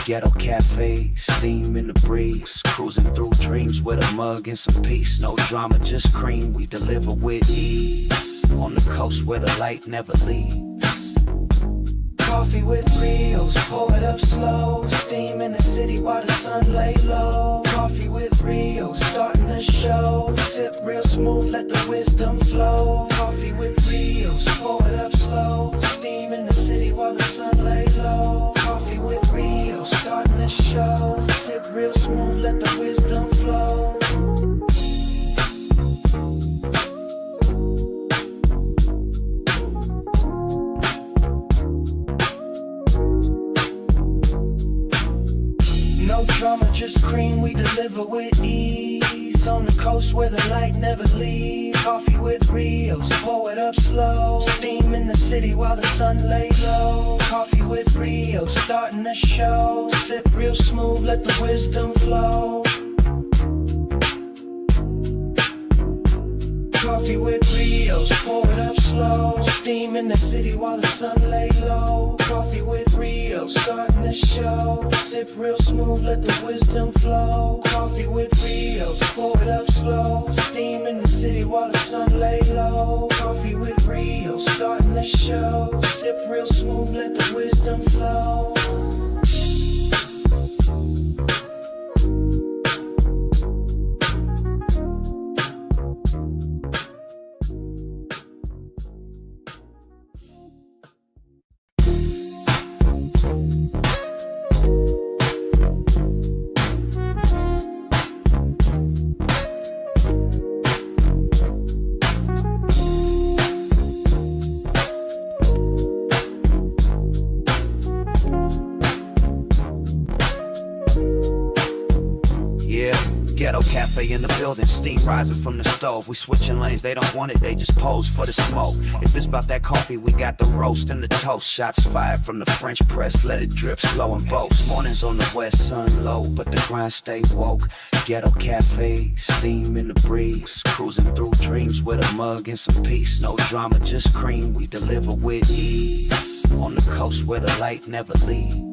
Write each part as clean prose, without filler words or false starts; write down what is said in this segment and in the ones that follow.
Ghetto Cafe, steam in the breeze, cruising through dreams with a mug and some peace. No drama, just cream, we deliver with ease. On the coast where the light never leaves. Coffee with Rios, pour it up slow. Steam in the city while the sun lay low. Coffee with Rios, starting the show. Sip real smooth, let the wisdom flow. Coffee with Rios, pour it up slow. Steam in the city while the sun lay low. Coffee with Rios, starting the show. Sip real smooth, let the wisdom flow. No drama, just cream, we deliver with ease. On the coast where the light never leaves. Coffee with Rios, pour it up slow. Steam in the city while the sun lay low. Coffee with Rios, starting the show. Sip real smooth, let the wisdom flow. Coffee with Rios, pour it up slow. Steam in the city while the sun lay low. Coffee with Rios, starting the show. Sip real smooth, let the wisdom flow. Coffee with Rios, pour it up slow. Steam in the city while the sun lay low. Coffee with Rios, starting the show. Sip real smooth, let the wisdom flow. Ghetto Cafe in the building, steam rising from the stove. We switching lanes, they don't want it, they just pose for the smoke. If it's about that coffee, we got the roast and the toast. Shots fired from the French press, let it drip slow and boast. Mornings on the west, sun low, but the grind stay woke. Ghetto Cafe, steam in the breeze, cruising through dreams with a mug and some peace. No drama, just cream, we deliver with ease. On the coast where the light never leaves.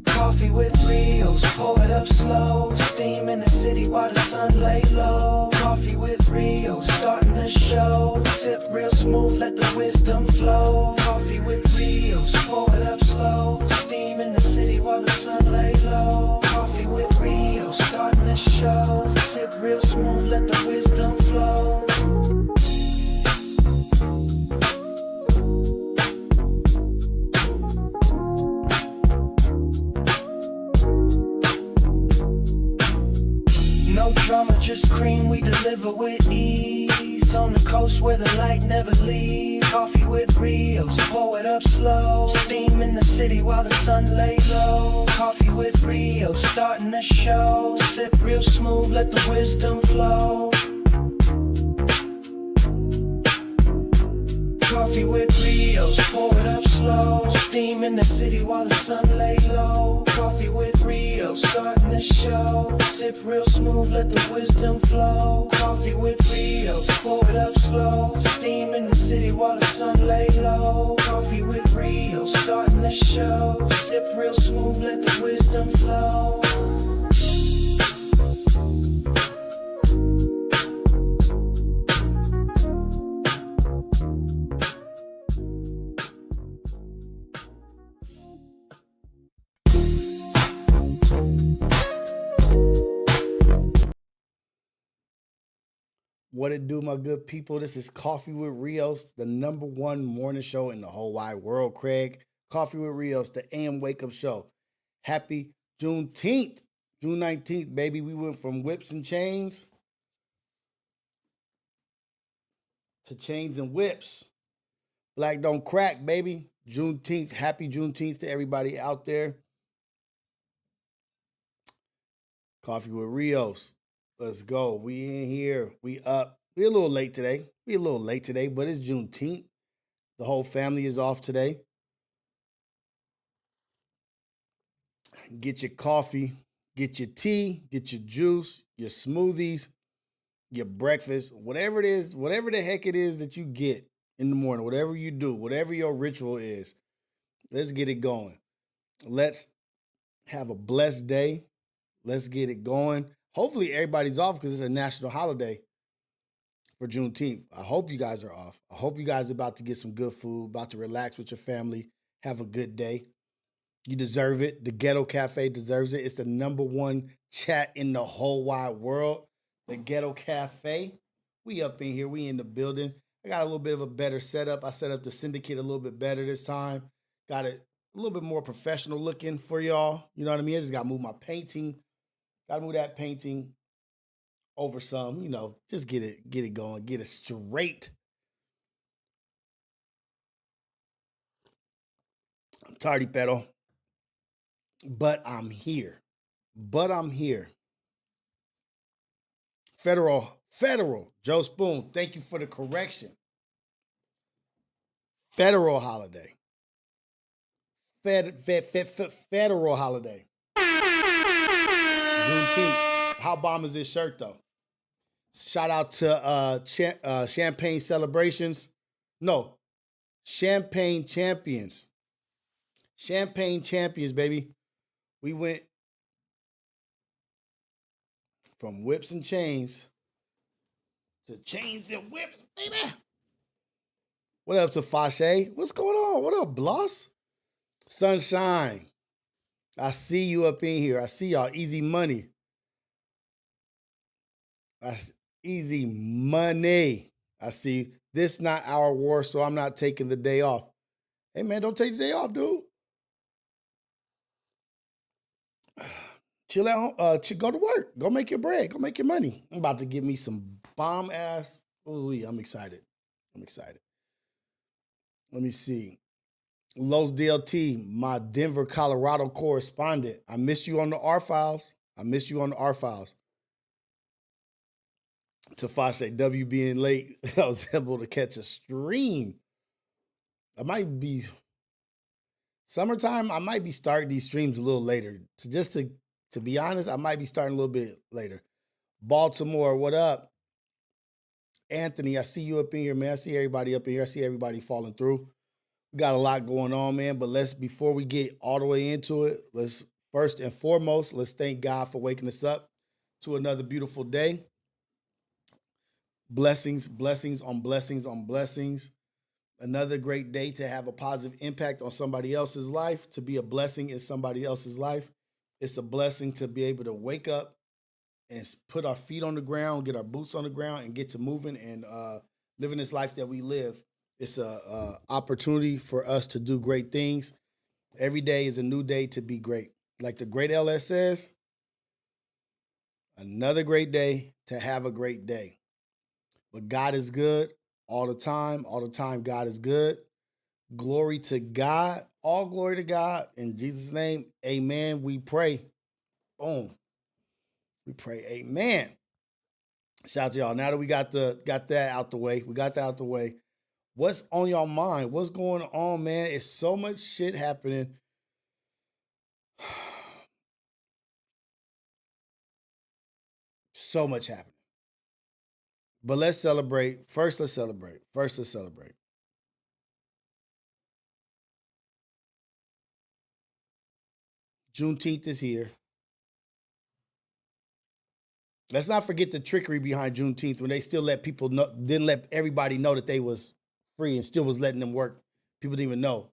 Coffee with Rios, pour it up slow. Steam in the city while the sun lay low. Coffee with Rios, starting the show. Sip real smooth, let the wisdom flow. Coffee with Rios, pour it up slow. Steam in the city while the sun lay low. Coffee with Rios, starting the show. Sip real smooth, let the wisdom flow. No drama, just cream, we deliver with ease. On the coast where the light never leaves. Coffee with Rios, pour it up slow. Steam in the city while the sun lay low. Coffee with Rios, starting the show. Sip real smooth, let the wisdom flow. Coffee with Rios, pour it up slow. Steam in the city while the sun lay low. Coffee with Rios, starting the show. Sip real smooth, let the wisdom flow. Coffee with Rios, pour it up slow. Steam in the city while the sun lay low. Coffee with Rios, starting the show. Sip real smooth, let the wisdom flow. What it do, my good people? This is Coffee with Rios, the #1 morning show in the whole wide world, Craig. Coffee with Rios, the AM Wake Up Show. Happy Juneteenth, June 19th, baby. We went from whips and chains to chains and whips. Black don't crack, baby. Juneteenth, happy Juneteenth to everybody out there. Coffee with Rios. Let's go. We in here. We up. We a little late today. But it's Juneteenth. The whole family is off today. Get your coffee, get your tea, get your juice, your smoothies, your breakfast, whatever it is, whatever the heck it is that you get in the morning, whatever you do, whatever your ritual is. Let's get it going. Let's Have a blessed day. Let's get it going. Hopefully everybody's off because it's a national holiday for Juneteenth. I hope you guys are off. I hope you guys are about to get some good food, about to relax with your family, have a good day. You deserve it. The Ghetto Cafe deserves it. It's the #1 chat in the whole wide world. The Ghetto Cafe. We up in here. We in the building. I got a little bit of a better setup. I set up the syndicate a little bit better this time. Got it a little bit more professional looking for y'all. You know what I mean? I just got to move my painting. Got to move that painting over some, just get it going, get it straight. I'm tardy, pero. But I'm here. Federal. Joe Spoon, thank you for the correction. Federal holiday. Federal holiday. Juneteenth. How bomb is this shirt, though? Shout out to Champagne Celebrations. No, Champagne Champions. Champagne Champions, baby. We went from whips and chains to chains and whips, baby. What up to Fashe? What's going on? What up, Bloss? Sunshine. I see you up in here. I see y'all. Easy money. That's easy money. I see. This not our war, so I'm not taking the day off. Hey, man, don't take the day off, dude. Chill out. Go to work. Go make your bread. Go make your money. I'm about to give me some bomb ass. Ooh, I'm excited. Let me see. Los DLT, my Denver, Colorado correspondent. I missed you on the R Files. Tafashe W being late, I was able to catch a stream. I might be summertime. I might be starting these streams a little later. To be honest, I might be starting a little bit later. Baltimore, what up? Anthony, I see you up in here, man. I see everybody up in here. I see everybody falling through. We got a lot going on, man. But before we get all the way into it, let's first and foremost, let's thank God for waking us up to another beautiful day. Blessings on blessings. Another great day to have a positive impact on somebody else's life, to be a blessing in somebody else's life. It's a blessing to be able to wake up and put our feet on the ground, get our boots on the ground, and get to moving and living this life that we live. It's a opportunity for us to do great things. Every day is a new day to be great. Like the great LS says, another great day to have a great day. But God is good all the time. All the time, God is good. Glory to God. All glory to God. In Jesus' name, amen. We pray. Boom. We pray, amen. Shout out to y'all. Now that we got that out the way, what's on y'all mind? What's going on, man? It's so much shit happening. So much happening. But let's celebrate. First, let's celebrate. Juneteenth is here. Let's not forget the trickery behind Juneteenth when they still didn't let everybody know that they was free and still was letting them work. People didn't even know.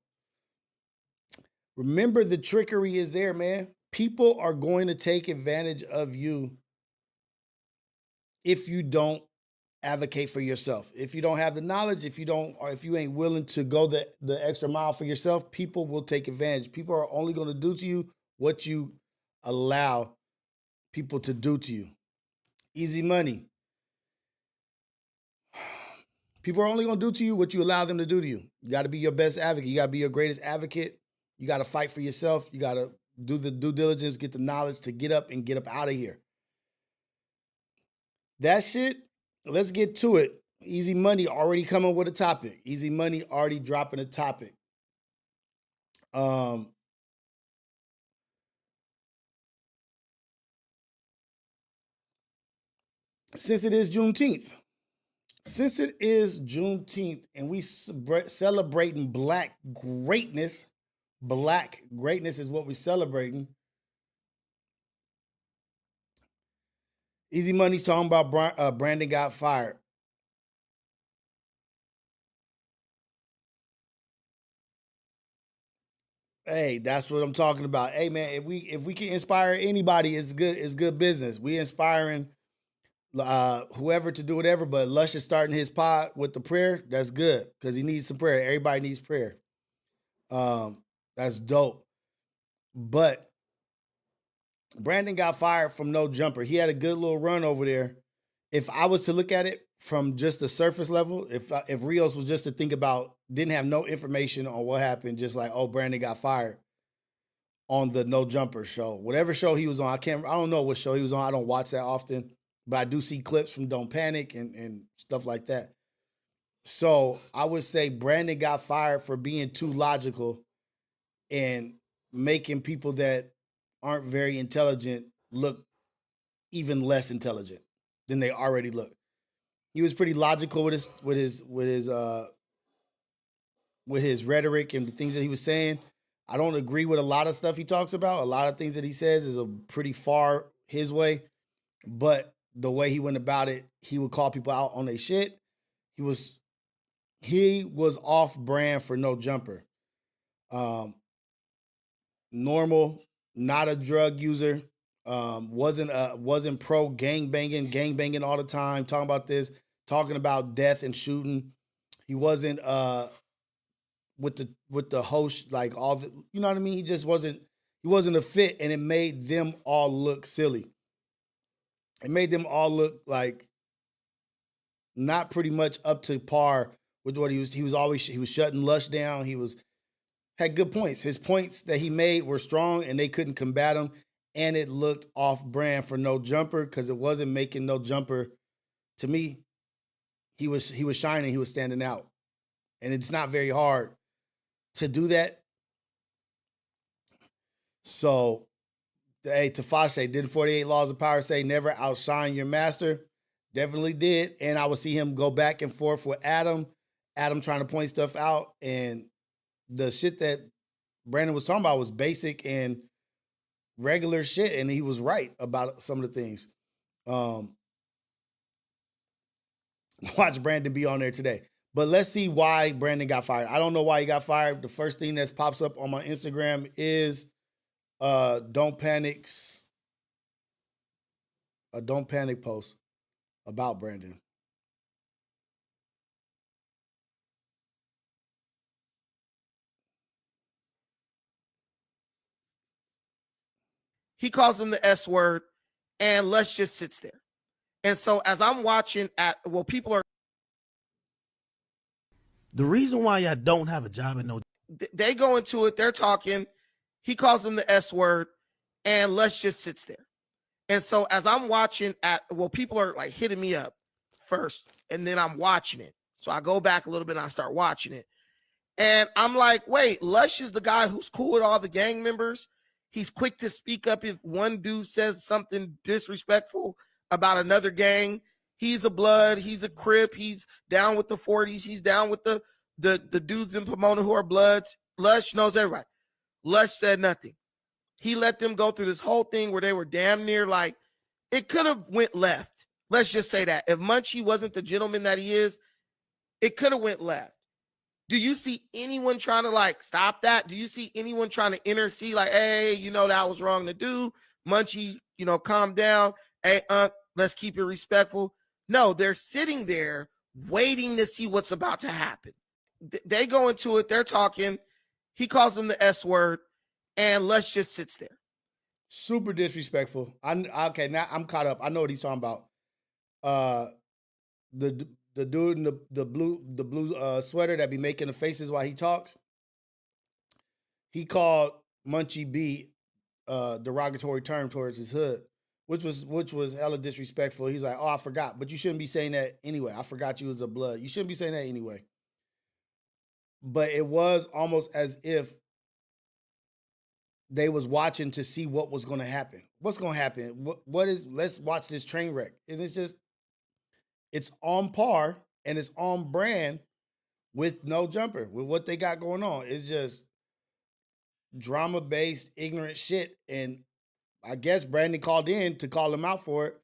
Remember, the trickery is there, man. People are going to take advantage of you if you don't advocate for yourself. If you don't have the knowledge, if you ain't willing to go the extra mile for yourself, people will take advantage. People are only going to do to you what you allow people to do to you. Easy money. People are only going to do to you what you allow them to do to you. You got to be your best advocate. You got to be your greatest advocate. You got to fight for yourself. You got to do the due diligence, get the knowledge to get up out of here. That shit, let's get to it. Easy Money already coming with a topic. Easy Money already dropping a topic. Since it is Juneteenth, and we celebrating Black greatness is what we're celebrating. Easy Money's talking about Brandon got fired. Hey, that's what I'm talking about. Hey man, if we can inspire anybody, it's good. It's good business. We inspiring whoever to do whatever. But Lush is starting his pod with the prayer. That's good because he needs some prayer. Everybody needs prayer. That's dope. But Brandon got fired from no jumper. He had a good little run over there. If I was to look at it from just a surface level, if Rios was just to think about, didn't have no information on what happened, just like, oh, Brandon got fired on the no jumper show, whatever show he was on. I don't know what show he was on. I don't watch that often, but I do see clips from Don't Panic and stuff like that. So I would say Brandon got fired for being too logical and making people that aren't very intelligent look even less intelligent than they already look. He was pretty logical with his rhetoric and the things that he was saying. I don't agree with a lot of stuff he talks about. A lot of things that he says is a pretty far his way, but the way he went about it, he would call people out on their shit. He was off brand for no jumper. Normal, not a drug user. Wasn't pro gang banging all the time, talking about this, talking about death and shooting. He wasn't with the host, like all the, you know what I mean? He wasn't a fit, and it made them all look silly. It made them all look like not pretty much up to par with what he was. He was shutting Lush down. Had good points. His points that he made were strong, and they couldn't combat him. And it looked off brand for no jumper because it wasn't making no jumper. To me, he was shining. He was standing out, and it's not very hard to do that. So, hey, Tafashe, did 48 Laws of Power say never outshine your master? Definitely did. And I would see him go back and forth with Adam trying to point stuff out. And the shit that Brandon was talking about was basic and regular shit. And he was right about some of the things. Watch Brandon be on there today. But let's see why Brandon got fired. I don't know why he got fired. The first thing that pops up on my Instagram is Don't Panic's a Don't Panic post about Brandon. He calls him the S word, and Lush just sits there. And so as I'm watching people are. The reason why I don't have a job at no. They go into it, they're talking. He calls him the S word, and Lush just sits there. And so as I'm watching people are like hitting me up first, and then I'm watching it. So I go back a little bit and I start watching it. And I'm like, wait, Lush is the guy who's cool with all the gang members. He's quick to speak up if one dude says something disrespectful about another gang. He's a Blood. He's a Crip. He's down with the 40s. He's down with the dudes in Pomona who are Bloods. Lush knows everybody. Lush said nothing. He let them go through this whole thing where they were damn near like, it could have went left. Let's just say that. If Munchie wasn't the gentleman that he is, it could have went left. Do you see anyone trying to like stop that? Do you see anyone trying to intercede like, hey, that was wrong to do. Munchie, calm down. Hey, let's keep it respectful. No, they're sitting there waiting to see what's about to happen. They go into it. They're talking. He calls him the S word, and Lush just sits there. Super disrespectful. Okay, now I'm caught up. I know what he's talking about. The dude in the blue sweater that be making the faces while he talks. He called Munchie B derogatory term towards his hood, which was hella disrespectful. He's like, oh, I forgot, but you shouldn't be saying that anyway. I forgot you was a Blood. You shouldn't be saying that anyway. But it was almost as if they was watching to see what was going to happen. What's going to happen? Let's watch this train wreck. And it's on par and it's on brand with no jumper, with what they got going on. It's just drama-based, ignorant shit. And I guess Brandon called in to call him out for it.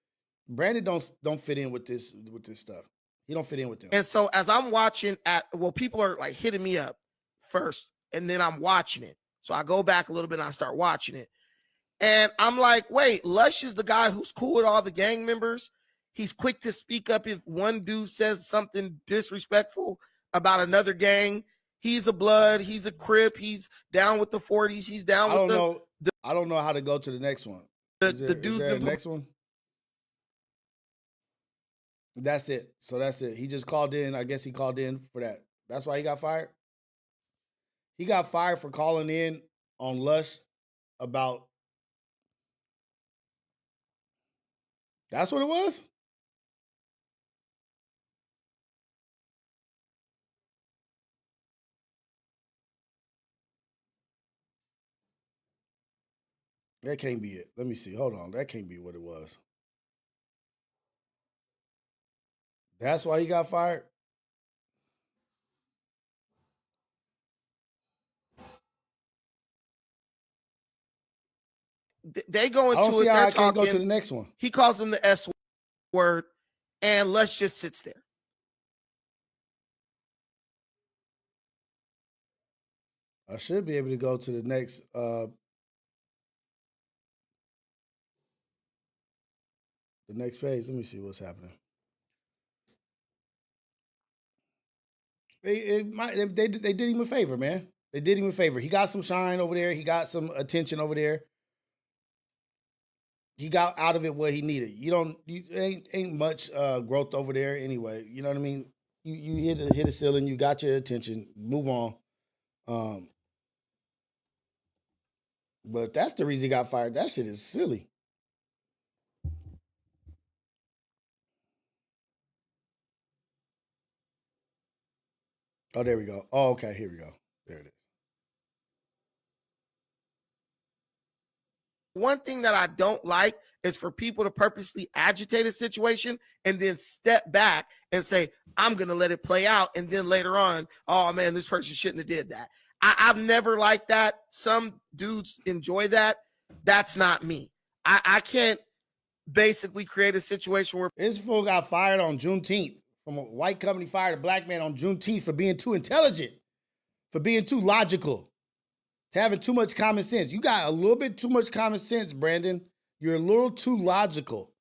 Brandon don't fit in with this stuff. He don't fit in with them. And so as I'm watching people are like hitting me up first, and then I'm watching it. So I go back a little bit and I start watching it. And I'm like, wait, Lush is the guy who's cool with all the gang members. He's quick to speak up if one dude says something disrespectful about another gang. He's a Blood. He's a Crip. He's down with the 40s. He's down with I don't know how to go to the next one. Is there a next one? That's it. So that's it. He just called in. I guess he called in for that. That's why he got fired. He got fired for calling in on Lush about. That's what it was? That can't be it. Let me see. Hold on. That can't be what it was. That's why he got fired? They go into I don't see it. how They're I can't go talking. to the next one. He calls them the S word, and Lush just sits there. I should be able to go to the next page. Let me see what's happening. They did him a favor, man. They did him a favor. He got some shine over there. He got some attention over there. He got out of it what he needed. You ain't much growth over there anyway. You know what I mean? You hit a ceiling. You got your attention. Move on. But that's the reason he got fired. That shit is silly. Oh, there we go. Oh, okay. Here we go. There it is. One thing that I don't like is for people to purposely agitate a situation and then step back and say, I'm going to let it play out. And then later on, oh man, this person shouldn't have did that. I've never liked that. Some dudes enjoy that. That's not me. I can't basically create a situation where this fool got fired on Juneteenth. From a white company fired a black man on Juneteenth for being too intelligent, for being too logical, to having too much common sense. You got a little bit too much common sense, Brandon. You're a little too logical.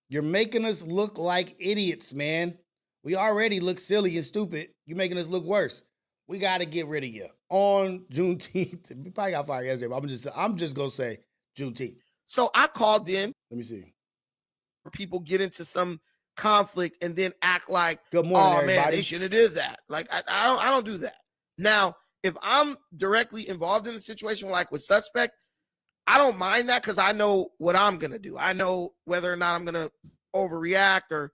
You're making us look like idiots, man. We already look silly and stupid. You're making us look worse. We got to get rid of you on Juneteenth. We probably got fired yesterday, but I'm just going to say Juneteenth. So I called in. Let me see. People get into some conflict and then act like, good morning, everybody. Man, they shouldn't have did that. Like I don't do that. Now, if I'm directly involved in a situation like with suspect, I don't mind that because I know what I'm gonna do. I know whether or not I'm gonna overreact or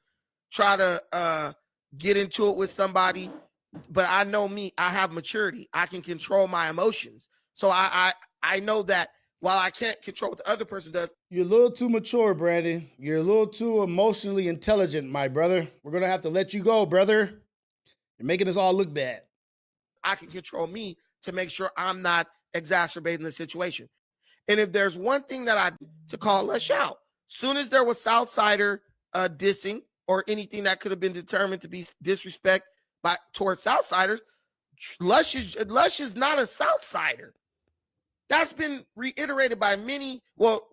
try to get into it with somebody. But I know me. I have maturity. I can control my emotions. So I know that. While I can't control what the other person does. You're a little too mature, Brandon. You're a little too emotionally intelligent, my brother. We're going to have to let you go, brother. You're making us all look bad. I can control me to make sure I'm not exacerbating the situation. And if there's one thing that to call Lush out, soon as there was Southsider dissing or anything that could have been determined to be disrespect towards Southsiders, Lush is not a Southsider. That's been reiterated by many. Well,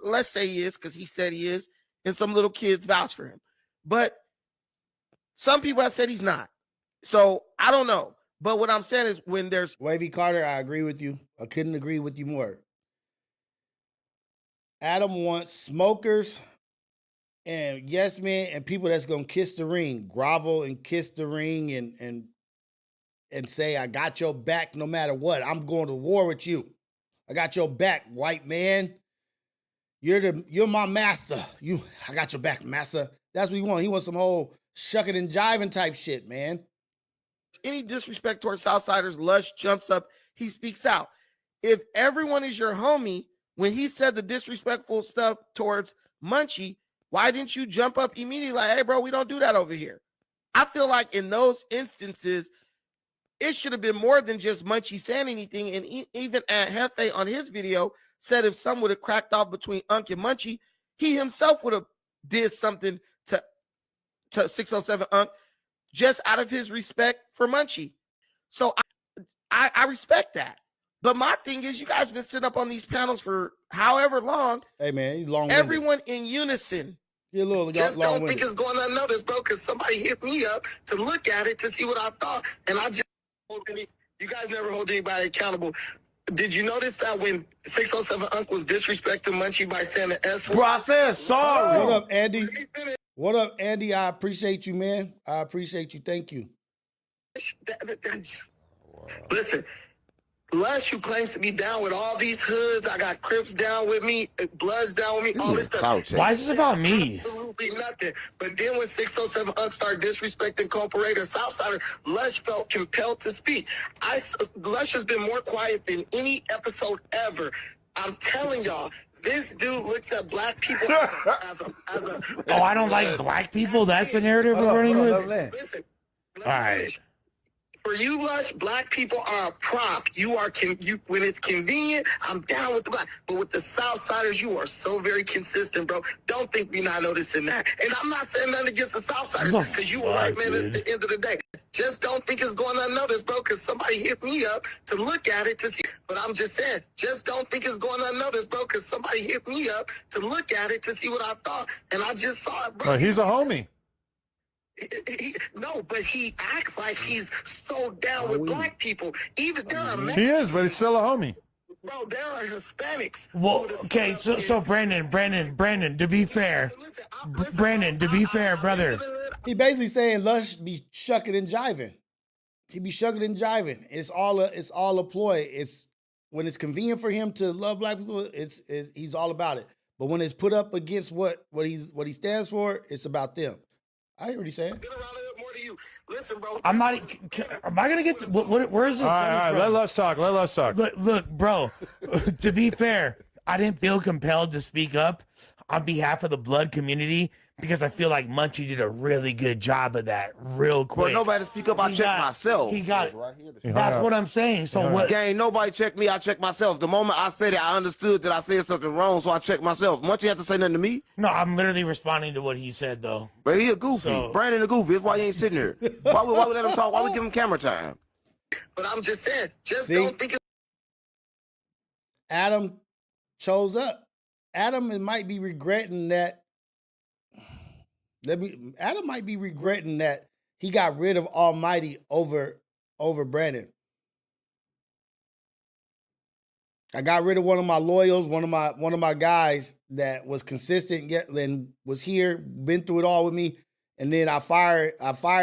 let's say he is because he said he is, and some little kids vouch for him. But some people have said he's not. So I don't know. But what I'm saying is when there's Wavy Carter, I agree with you. I couldn't agree with you more. Adam wants smokers and yes men and people that's gonna kiss the ring, grovel and kiss the ring and say, I got your back no matter what. I'm going to war with you. I got your back, white man. You're my master. I got your back, master. That's what he wants. He wants some whole shucking and jiving type shit, man. Any disrespect towards Southsiders, Lush jumps up. He speaks out. If everyone is your homie, when he said the disrespectful stuff towards Munchie, why didn't you jump up immediately like, hey, bro, we don't do that over here? I feel like in those instances, it should have been more than just Munchie saying anything. And even Hefe on his video said if some would have cracked off between Unc and Munchie, he himself would have did something to 607 Unc just out of his respect for Munchie. So I respect that. But my thing is, you guys been sitting up on these panels for however long. Hey man, he's long. Everyone in unison. Just don't think it's going unnoticed, bro, because somebody hit me up to look at it to see what I thought, and I just you guys never hold anybody accountable. Did you notice that when 607 Unc was disrespecting Munchie by saying the S word? Bro, I said sorry. What up, Andy? What up, Andy? I appreciate you, man. I appreciate you. Thank you. Listen, Lush, who claims to be down with all these hoods, I got Crips down with me, Bloods down with me, all this stuff. Why is this about me? Absolutely nothing. But then when 607 Unc started disrespecting Corporator Southsider, Lush felt compelled to speak. Lush has been more quiet than any episode ever. I'm telling y'all, this dude looks at black people as a Oh, I don't like black people? That's the narrative we're running with? Listen, all right. For you, Lush, black people are a prop. You are when it's convenient, I'm down with the black. But with the Southsiders, you are so very consistent, bro. Don't think we not noticing that. And I'm not saying nothing against the Southsiders because you were right, man, at the end of the day. Just don't think it's going unnoticed, bro, because somebody hit me up to look at it to see. But I'm just saying, just don't think it's going unnoticed, bro, because somebody hit me up to look at it to see what I thought. And I just saw it, bro. Well, he's a homie. No, but he acts like he's so down with black people. Even there are He is, but he's still a homie. Bro, there are Hispanics. Well, okay, so Brandon, to be fair, Brandon, to be fair, brother. He basically saying Lush be shucking and jiving. He be shucking and jiving. It's all a ploy. It's when it's convenient for him to love black people, he's all about it. But when it's put up against what he stands for, it's about them. I hear what he's saying. More to you. Listen, bro. I'm not. Am I gonna get to, where is this? All right, let us talk. Look, bro. To be fair, I didn't feel compelled to speak up on behalf of the blood community because I feel like Munchie did a really good job of that real quick. Well, nobody speak up. I check myself. He got. That's what I'm saying. So what? Gang, nobody check me. I check myself. The moment I said it, I understood that I said something wrong, so I checked myself. Munchie had to say nothing to me. No, I'm literally responding to what he said, though. But he a goofy. So- Brandon a goofy. That's why he ain't sitting here. Why we let him talk? Why we give him camera time? But I'm just saying, just See? don't think it's Adam chose up. Adam might be regretting that. Adam might be regretting that he got rid of Almighty over Brandon. I got rid of one of my loyals, one of my guys that was consistent, yet then was here, been through it all with me, and then I fired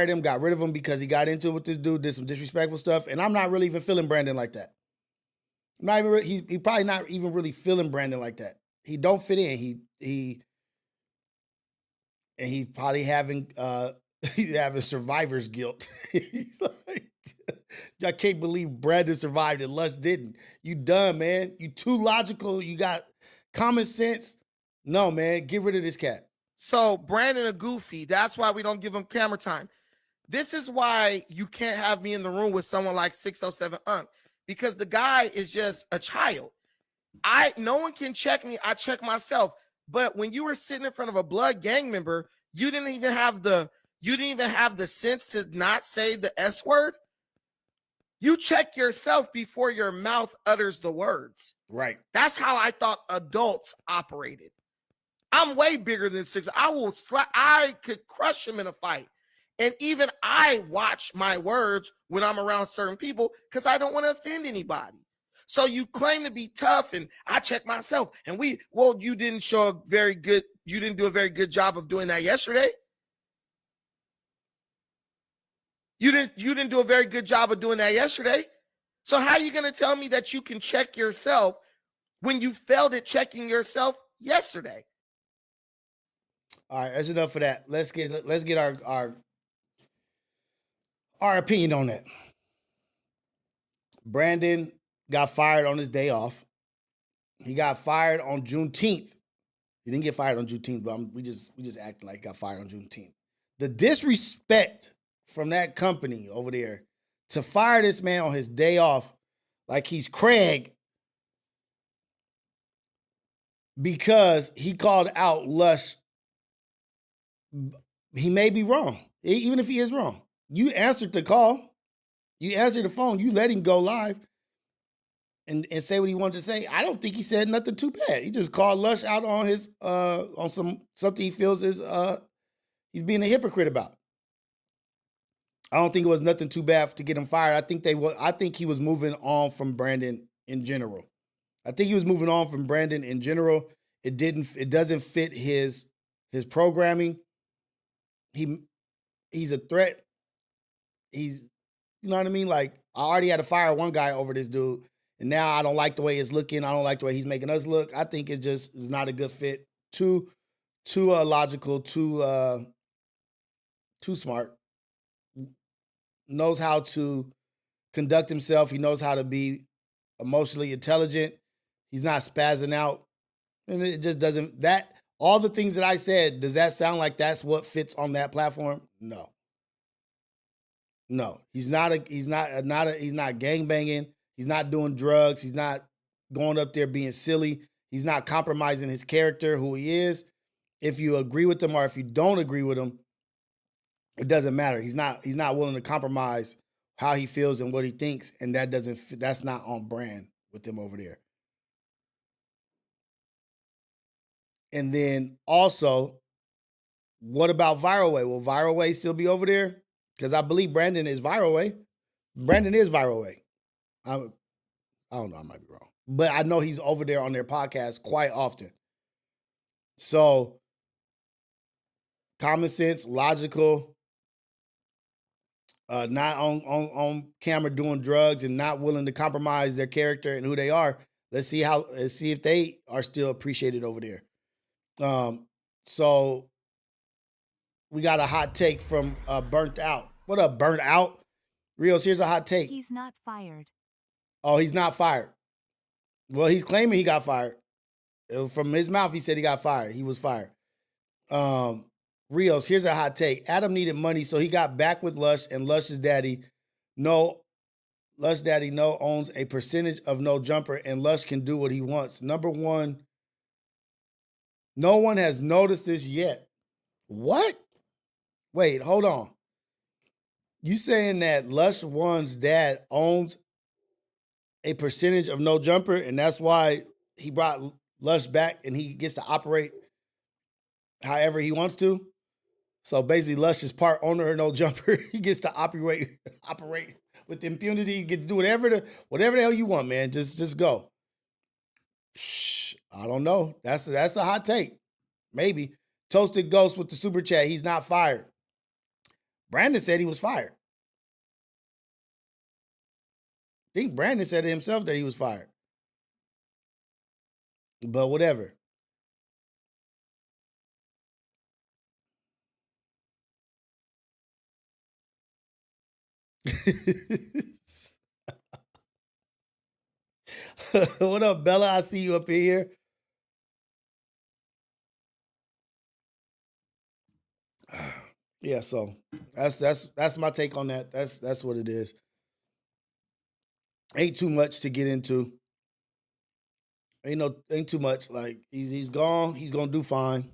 him, got rid of him because he got into it with this dude, did some disrespectful stuff, and I'm not really even feeling Brandon like that. Not even he probably not even really feeling Brandon like that. He don't fit in. He probably having survivor's guilt. He's like, I can't believe Brandon survived and Lush didn't. You done, man. You too logical. You got common sense. No, man, get rid of this cat. So Brandon a goofy. That's why we don't give him camera time. This is why you can't have me in the room with someone like 607 Unc, because the guy is just a child. No one can check me. I check myself. But when you were sitting in front of a blood gang member, you didn't even have the sense to not say the S word. You check yourself before your mouth utters the words. Right. That's how I thought adults operated. I'm way bigger than 6. I could crush him in a fight. And even I watch my words when I'm around certain people because I don't want to offend anybody. So you claim to be tough, and I check myself. And you didn't do a very good job of doing that yesterday. You didn't do a very good job of doing that yesterday. So how are you going to tell me that you can check yourself when you failed at checking yourself yesterday? All right, that's enough for that. Let's get our opinion on that. Brandon got fired on his day off. He got fired on Juneteenth. He didn't get fired on Juneteenth, but we just acting like he got fired on Juneteenth. The disrespect from that company over there to fire this man on his day off like he's Craig because he called out Lush He may be wrong, even if he is wrong. You answered the call. You answered the phone. You let him go live and say what he wanted to say. I don't think he said nothing too bad. He just called Lush out on his on something he feels is he's being a hypocrite about. I don't think it was nothing too bad to get him fired. I think he was moving on from Brandon in general. It doesn't fit his programming. He's a threat. You know what I mean? Like, I already had to fire one guy over this dude, and now I don't like the way it's looking. I don't like the way he's making us look. I think it just is not a good fit. Too logical, too smart. Knows how to conduct himself. He knows how to be emotionally intelligent. He's not spazzing out. And it just doesn't, all the things that I said, does that sound like that's what fits on that platform? No. He's not gangbanging. He's not doing drugs. He's not going up there being silly. He's not compromising his character, who he is. If you agree with him or if you don't agree with him, it doesn't matter. He's not willing to compromise how he feels and what he thinks, and that's not on brand with him over there. And then also, what about Viral Way? Will Viral Way still be over there? Because I believe Brandon is Viral Way. Brandon is Viral Way. I don't know, I might be wrong. But I know he's over there on their podcast quite often. So, common sense, logical, not on camera doing drugs and not willing to compromise their character and who they are. Let's see if they are still appreciated over there. So we got a hot take from Burnt Out. What up, Burnt Out? Rios, here's a hot take. He's not fired. Oh, he's not fired. Well, he's claiming he got fired. From his mouth, he said he got fired. He was fired. Rios, here's a hot take. Adam needed money, so he got back with Lush, and Lush's daddy, owns a percentage of No Jumper, and Lush can do what he wants. Number one, no one has noticed this yet. What? Wait, hold on. You saying that Lush One's dad owns a percentage of No Jumper, and that's why he brought Lush back and he gets to operate however he wants to? So basically, Lush is part owner of No Jumper. He gets to operate with impunity. You get to do whatever the hell you want, man. Just go. I don't know. That's a hot take. Maybe. Toasted Ghost with the super chat. He's not fired. Brandon said he was fired. I think Brandon said to himself that he was fired. But whatever. What up, Bella? I see you up in here. Yeah, so that's my take on that. That's what it is. Ain't too much to get into. Ain't too much. Like he's gone. He's gonna do fine.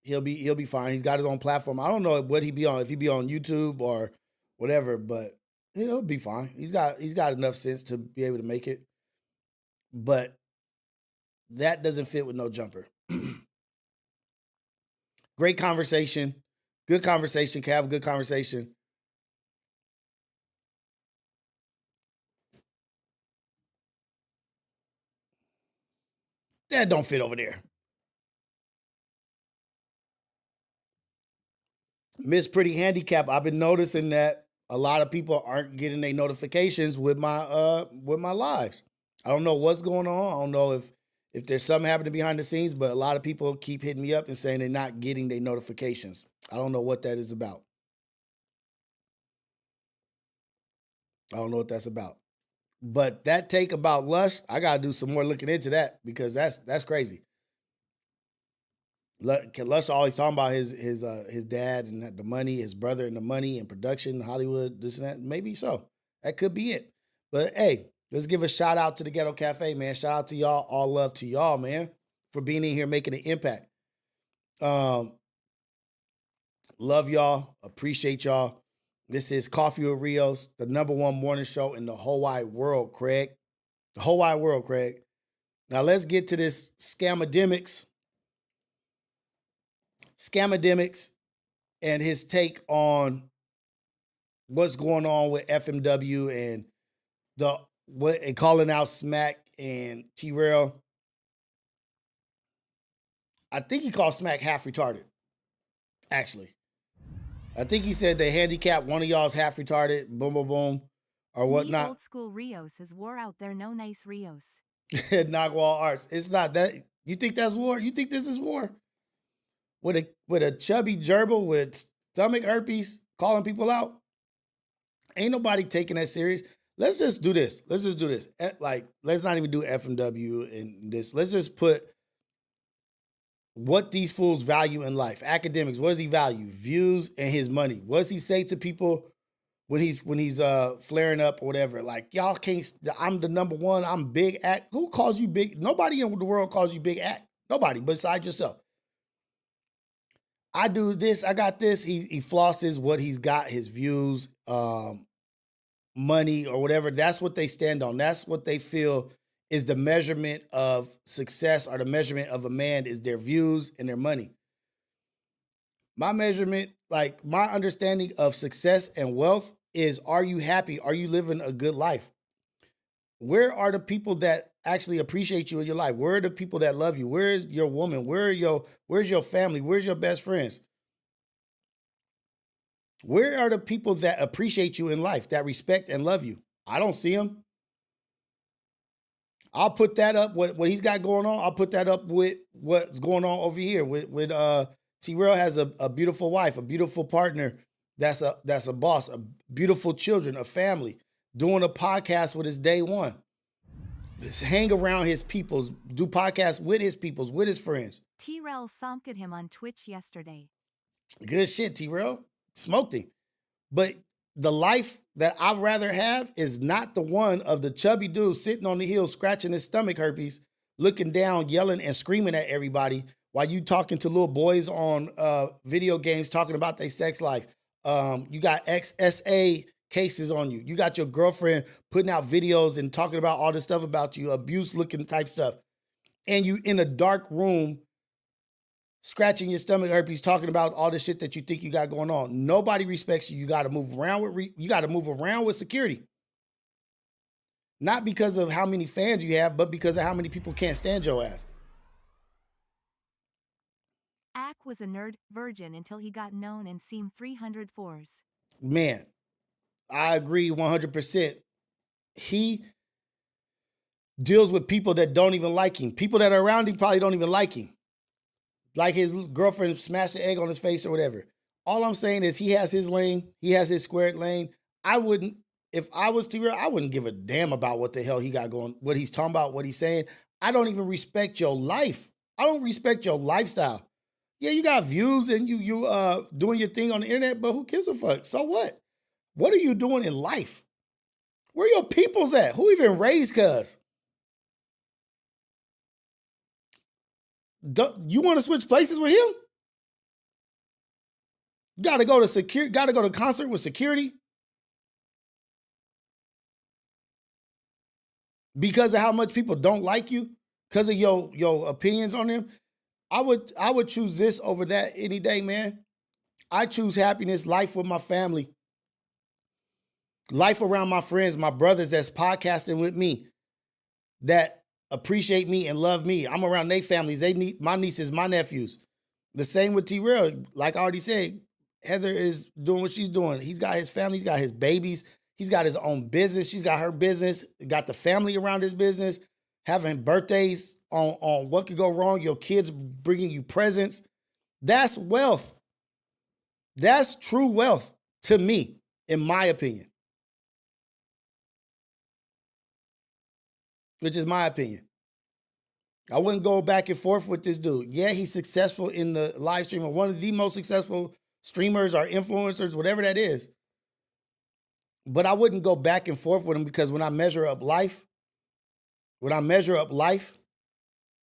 He'll be fine. He's got his own platform. I don't know what he be on, if he be on YouTube or whatever, but he'll be fine. He's got enough sense to be able to make it. But that doesn't fit with No Jumper. Great conversation. Good conversation. Can have a good conversation. That don't fit over there. Miss Pretty Handicap. I've been noticing that a lot of people aren't getting their notifications with my lives. I don't know what's going on. I don't know if there's something happening behind the scenes, but a lot of people keep hitting me up and saying they're not getting their notifications. I don't know what that is about. I don't know what that's about. But that take about Lush, I gotta do some more looking into that because that's crazy. Lush always talking about his dad and the money, his brother and the money and production, Hollywood, this and that. Maybe so. That could be it. But hey, let's give a shout out to the Ghetto Cafe, man. Shout out to y'all. All love to y'all, man, for being in here making an impact. Love y'all. Appreciate y'all. This is Coffee with Rios, the #1 morning show in the whole wide world, Craig. The whole wide world, Craig. Now let's get to this scamademics. Scamademics and his take on what's going on with FMW and and calling out Smack and T-Rail. I think he called Smack half retarded, actually. I think he said they handicapped one of y'all's half retarded, boom, boom, boom, or whatnot. Old school Rios is war out there, no nice Rios. Nagwal Arts. It's not that. You think that's war? You think this is war? With a chubby gerbil with stomach herpes calling people out? Ain't nobody taking that serious. Let's just do this. Let's not even do FMW and this. Let's just put what these fools value in life. Academics, what does he value? Views and his money. What does he say to people when he's flaring up or whatever? Like, y'all can't, I'm the #1, I'm big act. Who calls you big? Nobody in the world calls you big act. Nobody besides yourself. I do this, I got this. He flosses what he's got, his views, money or whatever. That's what they stand on. That's what they feel is the measurement of success, or the measurement of a man is their views and their money. My measurement, like my understanding of success and wealth is, are you happy? Are you living a good life? Where are the people that actually appreciate you in your life? Where are the people that love you? Where is your woman? Where's your family? Where's your best friends? Where are the people that appreciate you in life, that respect and love you? I don't see them. I'll put that up, what he's got going on, I'll put that up with what's going on over here. With T-Rail has a beautiful wife, a beautiful partner, that's a boss, a beautiful children, a family, doing a podcast with his day one. Just hang around his peoples, do podcasts with his peoples, with his friends. T-Rail sonked him on Twitch yesterday. Good shit, T-Rail. Smoked him. But the life that I'd rather have is not the one of the chubby dude sitting on the hill, scratching his stomach herpes, looking down, yelling and screaming at everybody while you talking to little boys on video games, talking about their sex life. You got XSA cases on you. You got your girlfriend putting out videos and talking about all this stuff about you, abuse looking type stuff. And you in a dark room, scratching your stomach herpes, talking about all the shit that you think you got going on. Nobody respects you. You got to move around with security. Not because of how many fans you have, but because of how many people can't stand your ass. Ack was a nerd virgin until he got known and seemed 304s. Man, I agree 100%. He deals with people that don't even like him. People that are around him probably don't even like him. Like his girlfriend smashed the egg on his face or whatever. All I'm saying is he has his lane. He has his squared lane. If I was T-Rail, I wouldn't give a damn about what the hell he got going, what he's talking about, what he's saying. I don't even respect your life. I don't respect your lifestyle. Yeah, you got views and you doing your thing on the internet, but who gives a fuck? So what? What are you doing in life? Where your peoples at? Who even raised cuz? You want to switch places with him? You gotta go to concert with security because of how much people don't like you, because of your opinions on them. I would choose this over that any day, man. I choose happiness, life with my family, life around my friends, my brothers that's podcasting with me, that appreciate me and love me. I'm around their families. They need my nieces, my nephews. The same with T-Rail. Like I already said, Heather is doing what she's doing. He's got his family. He's got his babies. He's got his own business. She's got her business. Got the family around his business. Having birthdays on what could go wrong. Your kids bringing you presents. That's wealth. That's true wealth to me, in my opinion. Which is my opinion. I wouldn't go back and forth with this dude. Yeah, he's successful in the live stream, one of the most successful streamers or influencers, whatever that is. But I wouldn't go back and forth with him because when I measure up life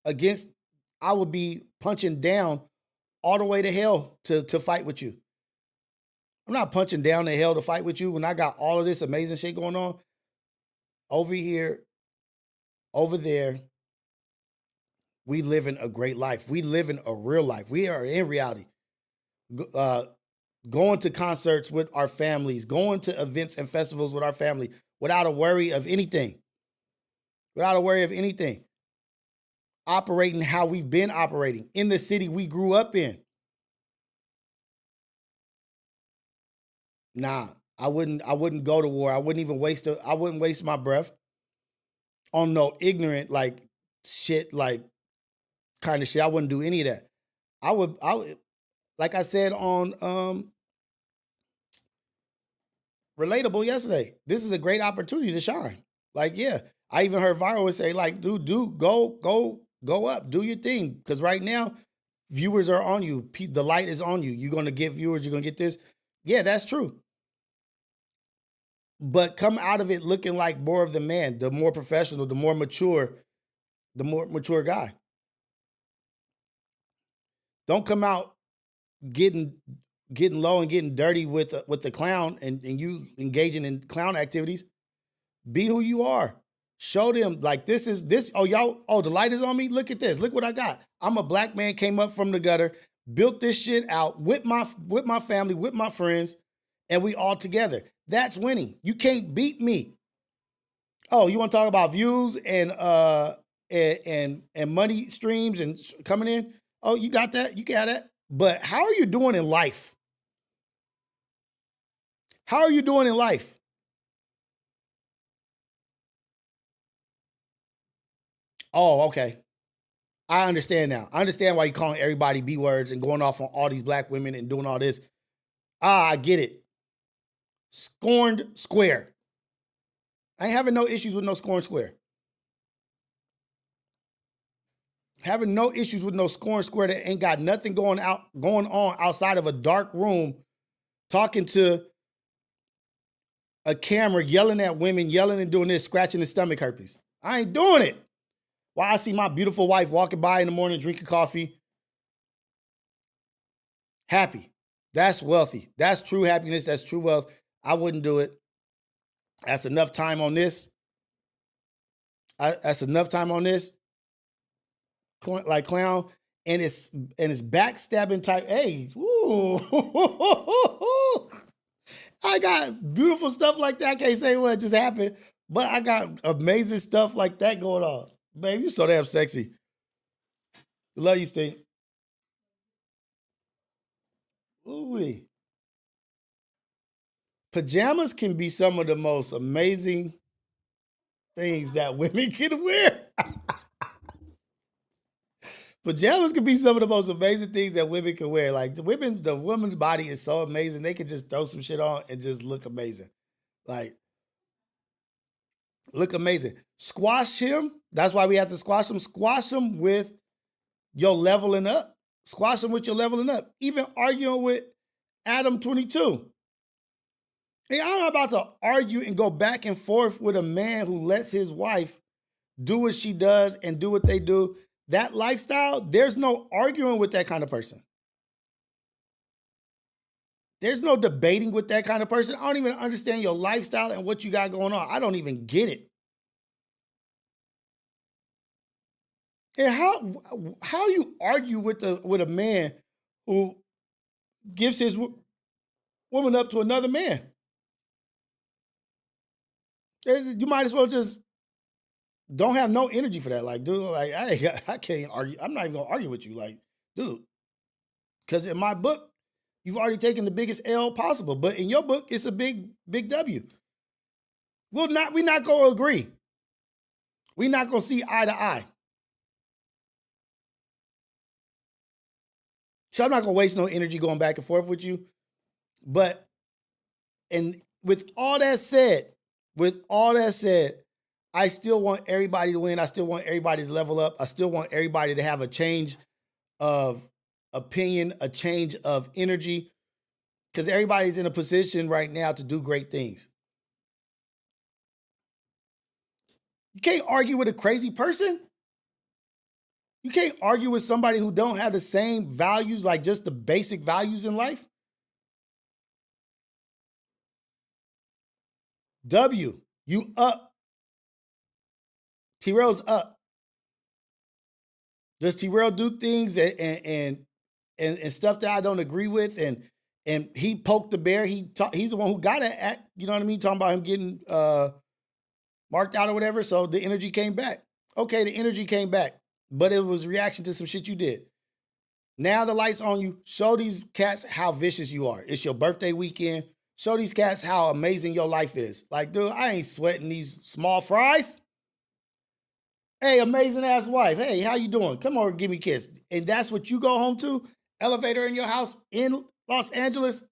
against, I would be punching down all the way to hell to fight with you. I'm not punching down the hell to fight with you when I got all of this amazing shit going on. Over here, over there, we live in a great life. We live in a real life. We are in reality. Going to concerts with our families, going to events and festivals with our family without a worry of anything. Without a worry of anything. Operating how we've been operating in the city we grew up in. Nah, I wouldn't go to war. I wouldn't waste my breath on no ignorant like shit, like kind of shit. I wouldn't do any of that. I would like I said on Relatable yesterday, this is a great opportunity to shine. Like, yeah, I even heard Viral say, like, dude, go up, do your thing. Because right now, viewers are on you. The light is on you. You're going to get viewers. You're going to get this. Yeah, that's true. But come out of it looking like more of the man, the more professional, the more mature guy. Don't come out getting low and getting dirty with the clown and you engaging in clown activities. Be who you are. Show them like this. Oh, y'all, the light is on me. Look at this. Look what I got. I'm a black man, came up from the gutter, built this shit out with my family, with my friends, and we all together. That's winning. You can't beat me. Oh, you want to talk about views and money streams and coming in? Oh, you got that? You got that? But how are you doing in life? How are you doing in life? Oh, okay. I understand now. I understand why you're calling everybody B words and going off on all these black women and doing all this. I get it. Scorned square. I ain't having no issues with no scorned square. Having no issues with no scorned square that ain't got nothing going on outside of a dark room, talking to a camera, yelling at women, yelling and doing this, scratching the stomach herpes. I ain't doing it. While I see my beautiful wife walking by in the morning, drinking coffee, happy. That's wealthy. That's true happiness. That's true wealth. I wouldn't do it. That's enough time on this. That's enough time on this. Like clown. And it's backstabbing type. Hey, ooh. I got beautiful stuff like that. I can't say what just happened, but I got amazing stuff like that going on. Babe, you so damn sexy. Love you, Steve. Ooh-wee. Pajamas can be some of the most amazing things that women can wear. Pajamas can be some of the most amazing things that women can wear. Like the woman's body is so amazing. They can just throw some shit on and just look amazing. Like, look amazing. Squash him. That's why we have to squash him. Squash him with your leveling up. Squash him with your leveling up. Even arguing with Adam 22. Hey, I'm not about to argue and go back and forth with a man who lets his wife do what she does and do what they do. That lifestyle, there's no arguing with that kind of person. There's no debating with that kind of person. I don't even understand your lifestyle and what you got going on. I don't even get it. And how you argue with a man who gives his woman up to another man? You might as well just don't have no energy for that. Like, dude, like I can't argue. I'm not even gonna argue with you, like, dude. Because in my book, you've already taken the biggest L possible. But in your book, it's a big W. We're not gonna agree. We're not gonna see eye to eye. So I'm not gonna waste no energy going back and forth with you. But, and with all that said, I still want everybody to win. I still want everybody to level up. I still want everybody to have a change of opinion, a change of energy, because everybody's in a position right now to do great things. You can't argue with a crazy person. You can't argue with somebody who don't have the same values, like just the basic values in life. W, you up. T-Rail's up. Does T-Rail do things and stuff that I don't agree with? And he poked the bear. He's the one who got it at, you know what I mean? Talking about him getting marked out or whatever. So the energy came back. Okay, the energy came back, but it was reaction to some shit you did. Now the light's on you. Show these cats how vicious you are. It's your birthday weekend. Show these cats how amazing your life is. Like, dude, I ain't sweating these small fries. Hey, amazing ass wife. Hey, how you doing? Come over, give me a kiss. And that's what you go home to? Elevator in your house in Los Angeles?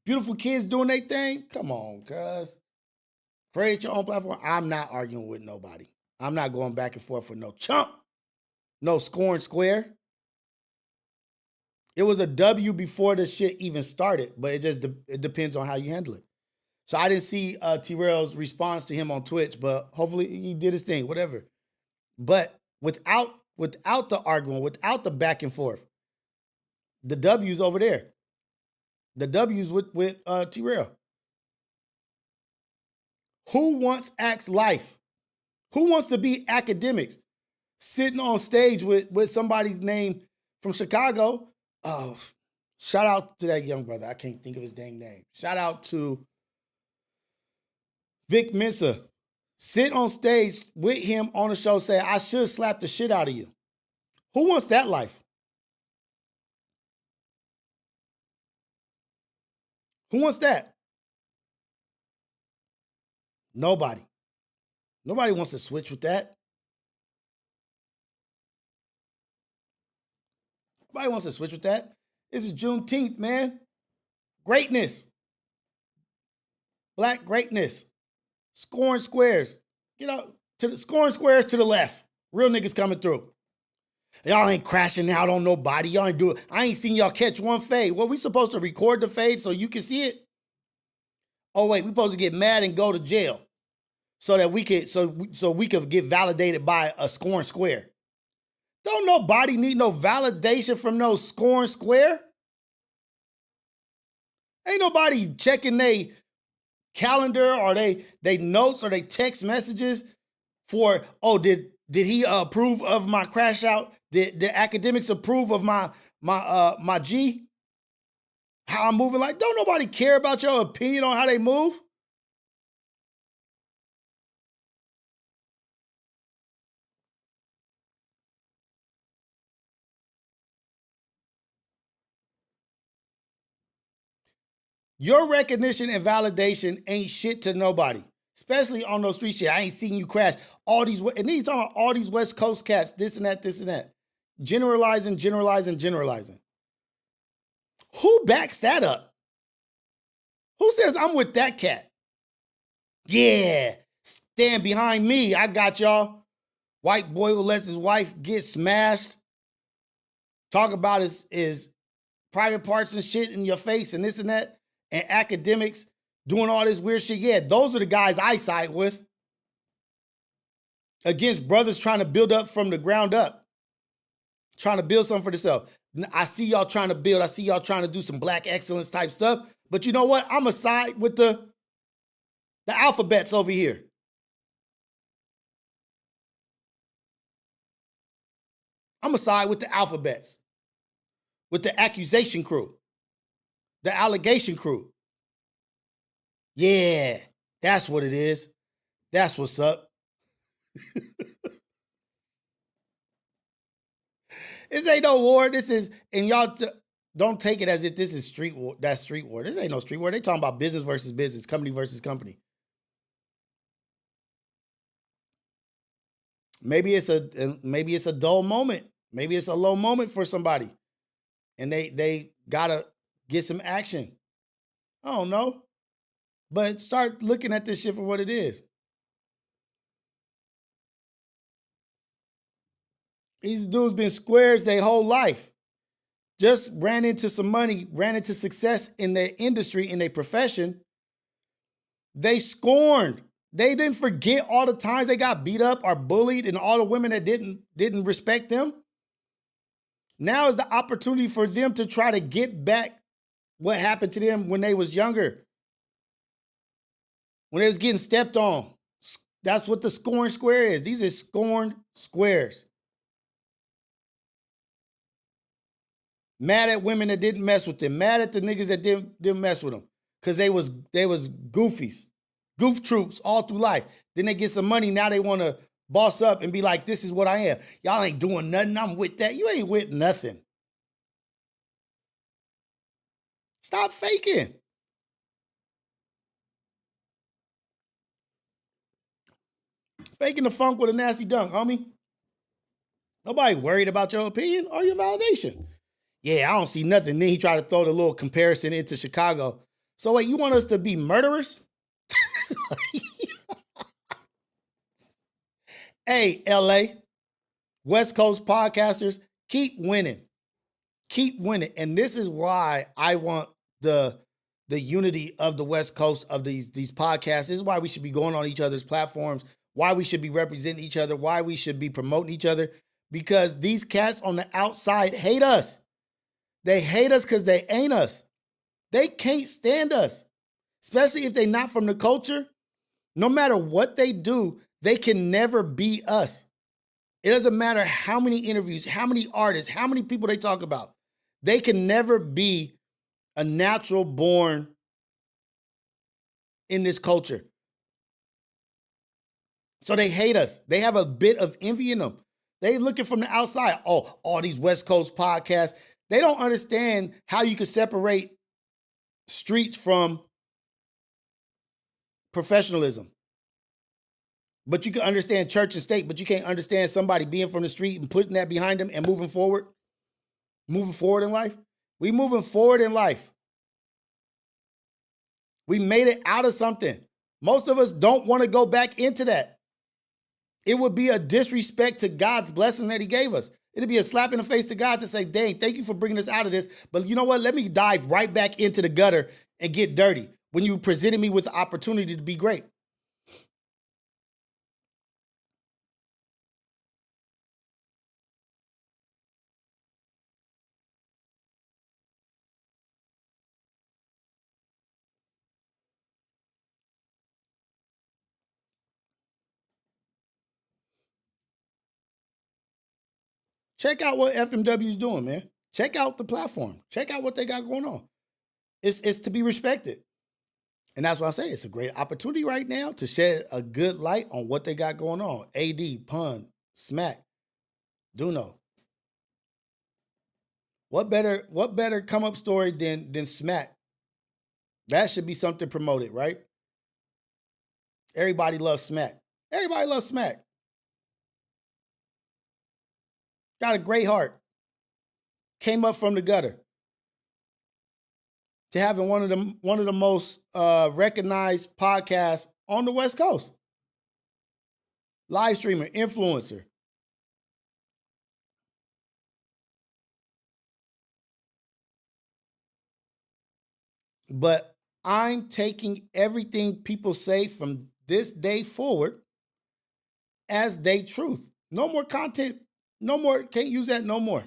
Beautiful kids doing their thing? Come on, cuz. Create your own platform. I'm not arguing with nobody. I'm not going back and forth with no chump. No scoring square. It was a W before the shit even started, but it depends on how you handle it. So I didn't see T-Rail's response to him on Twitch, but hopefully he did his thing, whatever. But without the argument, without the back and forth, the W's over there. The W's with T-Rail. Who wants Axe Life? Who wants to be academics? Sitting on stage with somebody named from Chicago. Oh, shout out to that young brother. I can't think of his dang name. Shout out to Vic Mensa. Sit on stage with him on the show, say, I should slap the shit out of you. Who wants that life? Who wants that? Nobody. Nobody wants to switch with that. Nobody wants to switch with that. This is Juneteenth, man. Greatness. Black greatness. Scoring squares. Get out to the scoring squares to the left. Real niggas coming through. Y'all ain't crashing out on nobody. Y'all ain't do it. I ain't seen y'all catch one fade. Well, we supposed to record the fade so you can see it? Oh, wait, we supposed to get mad and go to jail so that we could get validated by a scoring square. Don't nobody need no validation from no scoring square. Ain't nobody checking they calendar or they notes or they text messages for, oh, did he approve of my crash out? Did the academics approve of my G? How I'm moving? Like, don't nobody care about your opinion on how they move. Your recognition and validation ain't shit to nobody, especially on those street shit. I ain't seen you crash. All these, and he's talking about all these West Coast cats, this and that, this and that. Generalizing. Who backs that up? Who says I'm with that cat? Yeah, stand behind me. I got y'all. White boy who lets his wife get smashed. Talk about his private parts and shit in your face and this and that. And academics doing all this weird shit. Yeah, those are the guys I side with. Against brothers trying to build up from the ground up. Trying to build something for themselves. I see y'all trying to build. I see y'all trying to do some black excellence type stuff. But you know what? I'm a side with the alphabets over here. I'm a side with the alphabets. With the accusation crew. The allegation crew. Yeah, that's what it is. That's what's up. This ain't no war. This is, and y'all don't take it as if this is street war. That's street war. This ain't no street war. They talking about business versus business, company versus company. Maybe it's a dull moment. Maybe it's a low moment for somebody, and they gotta get some action. I don't know, but start looking at this shit for what it is. These dudes been squares their whole life. Just ran into some money, ran into success in their industry, in their profession. They scorned. They didn't forget all the times they got beat up or bullied and all the women that didn't respect them. Now is the opportunity for them to try to get back what happened to them when they was younger. when they was getting stepped on. That's what the scorn square is. These are scorned squares. Mad at women that didn't mess with them. Mad at the niggas that didn't mess with them. Because they was goofies. Goof troops all through life. Then they get some money. Now they want to boss up and be like, this is what I am. Y'all ain't doing nothing. I'm with that. You ain't with nothing. Stop faking. Faking the funk with a nasty dunk, homie. Nobody worried about your opinion or your validation. Yeah, I don't see nothing. Then he tried to throw the little comparison into Chicago. So wait, you want us to be murderers? Hey, LA, West Coast podcasters, keep winning. Keep winning. And this is why I want the unity of the West Coast of these podcasts. This is why we should be going on each other's platforms, why we should be representing each other, why we should be promoting each other, because these cats on the outside hate us. They hate us because they ain't us. They can't stand us, especially if they're not from the culture. No matter what they do, they can never be us. It doesn't matter how many interviews, how many artists, how many people they talk about. They can never be a natural born in this culture. So they hate us. They have a bit of envy in them. They looking from the outside. Oh, all these West Coast podcasts. They don't understand how you can separate streets from professionalism. But you can understand church and state, but you can't understand somebody being from the street and putting that behind them and moving forward. Moving forward in life. We moving forward in life. We made it out of something. Most of us don't want to go back into that. It would be a disrespect to God's blessing that he gave us. It'd be a slap in the face to God to say, dang, thank you for bringing us out of this. But you know what? Let me dive right back into the gutter and get dirty when you presented me with the opportunity to be great. Check out what FMW is doing, man. Check out the platform. Check out what they got going on. It's to be respected. And that's why I say it's a great opportunity right now to shed a good light on what they got going on. AD, Pun, Smack, Duno. What better come up story than Smack? That should be something promoted, right? Everybody loves Smack. Everybody loves Smack. Got a great heart. Came up from the gutter to having one of the most recognized podcasts on the West Coast. Live streamer, influencer. But I'm taking everything people say from this day forward as they truth. No more content. No more. Can't use that no more.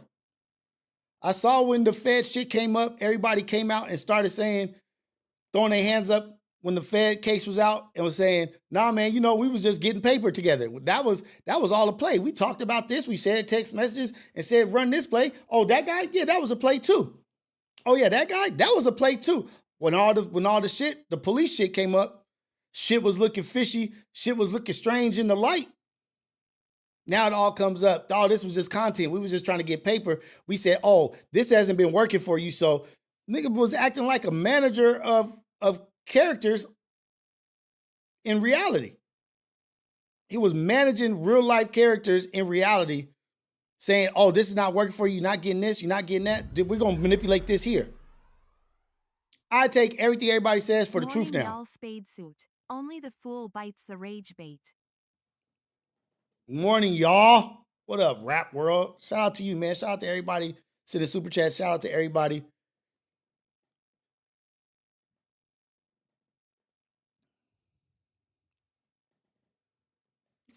I saw when the Fed shit came up, everybody came out and started saying, throwing their hands up when the Fed case was out and was saying, nah, man, we was just getting paper together. That was all a play. We talked about this. We shared text messages and said, run this play. Oh, that guy? Yeah, that was a play too. Oh yeah, that guy? That was a play too. When all the shit, the police shit came up, shit was looking fishy, shit was looking strange in the light. Now it all comes up. Oh, this was just content. We was just trying to get paper. We said, oh, this hasn't been working for you. So nigga was acting like a manager of characters in reality. He was managing real life characters in reality, saying, oh, this is not working for you. You're not getting this. You're not getting that. We're going to manipulate this here. I take everything everybody says for the truth now. Y'all spade suit. Only the fool bites the rage bait. Morning, y'all. What up, rap world? Shout out to you, man. Shout out to everybody. Send a super chat. Shout out to everybody.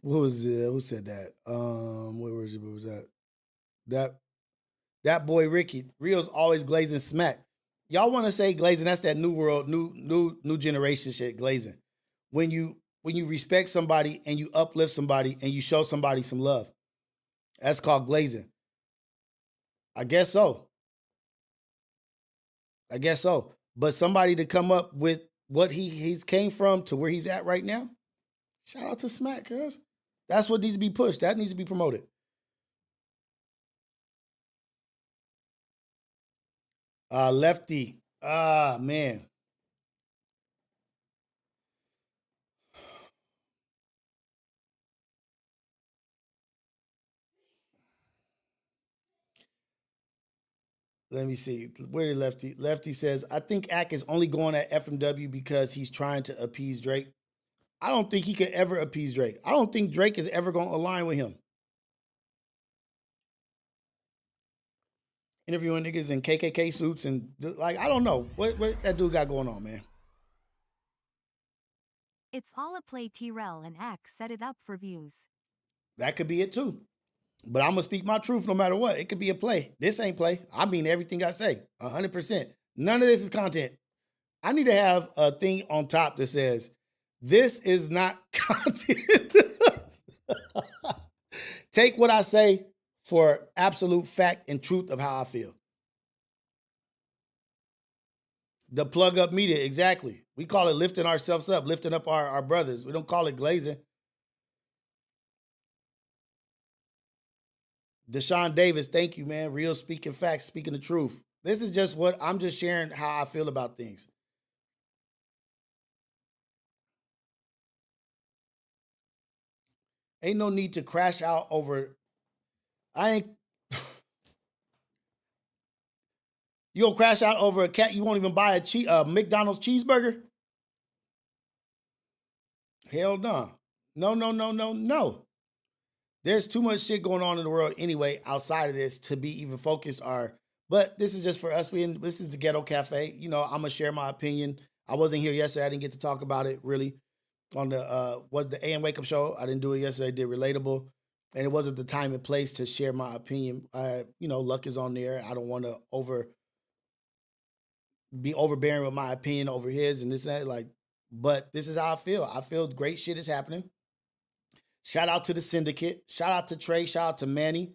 What was it? Who said that? Where was that? That boy Ricky. Rios always glazing smack. Y'all want to say glazing? That's that new world, new generation shit. Glazing. when you respect somebody and you uplift somebody and you show somebody some love. That's called glazing. I guess so. But somebody to come up with what he's came from to where he's at right now, shout out to Smack, cuz. That's what needs to be pushed. That needs to be promoted. Lefty. Man. Let me see. Where did Lefty? Lefty says, I think Ack is only going at FMW because he's trying to appease Drake. I don't think he could ever appease Drake. I don't think Drake is ever going to align with him. Interviewing niggas in KKK suits and like, I don't know what that dude got going on, man. It's all a play. T-Rel and Axe set it up for views. That could be it too. But I'm going to speak my truth no matter what. It could be a play. This ain't play. I mean everything I say, 100%. None of this is content. I need to have a thing on top that says, this is not content. Take what I say for absolute fact and truth of how I feel. The plug up media, exactly. We call it lifting ourselves up, lifting up our brothers. We don't call it glazing. Deshaun Davis, thank you, man. Real speaking facts, speaking the truth. This is just what I'm just sharing how I feel about things. Ain't no need to crash out over. You gonna crash out over a cat? You won't even buy a McDonald's cheeseburger? Hell no. No. There's too much shit going on in the world anyway outside of this to be even focused. But this is just for us. This is the Ghetto Cafe. You know, I'm gonna share my opinion. I wasn't here yesterday. I didn't get to talk about it really on the AM Wake Up Show. I didn't do it yesterday. I did Relatable, and it wasn't the time and place to share my opinion. Luck is on there. I don't want to be overbearing with my opinion over his and this and that. Like, but this is how I feel. I feel great shit is happening. Shout out to the syndicate. Shout out to Trey. Shout out to Manny.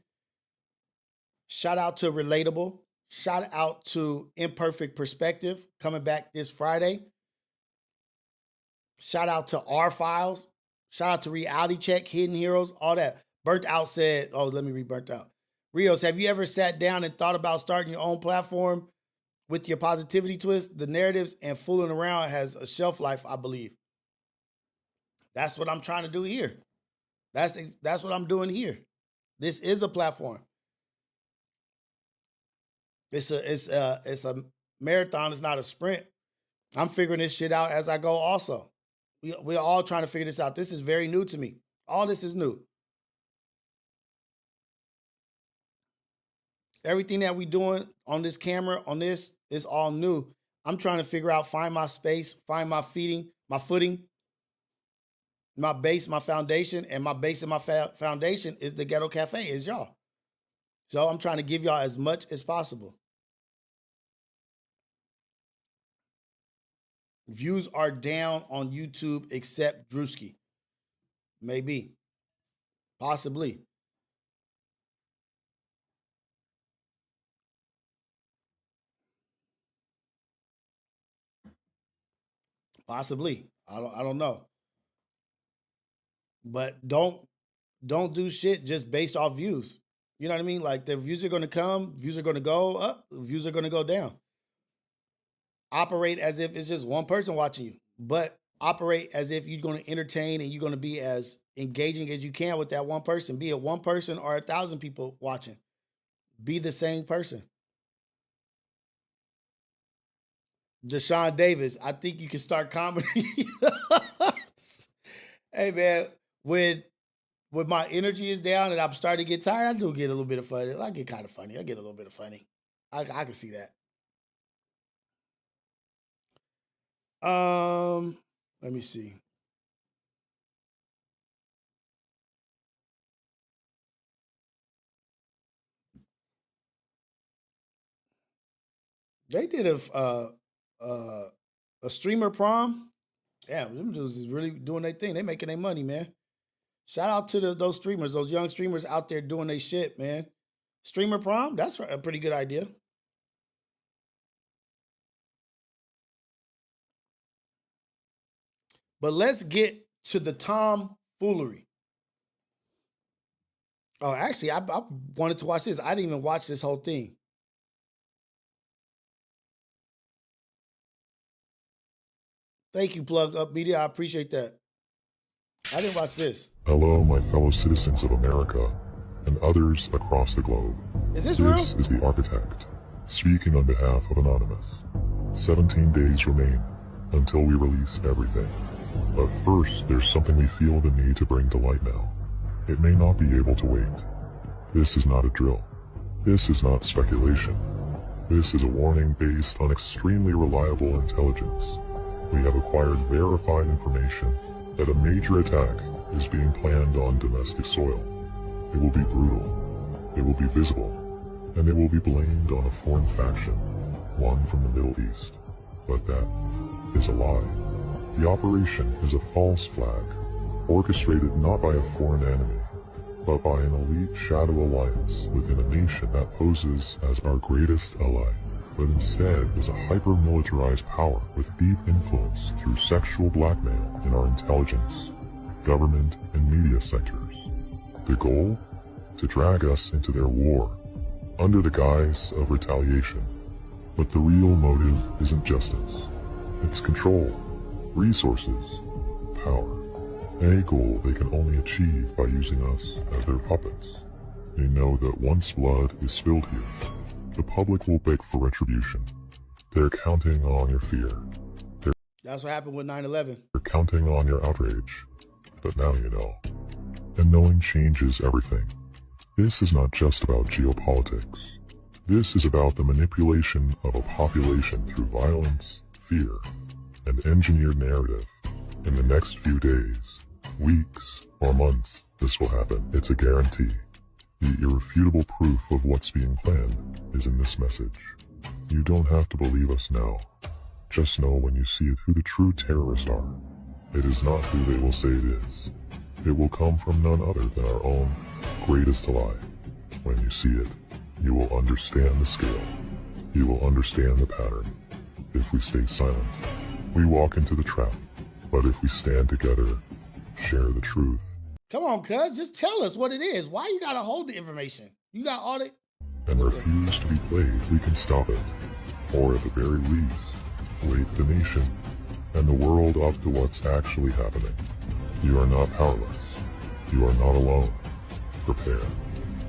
Shout out to Relatable. Shout out to Imperfect Perspective coming back this Friday. Shout out to R Files. Shout out to Reality Check, Hidden Heroes, all that. Burnt Out said, let me read Burnt Out. Rios, have you ever sat down and thought about starting your own platform with your positivity twist? The narratives and fooling around has a shelf life, I believe. That's what I'm trying to do here. That's what I'm doing here. This is a platform. It's a marathon. It's not a sprint. I'm figuring this shit out as I go also. We're all trying to figure this out. This is very new to me. All this is new. Everything that we doing on this camera, on this, is all new. I'm trying to figure out, find my space, find my footing, my base, my foundation, and my base and my foundation is the Ghetto Cafe, is y'all. So I'm trying to give y'all as much as possible. Views are down on YouTube except Drewski. Maybe. Possibly. Possibly. I don't know. But don't do shit just based off views. You know what I mean? Like, the views are going to come, views are going to go up, views are going to go down. Operate as if it's just one person watching you, but operate as if you're going to entertain and you're going to be as engaging as you can with that one person. Be it one person or 1,000 people watching. Be the same person. Deshaun Davis, I think you can start comedy. Hey, man, when my energy is down and I'm starting to get tired, I do get a little bit of funny. I get kind of funny. I get a little bit of funny. I can see that. Let me see. They did a streamer prom. Yeah, them dudes is really doing their thing. They making their money, man. Shout out to those streamers, those young streamers out there doing their shit, man. Streamer prom, that's a pretty good idea. But let's get to the tomfoolery. Oh, actually, I wanted to watch this. I didn't even watch this whole thing. Thank you, Plug Up Media. I appreciate that. I didn't watch this. Hello, my fellow citizens of America and others across the globe. Is this real? This is the architect, speaking on behalf of Anonymous. 17 days remain until we release everything. But first, there's something we feel the need to bring to light now. It may not be able to wait. This is not a drill. This is not speculation. This is a warning based on extremely reliable intelligence. We have acquired verified information that a major attack is being planned on domestic soil. It will be brutal, it will be visible, and it will be blamed on a foreign faction, one from the Middle East. But that is a lie. The operation is a false flag, orchestrated not by a foreign enemy, but by an elite shadow alliance within a nation that poses as our greatest ally, but instead is a hyper-militarized power with deep influence through sexual blackmail in our intelligence, government, and media sectors. The goal? To drag us into their war, under the guise of retaliation. But the real motive isn't justice. It's control, resources, power. A goal they can only achieve by using us as their puppets. They know that once blood is spilled here, the public will beg for retribution. They're counting on your fear. That's what happened with 9/11. They're counting on your outrage. But now you know. And knowing changes everything. This is not just about geopolitics. This is about the manipulation of a population through violence, fear, and engineered narrative. In the next few days, weeks, or months, this will happen. It's a guarantee. The irrefutable proof of what's being planned is in this message. You don't have to believe us now. Just know when you see it who the true terrorists are. It is not who they will say it is. It will come from none other than our own greatest ally. When you see it, you will understand the scale. You will understand the pattern. If we stay silent, we walk into the trap. But if we stand together, share the truth. Come on, cuz, just tell us what it is. Why you gotta hold the information? You got all the... And refuse to be played, we can stop it. Or at the very least, wake the nation and the world up to what's actually happening. You are not powerless. You are not alone. Prepare.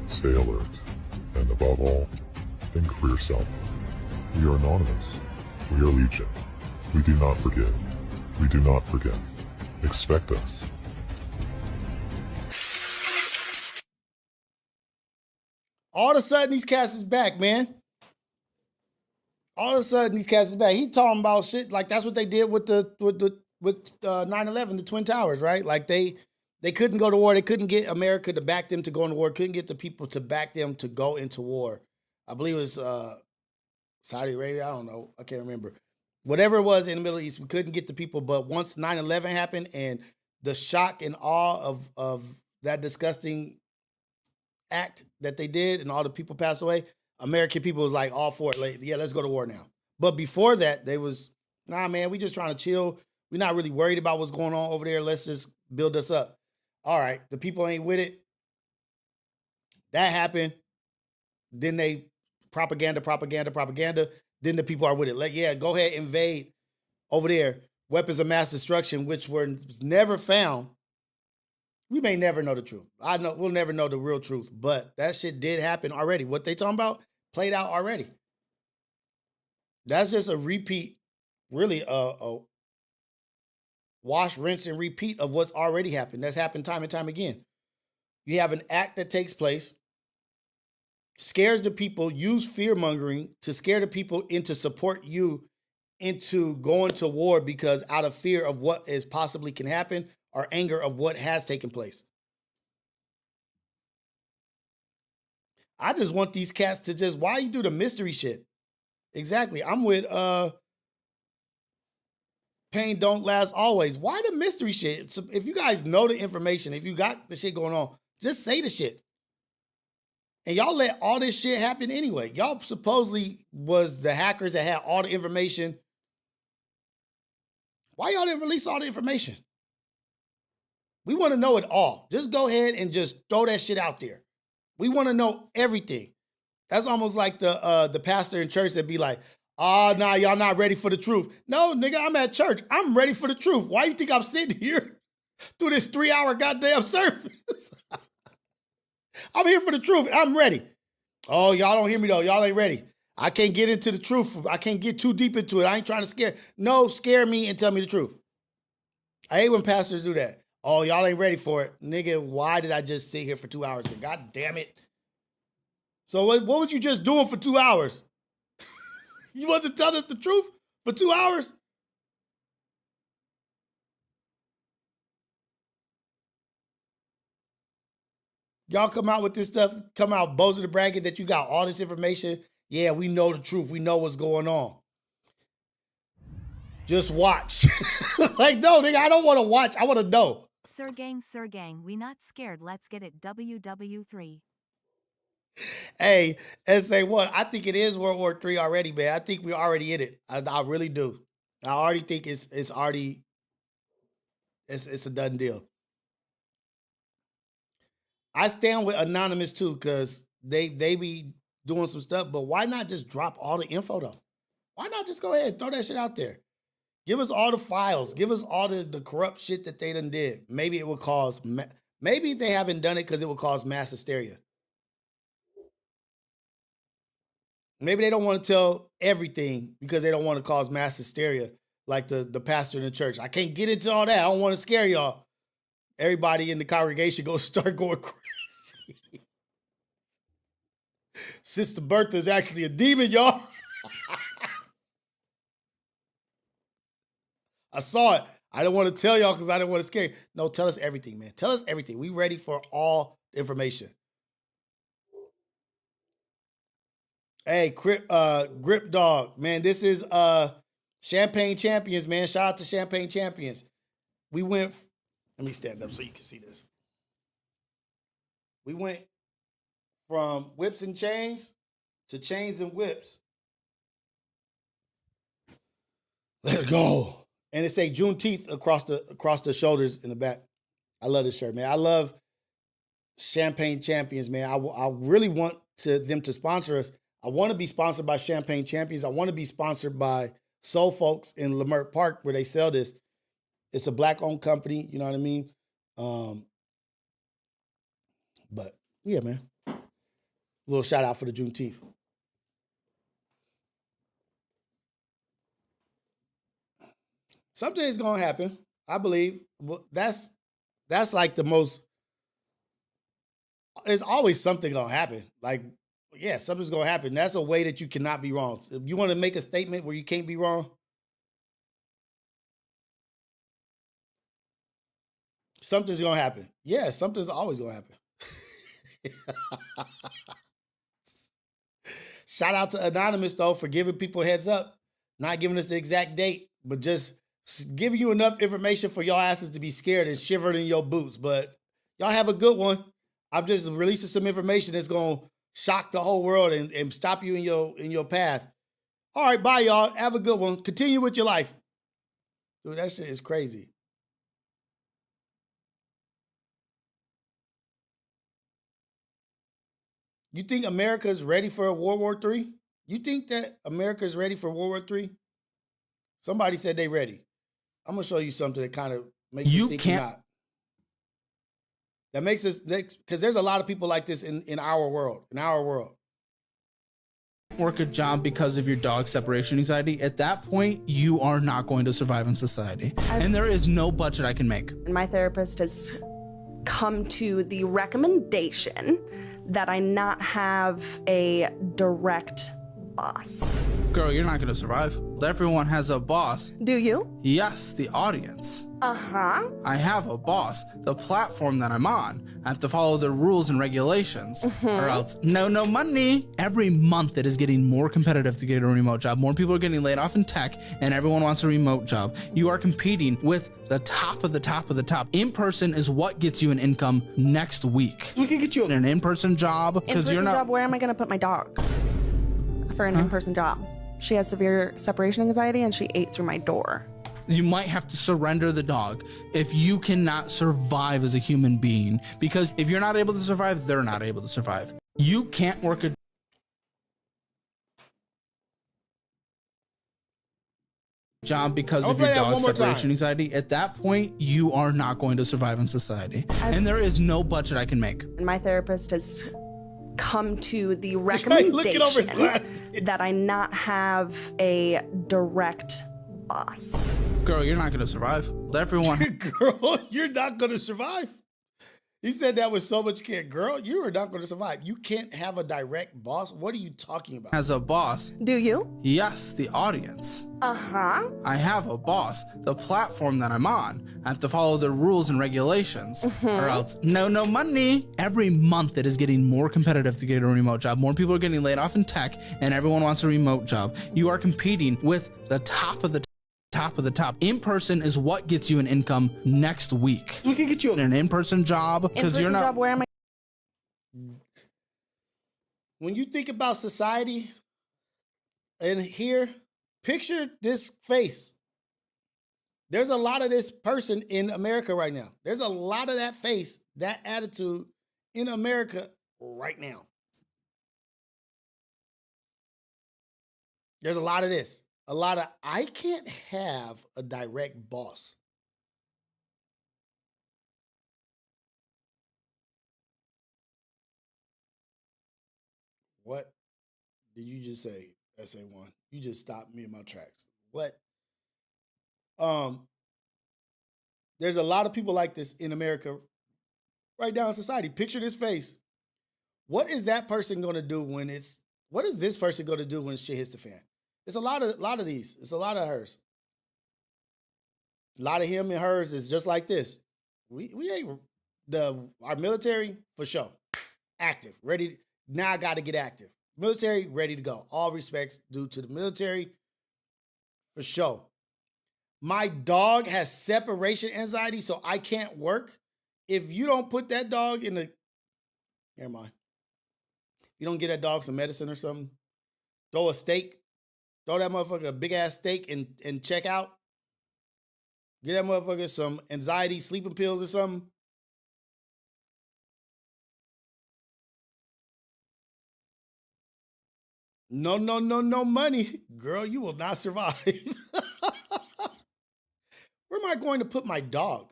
Stay alert. And above all, think for yourself. We are anonymous. We are legion. We do not forgive. We do not forget. Expect us. All of a sudden, these cats is back, man. All of a sudden, these cats is back. He talking about shit like that's what they did with 9/11, the Twin Towers, right? Like they couldn't go to war. They couldn't get America to back them to go into war. Couldn't get the people to back them to go into war. I believe it was Saudi Arabia. I don't know. I can't remember. Whatever it was in the Middle East, we couldn't get the people. But once 9/11 happened and the shock and awe of that disgusting act that they did and all the people passed away, American people was like all for it. Like, yeah, let's go to war now. But before that, they was, nah, man, we just trying to chill. We're not really worried about what's going on over there. Let's just build us up. All right, the people ain't with it. That happened. Then they propaganda. Then the people are with it. Like, yeah, go ahead, invade over there. Weapons of mass destruction, which was never found. We may never know the truth. I know we'll never know the real truth, but that shit did happen already. What they talking about played out already. That's just a repeat, really a wash, rinse, and repeat of what's already happened. That's happened time and time again. You have an act that takes place, scares the people, use fear-mongering to scare the people into support you into going to war because out of fear of what is possibly can happen or anger of what has taken place. I just want these cats to just, why you do the mystery shit? Exactly. I'm with pain don't last always. Why the mystery shit? So if you guys know the information, if you got the shit going on, just say the shit. And y'all let all this shit happen anyway. Y'all supposedly was the hackers that had all the information. Why y'all didn't release all the information? We want to know it all. Just go ahead and just throw that shit out there. We want to know everything. That's almost like the pastor in church that be like, oh, nah, y'all not ready for the truth. No, nigga, I'm at church. I'm ready for the truth. Why you think I'm sitting here through this 3-hour goddamn service? I'm here for the truth. I'm ready. Oh, y'all don't hear me though. Y'all ain't ready. I can't get into the truth. I can't get too deep into it. I ain't trying to scare. No, scare me and tell me the truth. I hate when pastors do that. Oh, y'all ain't ready for it. Nigga, why did I just sit here for 2 hours? And God damn it. So what was you just doing for 2 hours? You wasn't telling us the truth for 2 hours? Y'all come out with this stuff, come out boasting and bragging that you got all this information. Yeah, we know the truth. We know what's going on. Just watch. Like, no, nigga, I don't want to watch. I want to know. Sir gang, we not scared. Let's get it. WW3. Hey, and say what? I think it is World War III already, man. I think we're already in it. I really do. I already think it's a done deal. I stand with Anonymous too, because they be doing some stuff, but why not just drop all the info though? Why not just go ahead and throw that shit out there? Give us all the files. Give us all the corrupt shit that they done did. Maybe it would cause, maybe they haven't done it because it would cause mass hysteria. Maybe they don't want to tell everything because they don't want to cause mass hysteria like the pastor in the church. I can't get into all that. I don't want to scare y'all. Everybody in the congregation go start going crazy. Sister Bertha's actually a demon, y'all. I saw it. I don't want to tell y'all because I didn't want to scare you. No, tell us everything, man. Tell us everything. We ready for all information. Hey, Grip Dog, man, this is Champagne Champions, man. Shout out to Champagne Champions. We went, let me stand up so you can see this. We went from whips and chains to chains and whips. Let's go. And it say Juneteenth across the shoulders in the back. I love this shirt, man. I love Champagne Champions, man. I really want them to sponsor us. I want to be sponsored by Champagne Champions. I want to be sponsored by Soul Folks in Leimert Park where they sell this. It's a Black-owned company, you know what I mean? But, yeah, man. A little shout-out for the Juneteenth. Something is going to happen, I believe. That's like the most... There's always something going to happen. Like, yeah, something's going to happen. That's a way that you cannot be wrong. If you want to make a statement where you can't be wrong, something's going to happen. Yeah, something's always going to happen. Shout out to Anonymous, though, for giving people heads up. Not giving us the exact date, but just giving you enough information for y'all asses to be scared and shivered in your boots. But y'all have a good one. I'm just releasing some information that's going to shock the whole world and stop you in your path. All right, bye, y'all. Have a good one. Continue with your life. Dude, that shit is crazy. You think America's ready for a World War III? You think that America's ready for World War III? Somebody said they ready. I'm going to show you something that kind of makes me think you're not. That makes us, because there's a lot of people like this in our world, Work a job because of your dog separation anxiety. At that point, you are not going to survive in society. And there is no budget I can make. My therapist has come to the recommendation that I not have a direct boss. Girl, you're not going to survive. Everyone has a boss. Do you? Yes, the audience. Uh-huh. I have a boss. The platform that I'm on, I have to follow the rules and regulations, or else no money. Every month it is getting more competitive to get a remote job. More people are getting laid off in tech, and everyone wants a remote job. You are competing with the top of the top of the top. In person is what gets you an income next week. We can get you an in-person job because you're not. Job, where am I going to put my dog for an in-person job? She has severe separation anxiety and she ate through my door. You might have to surrender the dog if you cannot survive as a human being, because if you're not able to survive, they're not able to survive. You can't work a job because of your dog separation anxiety. At that point, you are not going to survive in society. And there is no budget I can make. And my therapist has come to the recommendation that I not have a direct boss. Girl, you're not going to survive. Everyone. Girl, you're not going to survive. He said that with so much care. Girl, you are not going to survive. You can't have a direct boss. What are you talking about? As a boss. Do you? Yes, the audience. Uh-huh. I have a boss. The platform that I'm on, I have to follow the rules and regulations, or else no money. Every month it is getting more competitive to get a remote job. More people are getting laid off in tech, and everyone wants a remote job. You are competing with the top of the top of the top. In person is what gets you an income next week. We can get you an in-person job because you're not. Job, where am I? When you think about society and here, picture this face. There's a lot of this person in America right now. There's a lot of that face, that attitude in America right now. There's a lot of this. A lot of, I can't have a direct boss. What did you just say, SA1? You just stopped me in my tracks. What? There's a lot of people like this in America right now in society. Picture this face. What is that person going to do what is this person going to do when shit hits the fan? It's a lot of these. It's a lot of hers. A lot of him and hers is just like this. We ain't our military for sure. Active, ready. Now I got to get active. Military ready to go. All respects due to the military for sure. My dog has separation anxiety, so I can't work. If you don't put that dog in the, never mind. You don't get that dog some medicine or something. Throw a steak. Throw that motherfucker a big ass steak and check out. Get that motherfucker some anxiety sleeping pills or something. No money. Girl, you will not survive. Where am I going to put my dog?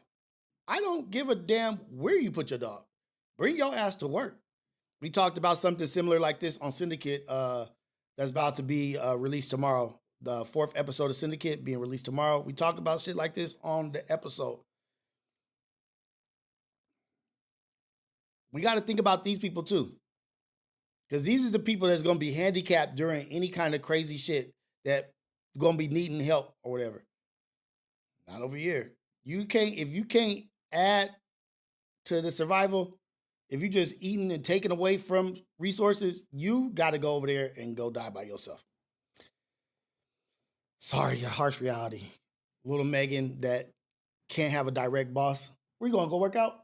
I don't give a damn where you put your dog. Bring your ass to work. We talked about something similar like this on Syndicate that's about to be released tomorrow. The 4th episode of Syndicate being released tomorrow. We talk about shit like this on the episode. We got to think about these people too. Because these are the people that's going to be handicapped during any kind of crazy shit that going to be needing help or whatever. Not over here. If you can't add to the survival, if you just eating and taking away from resources, you got to go over there and go die by yourself. Sorry, a harsh reality. Little Megan that can't have a direct boss. Where you going to go work out?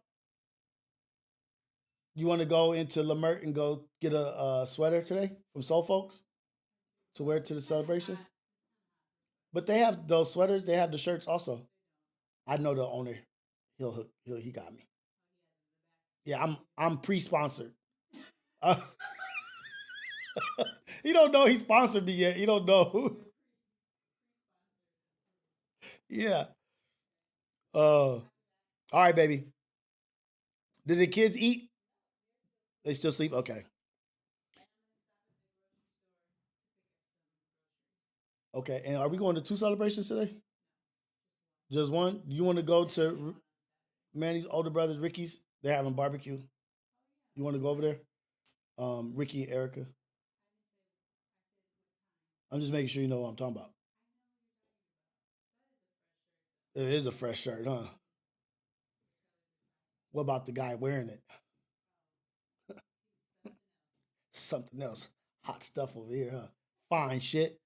You want to go into Lamert and go get a sweater today from Soul Folks to wear to the celebration? But they have those sweaters. They have the shirts also. I know the owner. He got me. Yeah, I'm pre-sponsored. He don't know he sponsored me yet. He don't know. Yeah. All right, baby. Did the kids eat? They still sleep? Okay. Okay, and are we going to 2 celebrations today? Just one? You want to go to Manny's older brother's, Ricky's? They're having barbecue. You want to go over there? Ricky and Erica. I'm just making sure you know what I'm talking about. It is a fresh shirt, huh? What about the guy wearing it? Something else. Hot stuff over here, huh? Fine shit.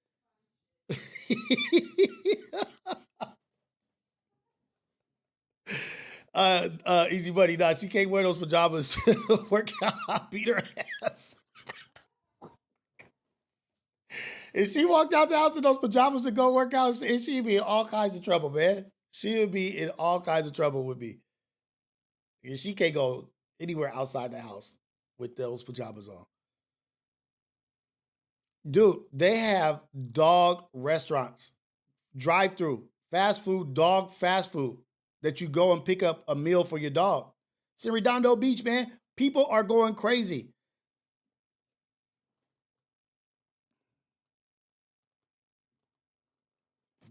Easy Buddy, nah, she can't wear those pajamas to work out. I beat her ass. If she walked out the house in those pajamas to go work out, she'd be in all kinds of trouble, man. She would be in all kinds of trouble with me. She can't go anywhere outside the house with those pajamas on. Dude, they have dog restaurants, drive-through, fast food, dog fast food that you go and pick up a meal for your dog. It's in Redondo Beach, man. People are going crazy.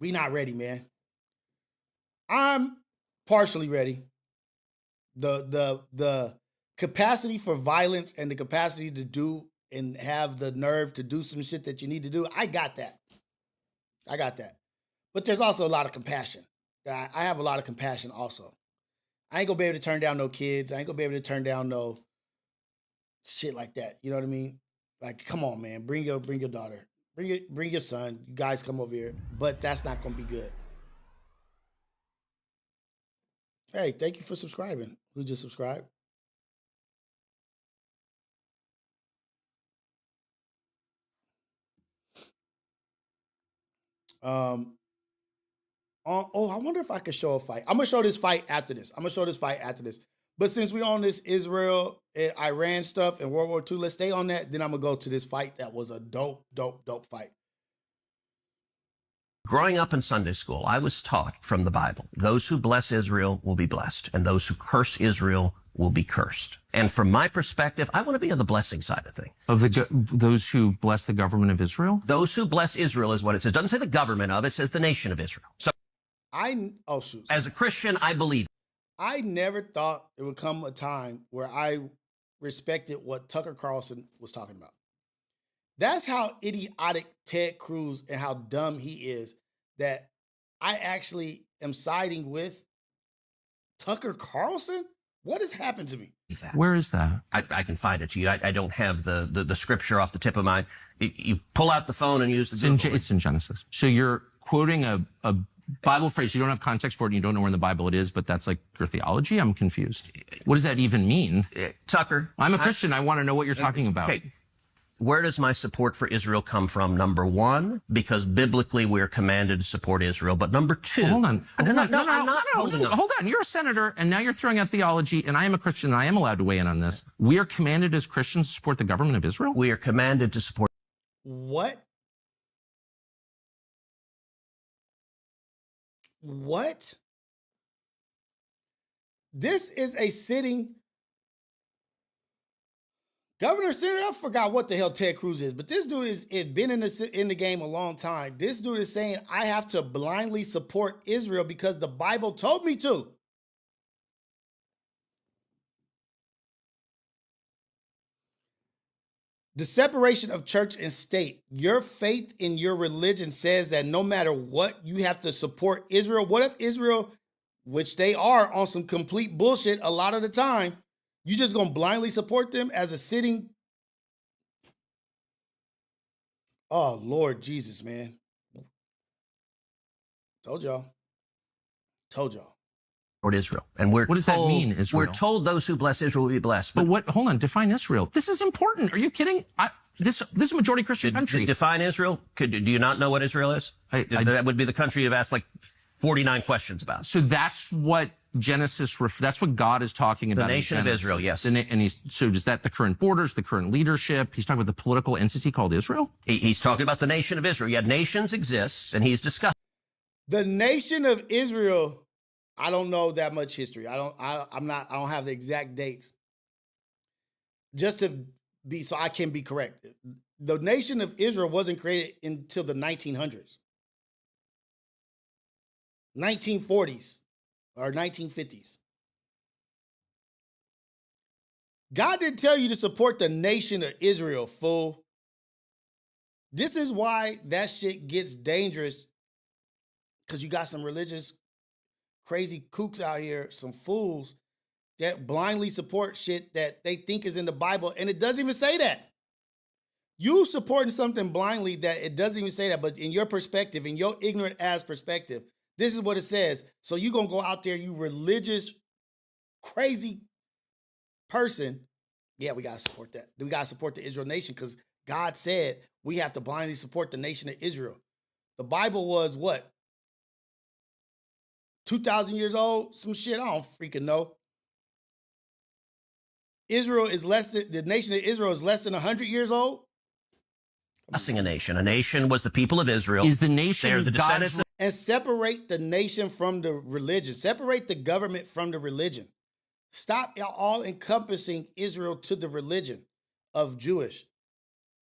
We not ready, man. I'm partially ready. The capacity for violence and the capacity to do and have the nerve to do some shit that you need to do, I got that. But there's also a lot of compassion. I have a lot of compassion also. I ain't gonna be able to turn down no kids. I ain't gonna be able to turn down no shit like that. You know what I mean? Like, come on, man. Bring your daughter. Bring your son. You guys come over here. But that's not gonna be good. Hey, thank you for subscribing. Who just subscribed? I wonder if I could show a fight. I'm gonna show this fight after this. But since we're on this Israel and Iran stuff and World War II, let's stay on that. Then I'm gonna go to this fight that was a dope fight. Growing up in Sunday school, I was taught from the Bible, those who bless Israel will be blessed, and those who curse Israel will be cursed. And from my perspective, I want to be on the blessing side of things. Of those who bless the government of Israel? Those who bless Israel is what it says. It doesn't say the government of it, it says the nation of Israel. So as a Christian, I believe. I never thought it would come a time where I respected what Tucker Carlson was talking about. That's how idiotic Ted Cruz and how dumb he is that I actually am siding with Tucker Carlson. What has happened to me? Where is that? I can find it to you. I don't have the scripture off the tip of my. You pull out the phone and use the. It's in Genesis. So you're quoting a Bible phrase. You don't have context for it and you don't know where in the Bible it is, but that's like your theology? I'm confused. What does that even mean? Tucker. I'm a Christian. I want to know what you're talking about. Okay. Where does my support for Israel come from? Number one, because biblically we're commanded to support Israel. But number two, hold on. I'm not holding on. Hold on. You're a senator, and now you're throwing out theology, and I am a Christian, and I am allowed to weigh in on this. We are commanded as Christians to support the government of Israel? We are commanded to support. What? This is a sitting governor. I forgot what the hell Ted Cruz is, but this dude has been in the game a long time. This dude is saying I have to blindly support Israel because the Bible told me to. The separation of church and state. Your faith in your religion says that no matter what, you have to support Israel. What if Israel, which they are on some complete bullshit a lot of the time, you just gonna blindly support them as a sitting? Oh, Lord Jesus, man. Told y'all. Support Israel. And what does that mean, Israel? We're told those who bless Israel will be blessed. But hold on, define Israel. This is important. Are you kidding? This is a majority Christian country. Define Israel? Do you not know what Israel is? That would be the country you've asked like 49 questions about. So that's what Genesis, that's what God is talking about. The nation of Israel, yes. So is that the current borders, the current leadership? He's talking about the political entity called Israel? He's talking about the nation of Israel. Yeah, nations exist, and he's discussing. The nation of Israel, I don't know that much history. I don't have the exact dates. Just to be, so I can be correct. The nation of Israel wasn't created until the 1900s. 1940s or 1950s. God didn't tell you to support the nation of Israel, fool. This is why that shit gets dangerous, because you got some religious crazy kooks out here, some fools that blindly support shit that they think is in the Bible, and it doesn't even say that. You supporting something blindly that it doesn't even say that, but in your perspective, in your ignorant ass perspective, this is what it says. So you gonna go out there, you religious, crazy person. Yeah, we gotta support that. We gotta support the Israel nation because God said we have to blindly support the nation of Israel. The Bible was what? 2,000 years old? Some shit, I don't freaking know. Israel is the nation of Israel is less than 100 years old? Blessing a nation. A nation was the people of Israel. Is the nation They're the descendants And separate the nation from the religion. Separate the government from the religion. Stop all encompassing Israel to the religion of Jewish.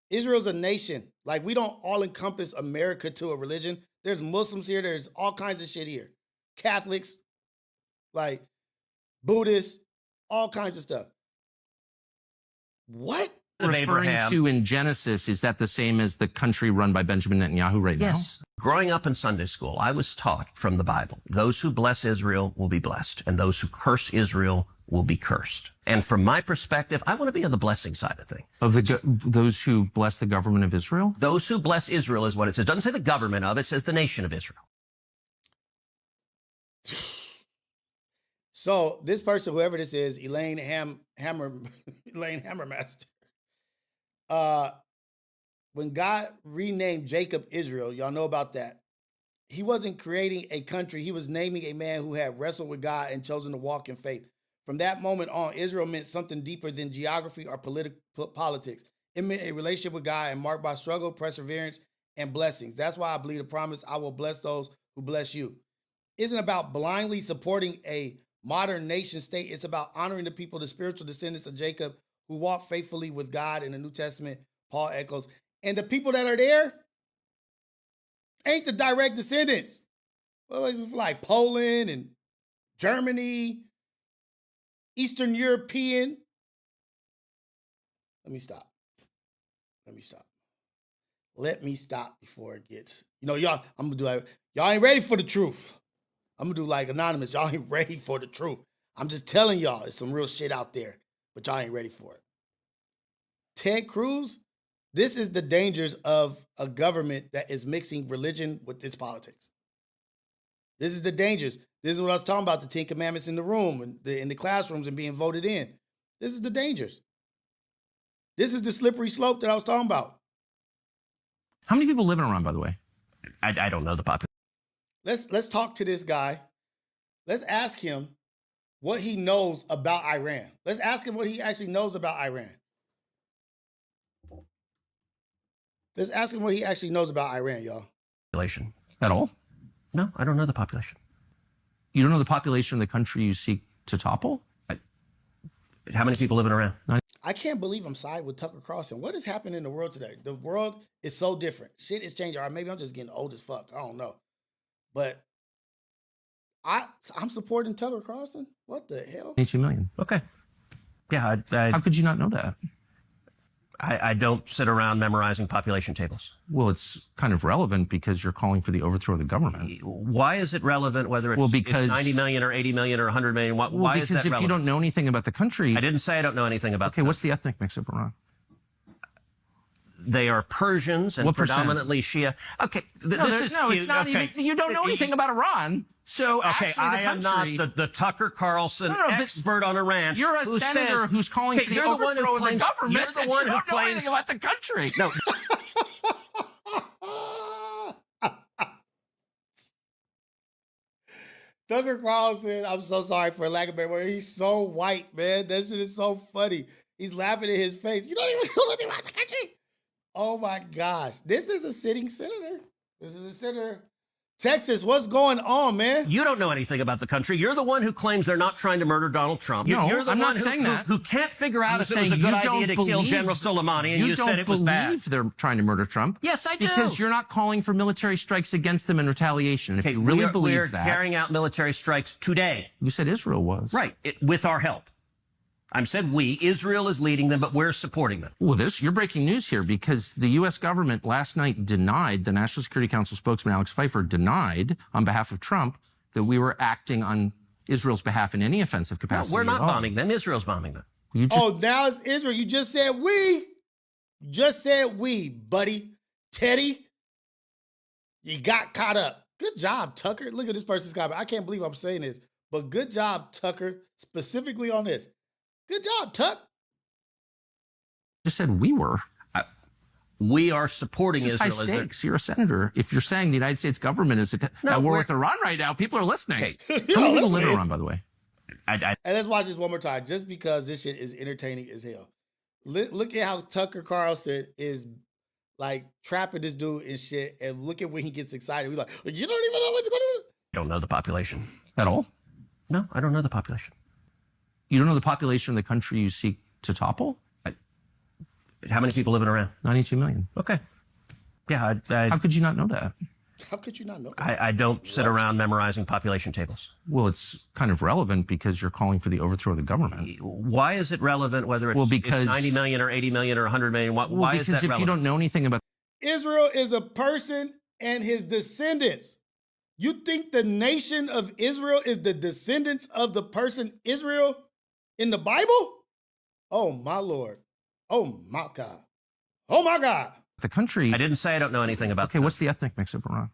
Israel's a nation. Like, we don't all encompass America to a religion. There's Muslims here. There's all kinds of shit here. Catholics, like Buddhists, all kinds of stuff. What? Referring to in Genesis, is that the same as the country run by Benjamin Netanyahu right now? Yes. Growing up in Sunday school, I was taught from the Bible, those who bless Israel will be blessed, and those who curse Israel will be cursed. And from my perspective, I want to be on the blessing side of things. Of those who bless the government of Israel? Those who bless Israel is what it says. It doesn't say the government of, it says the nation of Israel. So this person, whoever this is, Elaine Hammermaster, when God renamed Jacob Israel, y'all know about that. He wasn't creating a country. He was naming a man who had wrestled with God and chosen to walk in faith. From that moment on, Israel meant something deeper than geography or politics. It meant a relationship with God and marked by struggle, perseverance, and blessings. That's why I believe the promise, I will bless those who bless you, isn't about blindly supporting a modern nation state. It's about honoring the people, the spiritual descendants of Jacob, who walk faithfully with God in the New Testament, Paul echoes. And the people that are there ain't the direct descendants. Well, it's like Poland and Germany, Eastern European. Let me stop before it gets, y'all, I'm gonna do like, y'all ain't ready for the truth. I'm gonna do like Anonymous. Y'all ain't ready for the truth. I'm just telling y'all, there's some real shit out there, but y'all ain't ready for it. Ted Cruz, this is the dangers of a government that is mixing religion with its politics. This is the dangers. This is what I was talking about, the 10 Commandments in the room, and in the classrooms and being voted in. This is the dangers. This is the slippery slope that I was talking about. How many people live in Iran, by the way? I don't know the population. Let's talk to this guy. Let's ask him what he knows about Iran. Let's ask him what he actually knows about Iran. Let's ask him what he actually knows about Iran, y'all. Population. At all? No, I don't know the population. You don't know the population of the country you seek to topple? How many people live in Iran? I can't believe I'm siding with Tucker Carlson. What is happening in the world today? The world is so different. Shit is changing. Or maybe I'm just getting old as fuck. I don't know. But I'm supporting Tucker Carlson? What the hell? 82 million. Okay. Yeah. How could you not know that? I don't sit around memorizing population tables. Well, it's kind of relevant because you're calling for the overthrow of the government. Why is it relevant whether it's, because it's 90 million or 80 million or 100 million? Why is that relevant? Because if you don't know anything about the country... I didn't say I don't know anything about Okay, what's the ethnic mix of Iran? They are Persians and predominantly Shia. Okay, this is cute. It's not even... You don't know anything about Iran. So okay, I am not the Tucker Carlson expert on Iran. You're a senator who's calling for the overthrow of the government. You're the one who don't know anything about the country. No. Tucker Carlson, I'm so sorry for lack of a better word. He's so white, man. That shit is so funny. He's laughing in his face. You don't even know anything about the country. Oh my gosh. This is a sitting senator. This is a senator. Texas, what's going on, man? You don't know anything about the country. You're the one who claims they're not trying to murder Donald Trump. No, you're the I'm one not saying that. Who can't figure out if it was a good idea to kill General Soleimani, and you said it was bad. You don't believe they're trying to murder Trump. Yes, I do. Because you're not calling for military strikes against them in retaliation. If you really believe that. We're carrying out military strikes today. You said Israel was. Right, with our help. I said we. Israel is leading them, but we're supporting them. Well, you're breaking news here because the U.S. government last night denied, the National Security Council spokesman Alex Pfeiffer denied on behalf of Trump that we were acting on Israel's behalf in any offensive capacity. No, we're not bombing them. Israel's bombing them. Now it's Israel. You just said we. You just said we, buddy. Teddy, you got caught up. Good job, Tucker. Look at this person's comment. I can't believe I'm saying this, but good job, Tucker, specifically on this. Good job, Tuck. Just said we were. We are supporting This is Israel. high stakes. You're a senator. If you're saying the United States government is at war with Iran right now, people are listening. Okay. How many people live in Iran, by the way? And let's watch this one more time, just because this shit is entertaining as hell. Look at how Tucker Carlson is like trapping this dude and shit, and look at when he gets excited. He's like, you don't even know what's going on. I don't know the population. At all? No, I don't know the population. You don't know the population of the country you seek to topple? How many people live in Iran? 92 million. Okay. Yeah. How could you not know that? How could you not know? I don't sit around memorizing population tables. Well, it's kind of relevant because you're calling for the overthrow of the government. Why is it relevant whether it's 90 million or 80 million or 100 million? Why is that relevant? Because if you don't know anything about Israel is a person and his descendants. You think the nation of Israel is the descendants of the person Israel in the Bible? Oh, my Lord. Oh, my God. Oh, my God. the country... I didn't say I don't know anything about Okay, what's the ethnic mix of Iran?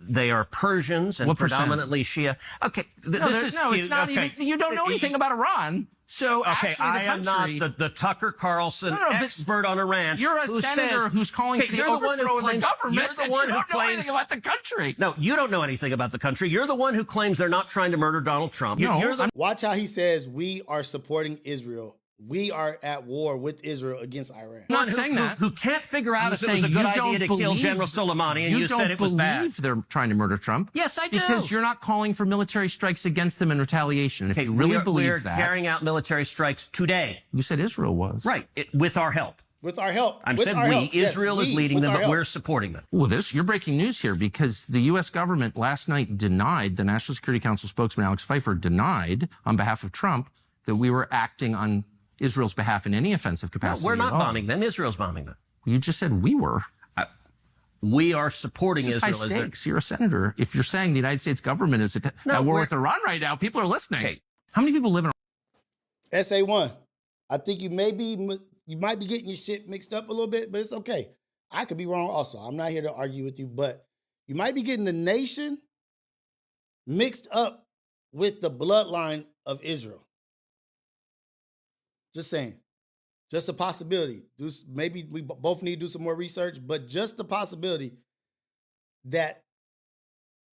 They are Persians and What percent? predominantly Shia. Okay, this is no, cute. it's not Okay. even... You don't know anything about Iran. So Okay, actually, I the am country... not the Tucker Carlson but expert on Iran. You're a who senator says, who's calling okay, for the you're one who overthrow of the claims- government, You're the and one you who don't know claims anything about the country. No, you don't know anything about the country. You're the one who claims they're not trying to murder Donald Trump. You're the Watch how he says we are supporting Israel. We are at war with Israel against Iran. I'm not saying that. who can't figure out I'm if it was a saying good you idea to don't kill believe- General Soleimani, and you don't said it was bad. believe they're trying to murder Trump. Yes, I do. Because you're not calling for military strikes against them in retaliation. If you really we believe are that, carrying out military strikes today. You said Israel was. Right, with our help. With our help. I With said our we. help. Yes, Israel is we, leading with them, our but help. we're supporting them. Well, you're breaking news here because the U.S. government last night denied, the National Security Council spokesman Alex Pfeiffer denied on behalf of Trump that we were acting on Israel's behalf in any offensive No, capacity. we're not at all. bombing them. Israel's bombing them. You just said we were. We are supporting This is Israel. high as their- stakes. You're a senator. If you're saying the United States government is at war we're- with Iran right now, people are listening. Okay. How many people live in SA1. I think you might be getting your shit mixed up a little bit, but it's okay. I could be wrong also. I'm not here to argue with you, but you might be getting the nation mixed up with the bloodline of Israel. Just saying. Just a possibility. Maybe we both need to do some more research, but just the possibility that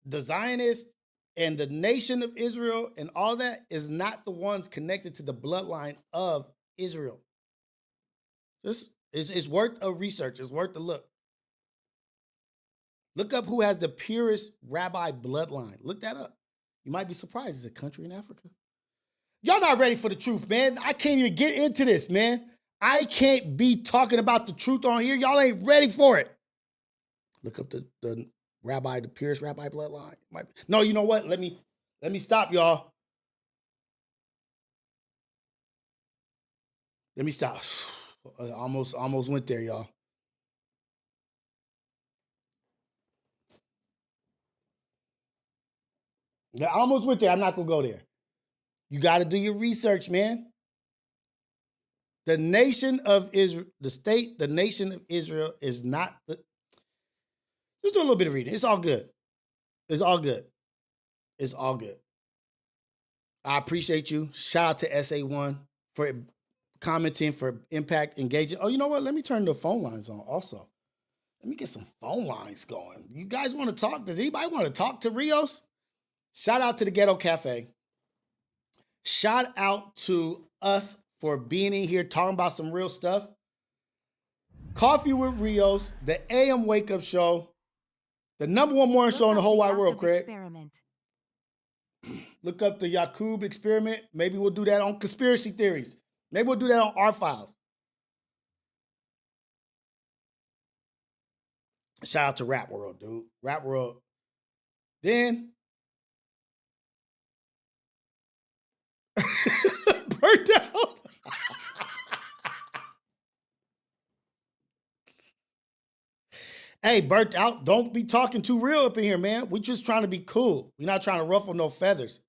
the Zionists and the nation of Israel and all that is not the ones connected to the bloodline of Israel. It's worth a research. It's worth a look. Look up who has the purest rabbi bloodline. Look that up. You might be surprised. It's a country in Africa. Y'all not ready for the truth, man. I can't even get into this, man. I can't be talking about the truth on here. Y'all ain't ready for it. Look up the rabbi, the purest rabbi bloodline. No, you know what? Let me stop, y'all. Let me stop. I almost went there, y'all. I almost went there. I'm not gonna go there. You got to do your research, man. The nation of Israel, the nation of Israel is not the. Just do a little bit of reading. It's all good. It's all good. It's all good. I appreciate you. Shout out to SA1 for commenting, for impact, engaging. Oh, you know what? Let me turn the phone lines on also. Let me get some phone lines going. You guys want to talk? Does anybody want to talk to Rios? Shout out to the Ghetto Cafe. Shout out to us for being in here talking about some real stuff. Coffee with Rios, the AM Wake Up Show, the #1 morning show in the whole wide world, Craig. Experiment. Look up the Yakub experiment. Maybe we'll do that on conspiracy theories. Maybe we'll do that on our files. Shout out to Rap World, dude. Rap World. Then burnt out. Hey, burnt out. Don't be talking too real up in here, man. We're just trying to be cool. We're not trying to ruffle no feathers.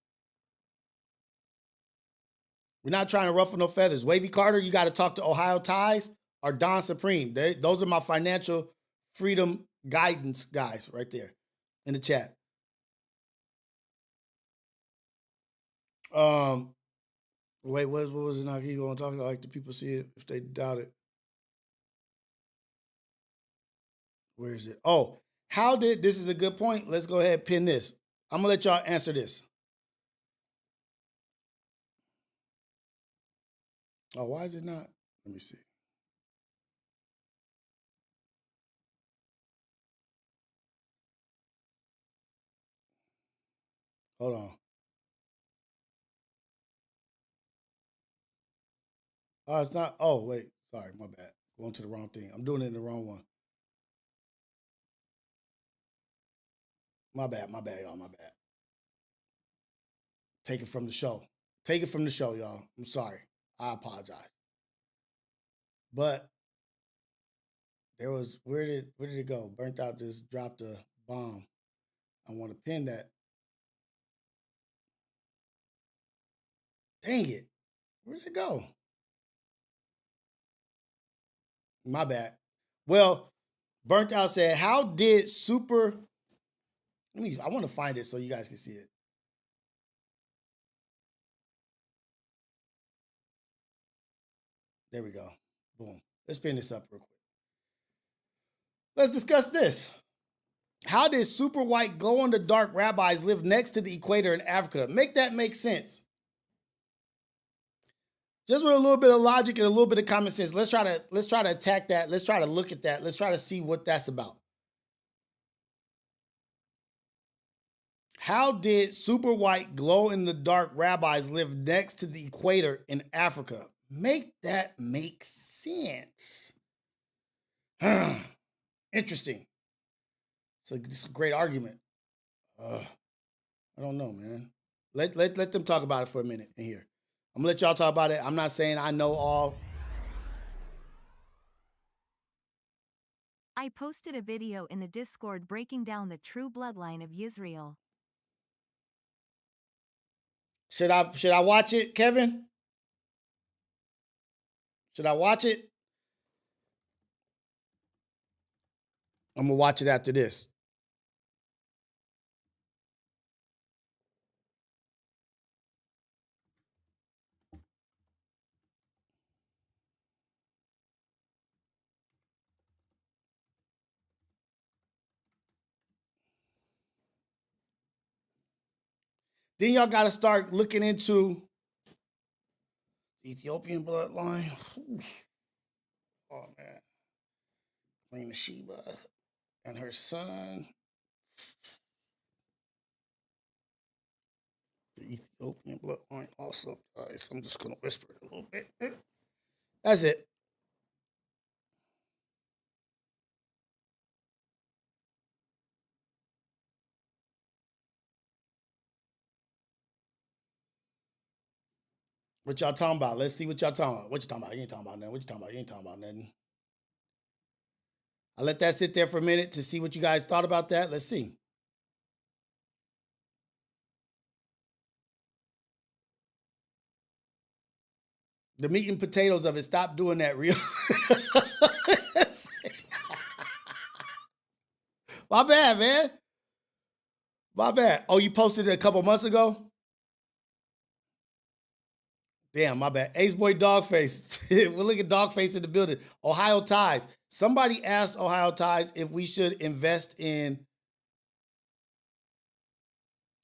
We're not trying to ruffle no feathers. Wavy Carter, you got to talk to Ohio Ties or Don Supreme. Those are my financial freedom guidance guys right there in the chat. Wait, what was it? Now you going to talk about? Like the people see it if they doubt it. Where is it? Oh, this is a good point. Let's go ahead and pin this. I'm gonna let y'all answer this. Oh, why is it not? Let me see. Hold on. Oh, it's not. Oh, wait. Sorry, my bad. Going to the wrong thing. I'm doing it in the wrong one. My bad, y'all. My bad. Take it from the show. Take it from the show, y'all. I'm sorry. I apologize. But there was, where did it go? Burnt Out just dropped a bomb. I want to pin that. Dang it. Where did it go? My bad. Well, Burnt Out said, how did I want to find it so you guys can see it. There we go. Boom. Let's pin this up real quick. Let's discuss this. How did super white glow-in-the-dark rabbis live next to the equator in Africa? Make that make sense. Just with a little bit of logic and a little bit of common sense. Let's try to attack that. Let's try to look at that. Let's try to see what that's about. How did super white glow-in-the-dark rabbis live next to the equator in Africa? Make that make sense. Interesting. So this is a great argument. I don't know, man. Let them talk about it for a minute in here. I'm gonna let y'all talk about it. I'm not saying I know all. I posted a video in the Discord breaking down the true bloodline of Israel. Should I watch it, Kevin? Should I watch it? I'm gonna watch it after this. Then y'all got to start looking into the Ethiopian bloodline. Oh, man. Queen of Sheba and her son. The Ethiopian bloodline also. Guys, I'm just going to whisper it a little bit. That's it. What y'all talking about? Let's see what y'all talking about. What you talking about? You ain't talking about nothing. What you talking about? You ain't talking about nothing. I let that sit there for a minute to see what you guys thought about that. Let's see. The meat and potatoes of it. Stop doing that, Rios. My bad, man. My bad. Oh, you posted it a couple months ago? Damn, my bad. Ace Boy Dogface. We'll look at Dogface in the building. Ohio Ties. Somebody asked Ohio Ties if we should invest in.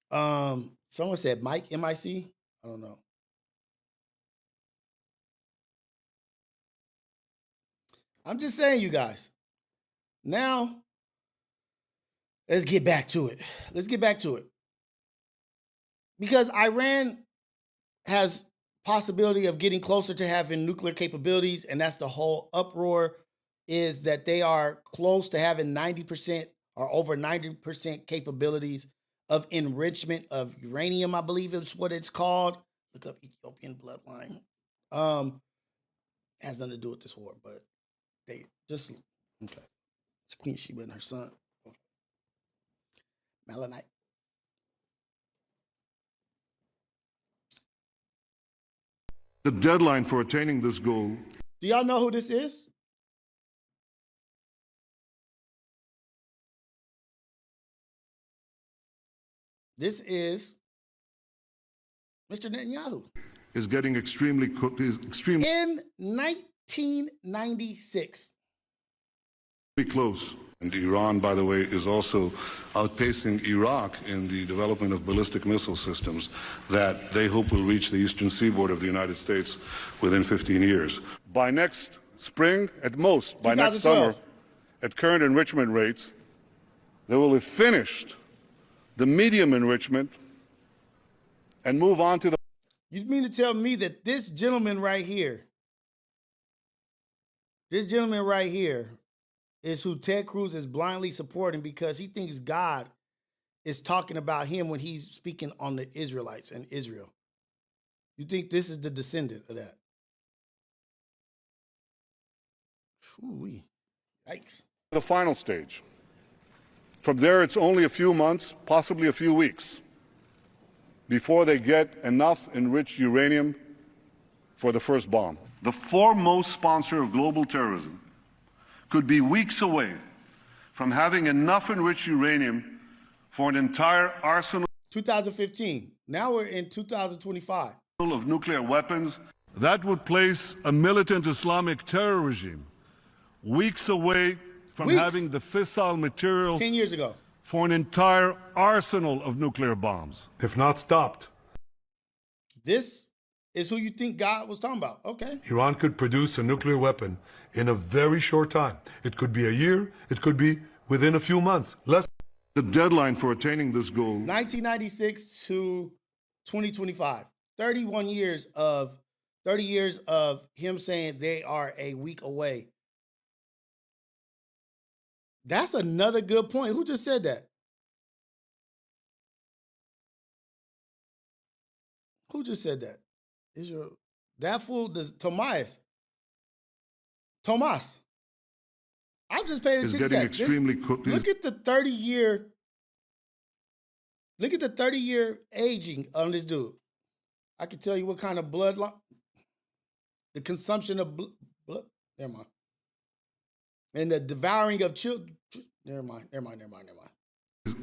Someone said Mike, MIC. I don't know. I'm just saying, you guys. Now, let's get back to it. Let's get back to it. Because Iran has possibility of getting closer to having nuclear capabilities, and that's the whole uproar, is that they are close to having 90% or over 90% capabilities of enrichment of uranium, I believe is what it's called. Look up Ethiopian bloodline. Has nothing to do with this war, but they just okay. It's Queen Sheba and her son. Okay. Melanite. The deadline for attaining this goal. Do y'all know who this is? This is Mr. Netanyahu. Is getting extremely In 1996. Close. And Iran, by the way, is also outpacing Iraq in the development of ballistic missile systems that they hope will reach the eastern seaboard of the United States within 15 years. By next spring, at most, by next summer, at current enrichment rates, they will have finished the medium enrichment and move on to the... You mean to tell me that this gentleman right here is who Ted Cruz is blindly supporting because he thinks God is talking about him when he's speaking on the Israelites and Israel. You think this is the descendant of that? Ooh-wee. Yikes. The final stage. From there, it's only a few months, possibly a few weeks, before they get enough enriched uranium for the first bomb. The foremost sponsor of global terrorism could be weeks away from having enough enriched uranium for an entire arsenal 2015. Now we're in 2025. Of nuclear weapons. That would place a militant Islamic terror regime weeks away from having the fissile material 10 years ago for an entire arsenal of nuclear bombs. If not stopped. This is who you think God was talking about. Okay. Iran could produce a nuclear weapon in a very short time. It could be a year. It could be within a few months. Less. The deadline for attaining this goal. 1996 to 2025. 30 years of him saying they are a week away. That's another good point. Who just said that? Who just said that? Israel. That fool does Tomas. I'm just paying attention to that. Look at the 30-year. Look at the 30-year aging on this dude. I can tell you what kind of blood. The consumption of blood. Never mind. And the devouring of children. Never mind.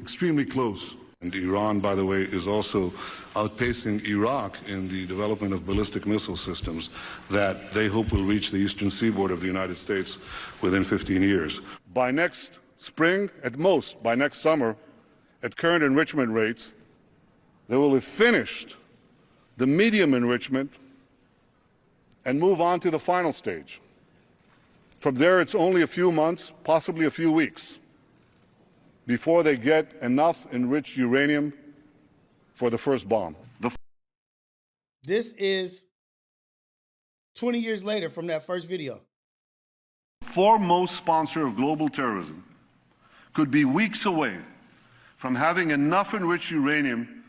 Extremely close. And Iran, by the way, is also outpacing Iraq in the development of ballistic missile systems that they hope will reach the eastern seaboard of the United States within 15 years. By next spring, at most, by next summer, at current enrichment rates, they will have finished the medium enrichment and move on to the final stage. From there, it's only a few months, possibly a few weeks, before they get enough enriched uranium for the first bomb. This is 20 years later from that first video. Foremost sponsor of global terrorism could be weeks away from having enough enriched uranium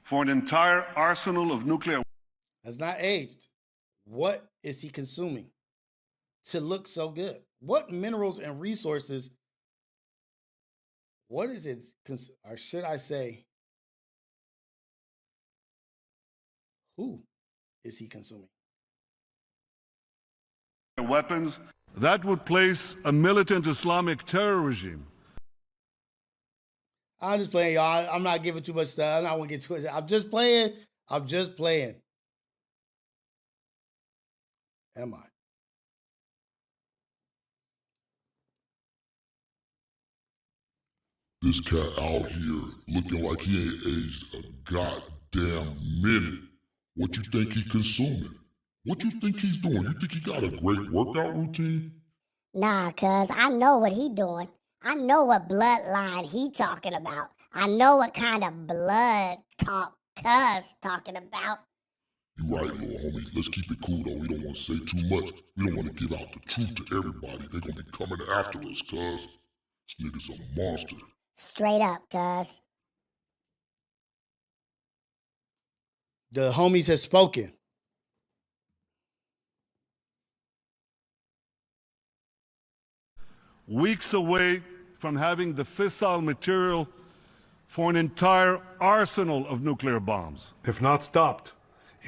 for an entire arsenal of nuclear. Has not aged. What is he consuming to look so good? What minerals and resources? What is it, or should I say, who is he consuming? Weapons that would place a militant Islamic terror regime. I'm just playing, y'all. I'm not giving too much stuff. I'm not going to get too much. I'm just playing. Am I? This cat out here looking like he ain't aged a goddamn minute. What you think he consuming? What you think he's doing? You think he got a great workout routine? Nah, cuz I know what he doing. I know what bloodline he talking about. I know what kind of blood talk cuz talking about. You right, little homie. Let's keep it cool, though. We don't want to say too much. We don't want to give out the truth to everybody. They're going to be coming after us, cuz. This nigga's a monster. Straight up, cuz. The homies has spoken. Weeks away from having the fissile material for an entire arsenal of nuclear bombs. If not stopped,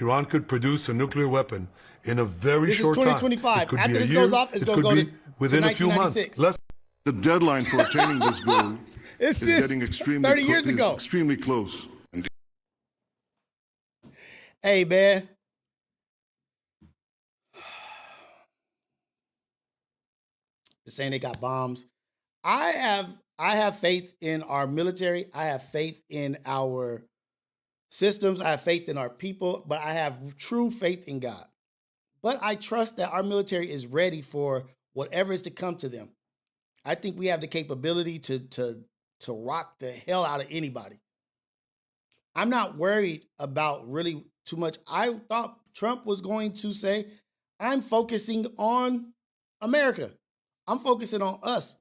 Iran could produce a nuclear weapon in a very short time. This is 2025. It could After be a this year, goes off, it's it going to could go be within a few months. 1996. The deadline for attaining this goal It's is just getting extremely 30 years ago. extremely close. Hey, man. They're saying they got bombs. I have faith in our military. I have faith in our systems. I have faith in our people, but I have true faith in God. But I trust that our military is ready for whatever is to come to them. I think we have the capability to rock the hell out of anybody. I'm not worried about really too much. I thought Trump was going to say, I'm focusing on America. I'm focusing on us.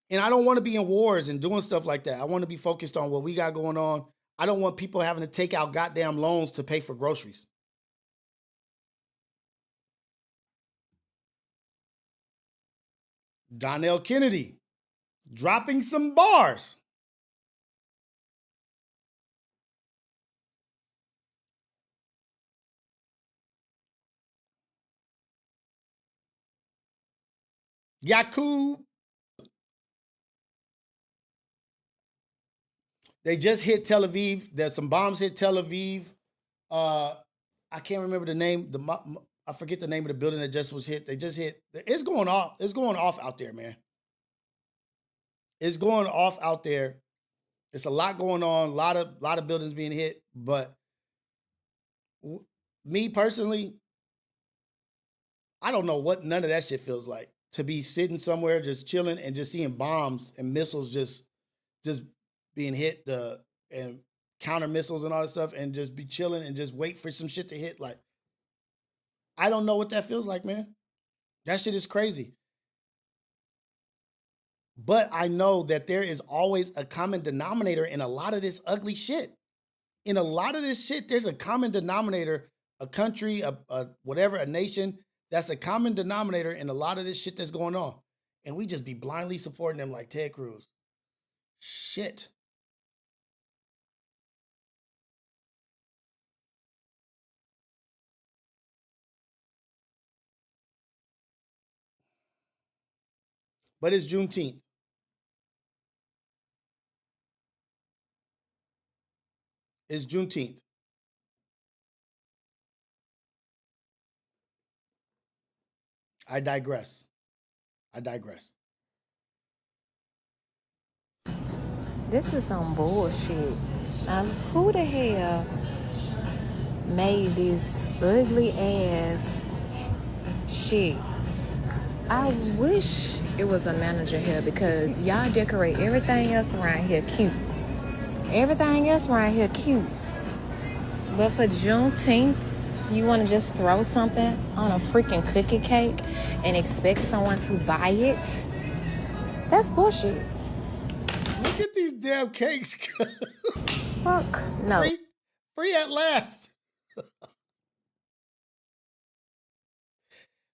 And I don't want to be in wars and doing stuff like that. I want to be focused on what we got going on. I don't want people having to take out goddamn loans to pay for groceries. Donnell Kennedy dropping some bars. Yakub. They just hit Tel Aviv. There's some bombs hit Tel Aviv. I can't remember the name. I forget the name of the building that just was hit. They just hit. It's going off. It's going off out there, man. It's going off out there. It's a lot going on. A lot of buildings being hit. But me personally, I don't know what none of that shit feels like. To be sitting somewhere just chilling and just seeing bombs and missiles just being hit and counter missiles and all that stuff and just be chilling and just wait for some shit to hit. Like, I don't know what that feels like, man. That shit is crazy. But I know that there is always a common denominator in a lot of this ugly shit. In a lot of this shit, there's a common denominator, a country, a whatever, a nation. That's a common denominator in a lot of this shit that's going on. And we just be blindly supporting them like Ted Cruz. Shit. But it's Juneteenth. It's Juneteenth. I digress. This is some bullshit. Who the hell made this ugly ass shit? I wish it was a manager here because y'all decorate everything else around here cute. Everything else around here cute. But for Juneteenth, you want to just throw something on a freaking cookie cake and expect someone to buy it? That's bullshit. Look at these damn cakes. Fuck no. Free at last.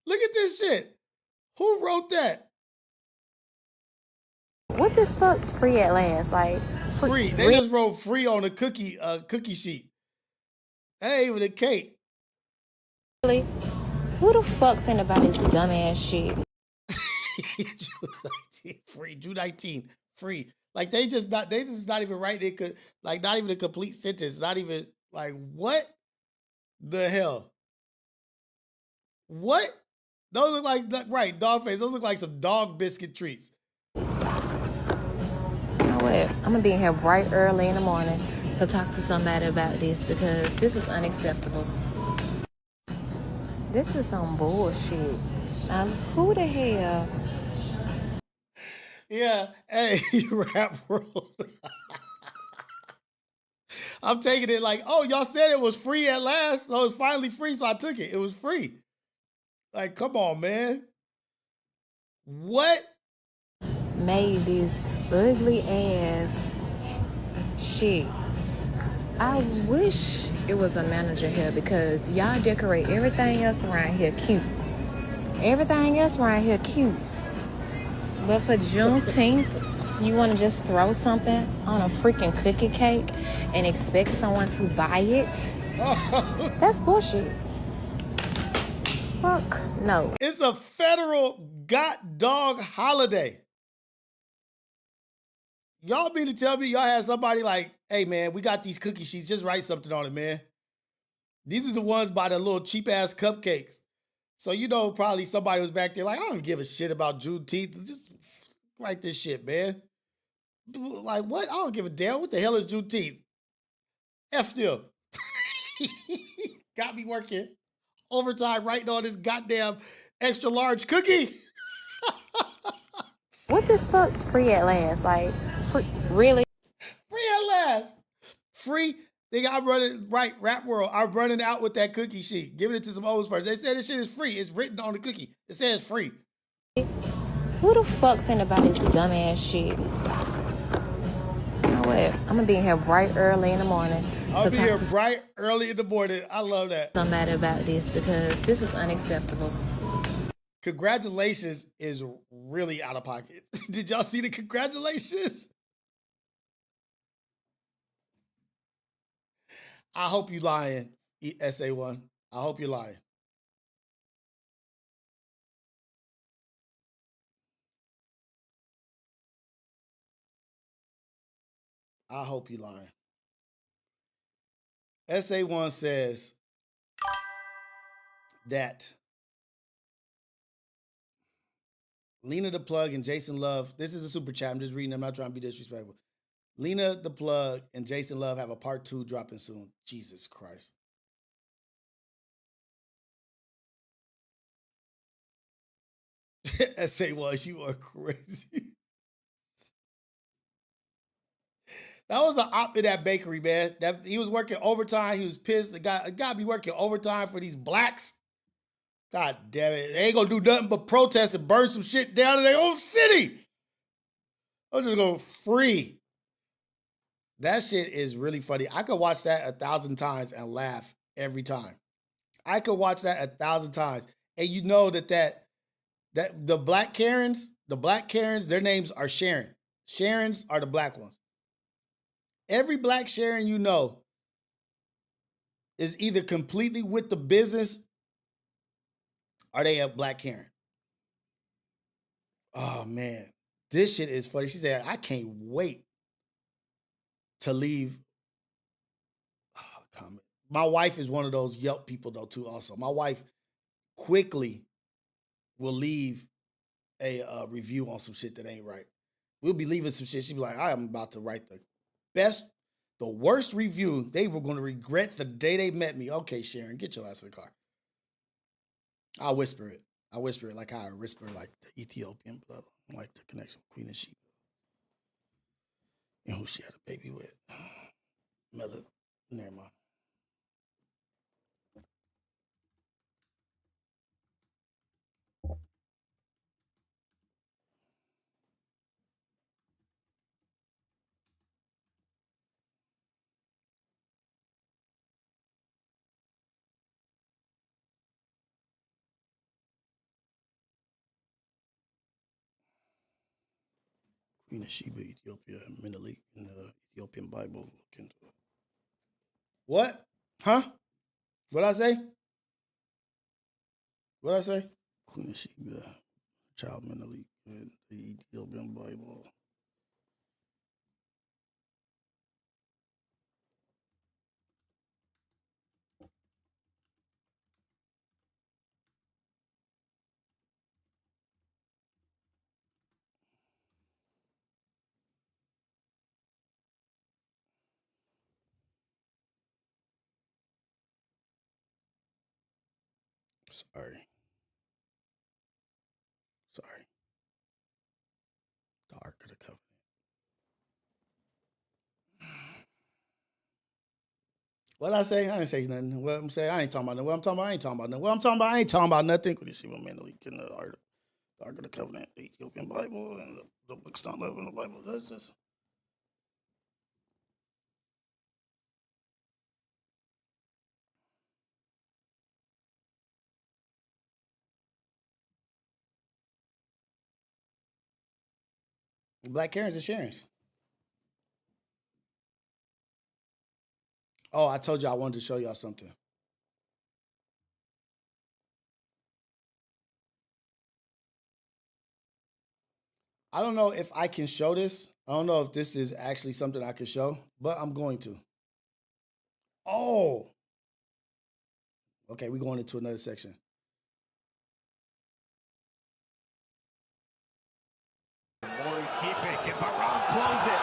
Look at this shit. Who wrote that? What this fuck free at last? Like free. They just wrote free on a cookie sheet. Hey, with a cake. Really? Who the fuck think about this dumbass shit? Free. June 19. Free. Like they just not even right. They could like not even a complete sentence. Not even like what the hell? What? Those look like right, dog face. Those look like some dog biscuit treats. You know what? I'm gonna be in here bright early in the morning to talk to somebody about this because this is unacceptable. This is some bullshit. Who the hell? Yeah, hey, rap world. I'm taking it like, oh, y'all said it was free at last, so it's finally free, so I took it. It was free. Like, come on, man. What? Made this ugly ass shit. I wish it was a manager here because y'all decorate everything else around here cute. Everything else around here cute. But for Juneteenth, you want to just throw something on a freaking cookie cake and expect someone to buy it? That's bullshit. Fuck no. It's a federal god dog holiday. Y'all mean to tell me y'all had somebody like, hey man, we got these cookie sheets, just write something on it, man. These are the ones by the little cheap ass cupcakes. So you know probably somebody was back there like, I don't give a shit about Juneteenth. Just write this shit, man. Like what? I don't give a damn. What the hell is Juneteenth? F them. Got me working overtime writing on this goddamn extra large cookie. What this fuck free at last? Like, free, really? Free at last. Free. I'm running, right, Rap World, I'm running out with that cookie sheet. Giving it to some old person. They said this shit is free. It's written on the cookie. It says free. Who the fuck think about this dumbass shit? You know what? I'm gonna be in here bright early in the morning. I'll be here bright early in the morning. I love that. Somebody about this because this is unacceptable. Congratulations is really out of pocket. Did y'all see the congratulations? I hope you lying, SA1. I hope you're lying. I hope you're lying. SA1 says that Lena the Plug and Jason Love, this is a super chat, I'm just reading them, I'm not trying to be disrespectful. Lena the Plug and Jason Love have a part 2 dropping soon. Jesus Christ. SA1, you are crazy. That was an op in that bakery, man. That he was working overtime. He was pissed. The guy be working overtime for these blacks. God damn it. They ain't gonna do nothing but protest and burn some shit down in their own city. I'm just gonna free. That shit is really funny. I could watch that 1,000 times and laugh every time. I could watch that 1,000 times. And you know that the black Karens, their names are Sharon. Sharons are the black ones. Every black Sharon you know is either completely with the business or they a black Karen. Oh man, this shit is funny. She said, I can't wait to leave. Comment. My wife is one of those Yelp people though too also. My wife quickly will leave a review on some shit that ain't right. We'll be leaving some shit. She'll be like, I am about to write the worst review. They were going to regret the day they met me. Okay, Sharon, get your ass in the car. I'll whisper it. I whisper it like how I whisper like the Ethiopian blood, like the connection with Queen of Sheba. And who she had a baby with. Mela. Never mind. Queen of Sheba, Ethiopia, and Menelik in the Ethiopian Bible. Look into it. What? Huh? What'd I say? What'd I say? Queen of Sheba, child Menelik in the Ethiopian Bible. Sorry. The Ark of the Covenant. What I say? I ain't say nothing. What I'm saying? I ain't talking about nothing. What I'm talking about? I ain't talking about nothing. What I'm talking about? I ain't talking about nothing. Could you see my man leak in the Ark of the Covenant, the Ethiopian Bible, and the books not love in the Bible? That's just Black Karens and Sharons. Oh, I told you I wanted to show y'all something. I don't know if I can show this. I don't know if this is actually something I can show, but I'm going to. Oh. Okay, we're going into another section. Maury keep it. Can Baron close it?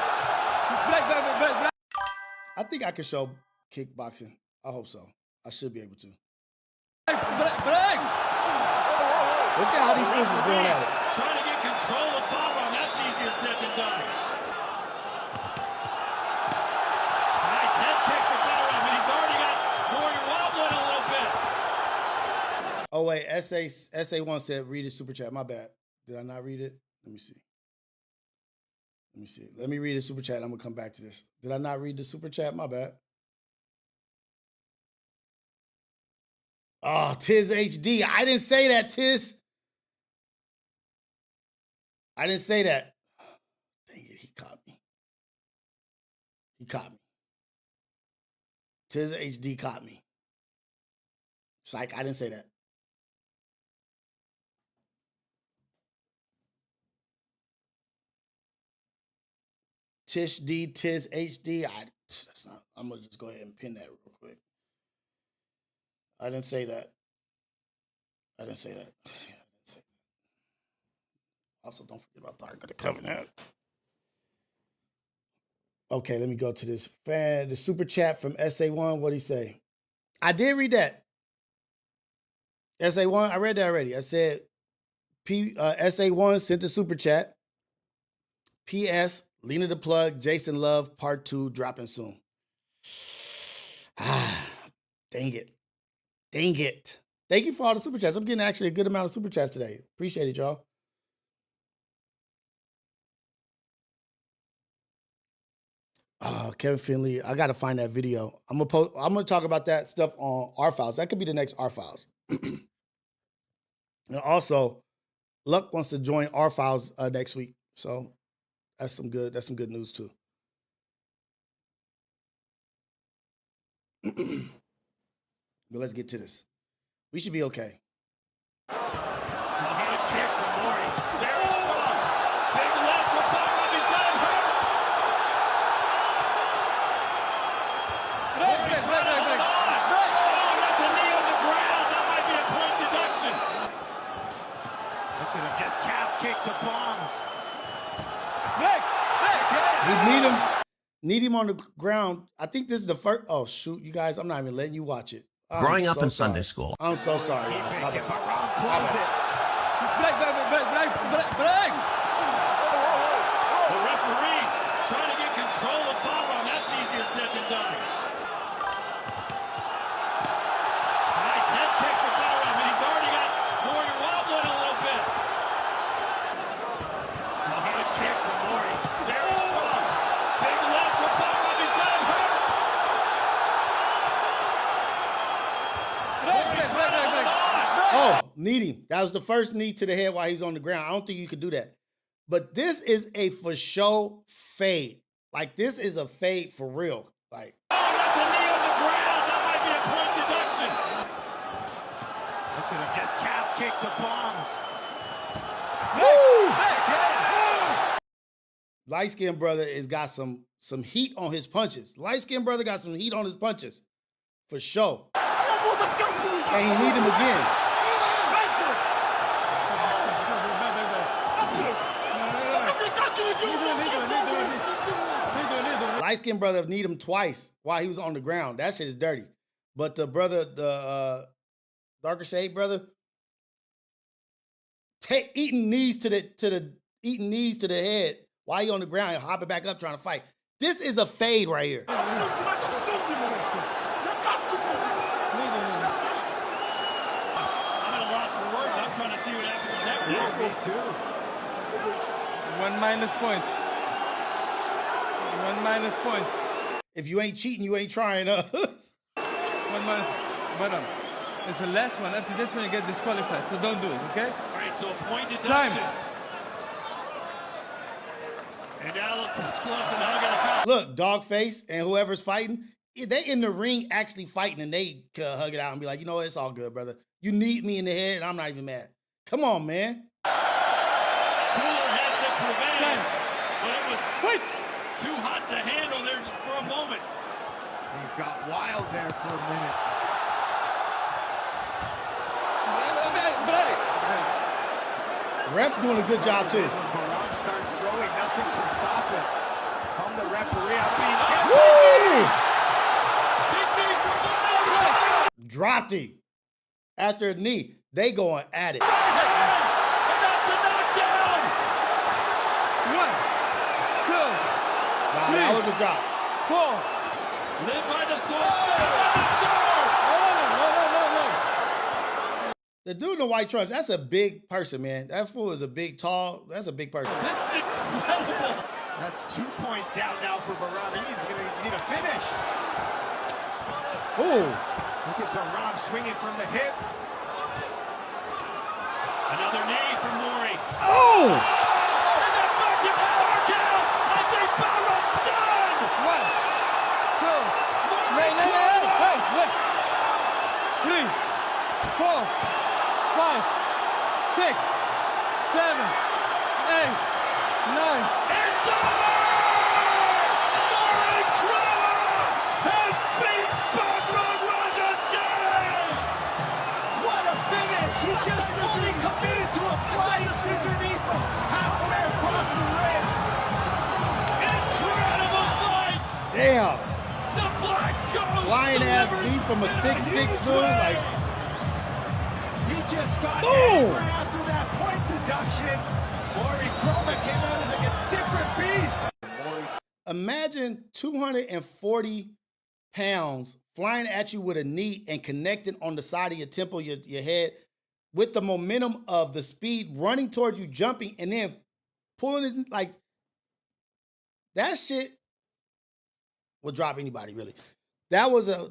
I think I can show kickboxing. I hope so. I should be able to. Look at how these fools is going at it. Trying to get control of Baron. That's easier said than done. Nice head kick for Baron, but he's already got Warrior wobbling a little bit. Oh, wait. SA1 said read his super chat. My bad. Did I not read it? Let me see. Let me read the super chat. I'm going to come back to this. Did I not read the super chat? My bad. Oh, Tiz HD. I didn't say that, Tiz. I didn't say that. Dang it, he caught me. Tiz HD caught me. Psych, I didn't say that. Tiz HD. I'm going to just go ahead and pin that real quick. I didn't say that. Also, don't forget about the Ark of the Covenant. Okay, let me go to this fan. The super chat from SA1. What'd he say? I did read that. SA1, I read that already. I said SA1 sent the super chat. PS, Lena the Plug, Jason Love, part 2, dropping soon. Dang it. Thank you for all the super chats. I'm getting actually a good amount of super chats today. Appreciate it, y'all. Kevin Finley, I gotta find that video. I'm gonna talk about that stuff on R Files. That could be the next R Files. And also, Luck wants to join R Files next week. So that's some good news too. But let's get to this. We should be okay. Huge kick from Maury. There it comes. Big left for Baron. He's got him hurt. Maury's trying to hold on. Oh, that's a knee on the ground. That might be a point deduction. Look at him just calf kick the bombs. Need him on the ground. I think this is the first. Oh, shoot, you guys. I'm not even letting you watch it. Growing up in Sunday school. I'm so sorry. Keep it. My Can bad. Baron close it? The referee trying to get control of Baron. That's easier said than done. Nice head kick for Baron, but he's already got Warrior wobbling a little bit. Huge kick from Maury. There it comes. Big left for Baron. He's got him hurt. Maury's trying to hold on. Oh, need him. That was the first knee to the head while he's on the ground. I don't think you could do that. But this is a for show fade. Like, this is a fade for real. Like, Oh, that's a knee on the ground. That might be a point deduction. Look at him just calf kick the bombs. light-skinned brother has got some heat on his punches. Light-skinned brother got some heat on his punches. For sure. And he need him again. Light-skinned brother need him twice while he was on the ground. That shit is dirty. But the brother, the darker shade brother, eating knees to the head while he on the ground and hopping back up trying to fight. This is a fade right here. I'm at a loss for words. I'm trying to see what happens next. Yeah, me too. 1 minus point. 1 minus point. If you ain't cheating, you ain't trying. 1 minus. Bottom. It's the last one. After this one, you get disqualified. So don't do it, okay? All right, so a point deduction. Time. And now they'll touch gloves and hug it out. Look, Dogface and whoever's fighting, they in the ring actually fighting, and they could hug it out and be like, you know what, it's all good, brother. You need me in the head, and I'm not even mad. Come on, man. Cooler heads that prevailed, but it was too hot to handle there for a moment. He's got wild there for a minute. Ref doing a good job, too. When Baran starts throwing, nothing can stop it. From the referee, Dropped him. After a knee, they going at it. And that's a knockdown. 1, 2, Nah, that was a drop. 4. Live by the sword. Live by the sword. No. The dude in the white trunks, that's a big person, man. That fool is a big, tall, that's a big person. This is incredible. That's 2 points down now for Baran. He's going to need a finish. Ooh. Look at Baran swinging from the hip. Another knee from Mori. Oh! And that knocked him back out. I think Baran's done. 1, 2, 3, 4, 5, 6, 7, 8, 9. It's over! Mori Crower has beat Bagron Rajajanis! What a finish! He just fully committed to a flying scissor knee from halfway across the ring. Incredible fight! Damn. The Black Ghost Flying ass delivers knee from a 6'6" dude. Like, He just got boom! angry after that point deduction. Mori Crower came out as like a different beast. imagine 240 pounds flying at you with a knee and connecting on the side of your temple, your head, with the momentum of the speed running towards you, jumping, and then pulling it like that shit will drop anybody, really. That was a,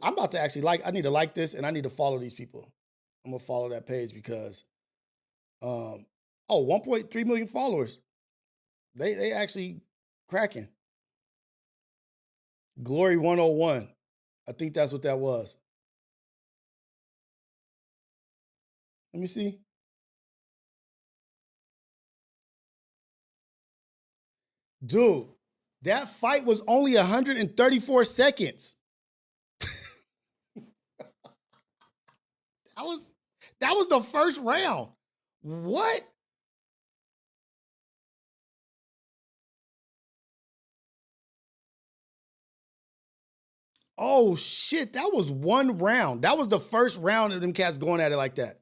I'm about to actually I need to like this and I need to follow these people. I'm gonna follow that page because 1.3 million followers. They actually cracking. Glory 101. I think that's what that was. Let me see. Dude, that fight was only 134 seconds. That was the first round. What? Oh shit, that was one round. That was the first round of them cats going at it like that.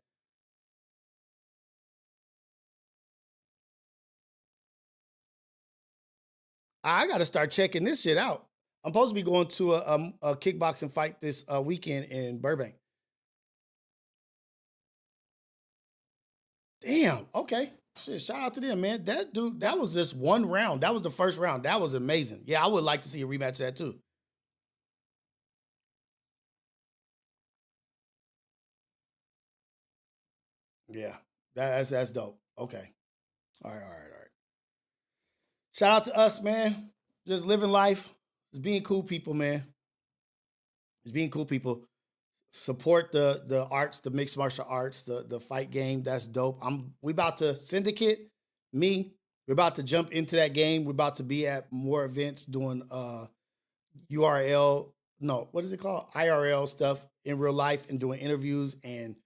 I got to start checking this shit out. I'm supposed to be going to a kickboxing fight this weekend in Burbank. Damn, okay. Shit, shout out to them, man. That dude, that was just one round. That was the first round. That was amazing. Yeah, I would like to see a rematch of that too. Yeah, that's dope. Okay. All right. Shout out to us, man. Just living life. Just being cool people, man. Just being cool people. Support the arts, the mixed martial arts, the fight game. That's dope. We about to syndicate. We're about to jump into that game. We're about to be at more events doing URL. No, what is it called? IRL stuff in real life and doing interviews and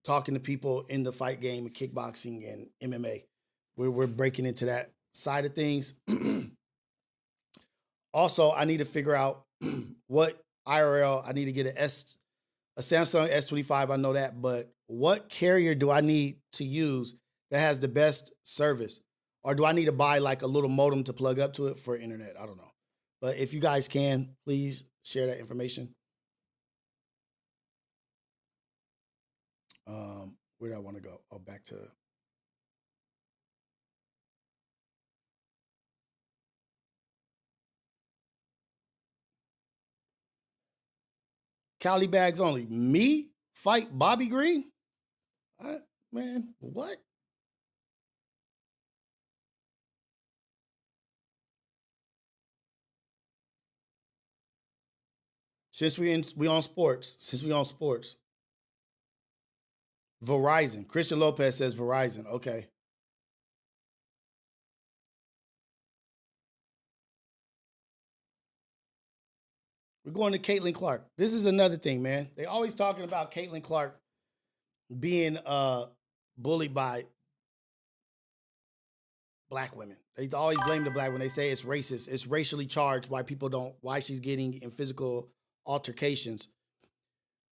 talking to people in the fight game and kickboxing and MMA. We're breaking into that side of things. Also, I need to figure out what IRL, I need to get a Samsung S25, I know that, but what carrier do I need to use that has the best service? Or do I need to buy like a little modem to plug up to it for internet? I don't know. But if you guys can, please share that information. Where do I want to go? Oh, back to... Cali bags only. Me fight Bobby Green? Man, what? Since we on sports, Verizon. Christian Lopez says Verizon. Okay. We're going to Caitlin Clark. This is another thing, man. They always talking about Caitlin Clark being bullied by black women. They always blame the black when they say it's racist. It's racially charged why she's getting in physical altercations.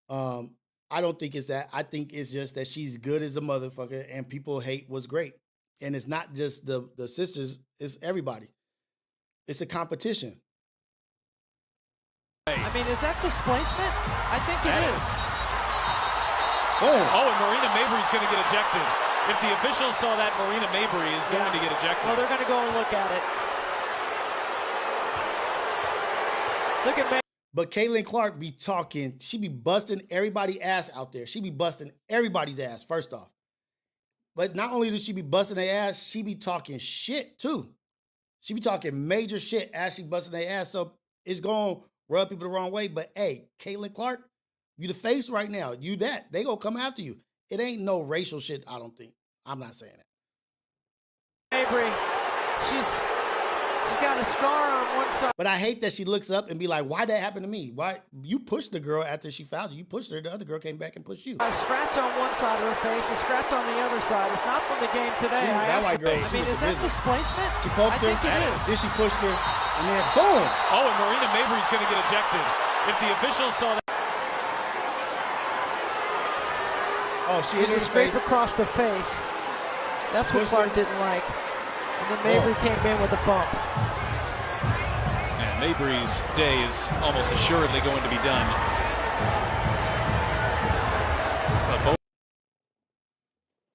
I don't think it's that. I think it's just that she's good as a motherfucker and people hate what's great. And it's not just the sisters, it's everybody. It's a competition. I mean, is that displacement? I think it is. Boom. Oh, and Marina Mabry's going to get ejected. If the officials saw that, Marina Mabry is going to get ejected. Well, they're going to go and look at it. Look at Mabry. But Caitlin Clark be talking, she be busting everybody's ass out there. She be busting everybody's ass, first off. But not only does she be busting their ass, she be talking shit too. She be talking major shit as she busting their ass. So it's going to rub people the wrong way. But hey, Caitlin Clark, you the face right now. You that. They going to come after you. It ain't no racial shit, I don't think. I'm not saying that. Mabry, she's got a scar on one side. But I hate that she looks up and be like, why'd that happen to me? Why? You pushed the girl after she fouled you. You pushed her. The other girl came back and pushed you. A scratch on one side of her face, a scratch on the other side. It's not from the game today. That white girl, I mean, is that displacement? She poked her. I think it is. Then she pushed her, and then boom. Oh, and Marina Mabry's going to get ejected. If the officials saw that. Oh, she hit her scrape face. Across the face. That's what Clark didn't like. And then Mabry came in with a bump. And Mabry's day is almost assuredly going to be done.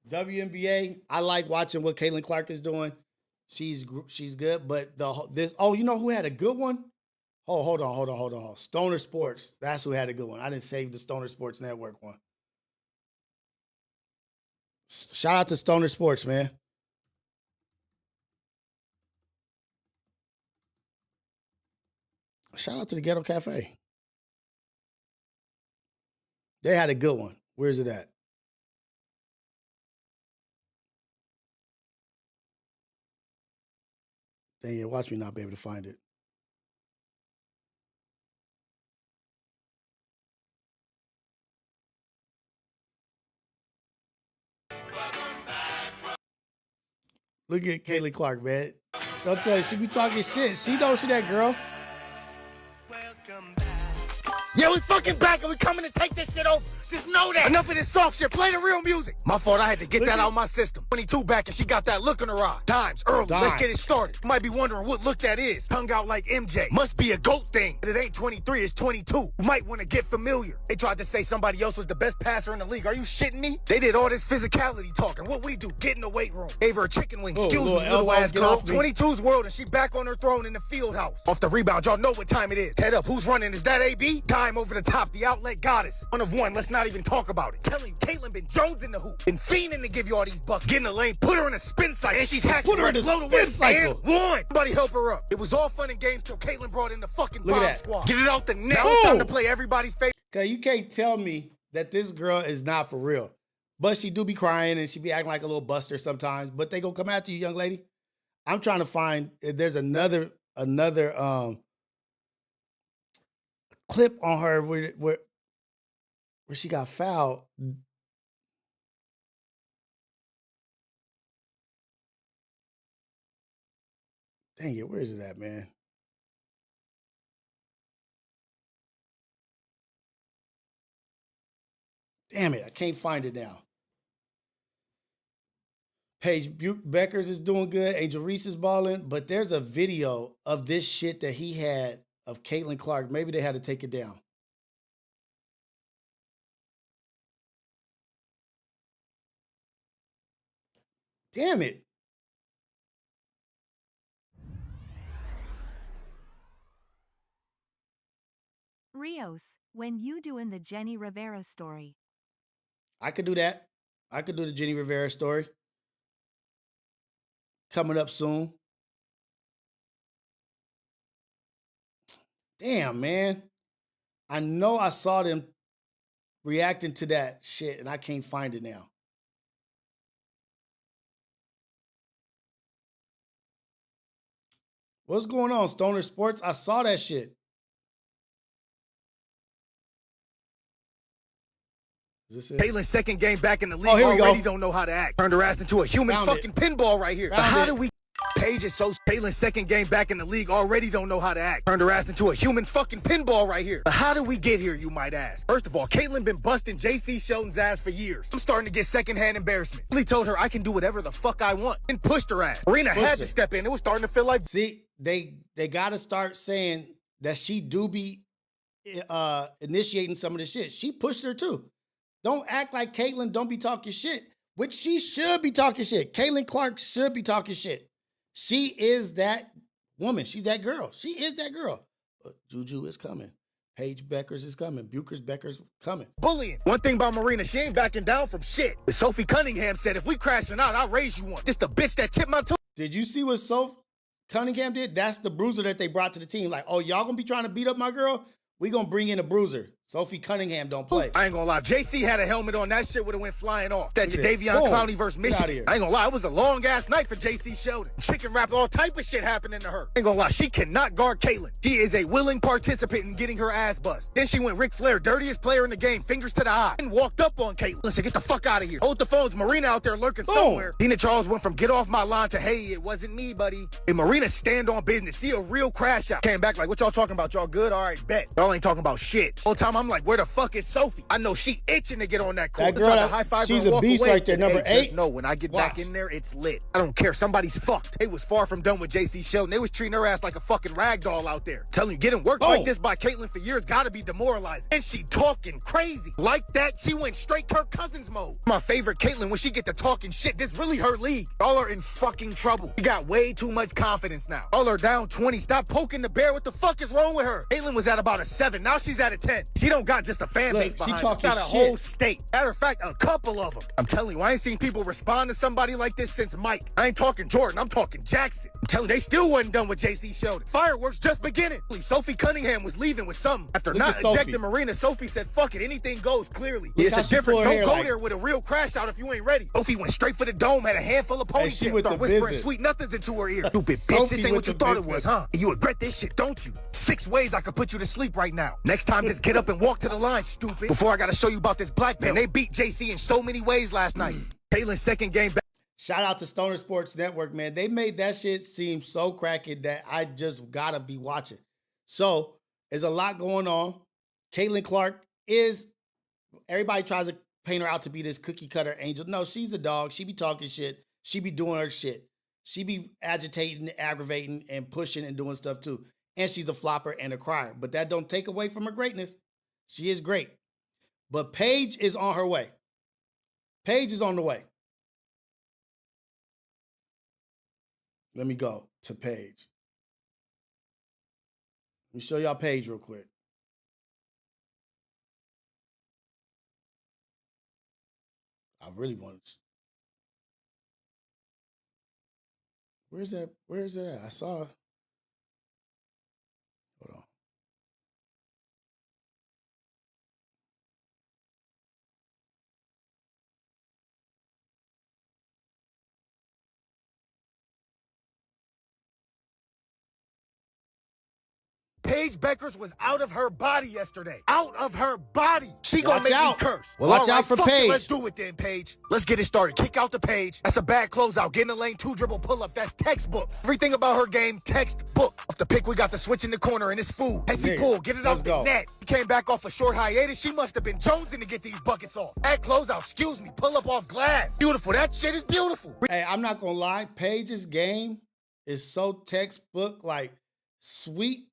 WNBA, I like watching what Caitlin Clark is doing. She's good, but you know who had a good one? Oh, hold on. Stoner Sports. That's who had a good one. I didn't save the Stoner Sports Network one. Shout out to Stoner Sports, man. Shout out to the Ghetto Cafe. They had a good one. Where's it at? Dang it, watch me not be able to find it. Look at Caitlin Clark, man. Don't tell you, she be talking shit. She knows she that girl. Yeah, we fucking back and we coming to take this shit over. Just know that. Enough of this soft shit. Play the real music. My fault. I had to get that out of my system. 22 back and she got that look in her eye. Dimes early. Let's get it started. You might be wondering what look that is. Hung out like MJ. Must be a GOAT thing. But it ain't 23, it's 22. You might want to get familiar. They tried to say somebody else was the best passer in the league. Are you shitting me? They did all this physicality talking. What we do? Get in the weight room. Gave her a chicken wing. Excuse me, little ass girl. 22's world and she back on her throne in the field house. Off the rebound, y'all know what time it is. Head up. Who's running? Is that AB? Dime over the top. The outlet goddess. One of one. Let's not even talk about it. Telling you, Caitlin been Jones in the hoop. Been fiending to give you all these bucks. Get in the lane, put her in a spin cycle. And she's hacking. Put her in a spin cycle. And one. Somebody help her up. It was all fun and games till Caitlin brought in the fucking bomb squad. Get it out the net. Now it's time to play everybody's favorite. Cause you can't tell me that this girl is not for real. But she do be crying and she be acting like a little buster sometimes. But they gonna come after you, young lady. I'm trying to find if there's another clip on her where she got fouled. Dang it, where is it at, man? Damn it, I can't find it now. Paige Beckers is doing good. Angel Reese is balling. But there's a video of this shit that he had of Caitlin Clark. Maybe they had to take it down. Damn it. Rios, when you doing the Jenny Rivera story? I could do that. I could do the Jenny Rivera story. Coming up soon. Damn, man. I know I saw them reacting to that shit, and I can't find it now. What's going on, Stoner Sports? I saw that shit. Caitlyn's second game back in the league already don't know how to act. Turned her ass into a human fucking pinball right here. How do we... Paige is so... Caitlyn's second game back in the league already don't know how to act. Turned her ass into a human fucking pinball right here. But how did we get here, you might ask? First of all, Caitlyn been busting J.C. Shelton's ass for years. I'm starting to get secondhand embarrassment. Really told her I can do whatever the fuck I want and pushed her ass. Marina had to step in. It was starting to feel like... See, they got to start saying that she do be initiating some of the shit. She pushed her too. Don't act like Caitlyn don't be talking shit, which she should be talking shit. Caitlyn Clark should be talking shit. She is that woman. She's that girl. She is that girl. But Juju is coming. Paige Beckers is coming. Becker's coming. Bullying. One thing about Marina, she ain't backing down from shit. But Sophie Cunningham said, if we crashing out, I'll raise you one. This the bitch that chipped my tooth. Did you see what Sophie Cunningham did? That's the bruiser that they brought to the team. Like, oh, y'all gonna be trying to beat up my girl? We gonna bring in a bruiser. Sophie Cunningham don't play. I ain't gonna lie. JC had a helmet on. That shit would have went flying off. That Jadeveon Clowney versus Michigan. I ain't gonna lie. It was a long-ass night for JC Sheldon. Chicken wrap, all type of shit happening to her. Ain't gonna lie. She cannot guard Caitlyn. She is a willing participant in getting her ass bust. Then she went Ric Flair, dirtiest player in the game, fingers to the eye, and walked up on Caitlyn. Listen, get the fuck out of here. Hold the phones. Marina out there lurking somewhere. Tina Charles went from get off my lawn to, hey, it wasn't me, buddy. And Marina stand on business. See a real crash out. Came back like, what y'all talking about? Y'all good? All right, bet. Y'all ain't talking about shit. Whole time I'm like, where the fuck is Sophie? I know she itching to get on that court. That girl, to high five she's her and a walk beast away. right there, number 8. Just know when I get back in there, it's lit. I don't care. Somebody's fucked. They was far from done with JC Sheldon. They was treating her ass like a fucking rag doll out there. Telling you, getting worked like this by Caitlyn for years gotta be demoralizing. And she talking crazy. Like that, she went straight Kirk Cousins mode. My favorite Caitlyn, when she get to talking shit, this really her league. Y'all are in fucking trouble. She got way too much confidence now. Y'all are down 20. Stop poking the bear. What the fuck is wrong with her? Caitlyn was at about a 7. Now she's at a 10. She don't got just a fan base behind her. She got a whole state. Matter of fact, a couple of them. I'm telling you, I ain't seen people respond to somebody like this since Mike. I ain't talking Jordan. I'm talking Jackson. I'm telling you, they still wasn't done with JC Sheldon. Fireworks just beginning. Sophie Cunningham was leaving with something. After not ejecting Marina, Sophie said, fuck it, anything goes clearly. It's a difference. Don't go there with a real crash out if you ain't ready. Sophie went straight for the dome, had a handful of ponytails. Start whispering sweet nothings into her ear. Stupid bitch, this ain't what you thought it was, huh? And you regret this shit, don't you? 6 ways I could put you to sleep right now. Next time, just get up and walk to the line, stupid. Before I gotta show you about this black belt. They beat JC in so many ways last night. Caitlyn's second game back. Shout out to Stoner Sports Network, man. They made that shit seem so cracking that I just gotta be watching. So there's a lot going on. Caitlyn Clark is, everybody tries to paint her out to be this cookie cutter angel. No, she's a dog. She be talking shit. She be doing her shit. She be agitating, aggravating, and pushing and doing stuff too. And she's a flopper and a crier. But that don't take away from her greatness. She is great. But Paige is on her way. Paige is on the way. Let me go to Paige. Let me show y'all Paige real quick. I really want to. Where's that? Where's that at? I saw. Hold on. Paige Beckers was out of her body yesterday. Out of her body. She gonna make me curse. Well, watch out for Paige. Let's do it then, Paige. Let's get it started. Kick out the Paige. That's a bad closeout. Get in the lane, 2 dribble pull up. That's textbook. Everything about her game, textbook. Off the pick, we got the switch in the corner, and it's food. Hessy pull, get it off the net. He came back off a short hiatus. She must have been jonesing to get these buckets off. That closeout, excuse me, pull up off glass. Beautiful. That shit is beautiful. Hey, I'm not gonna lie. Paige's game is so textbook, like sweet.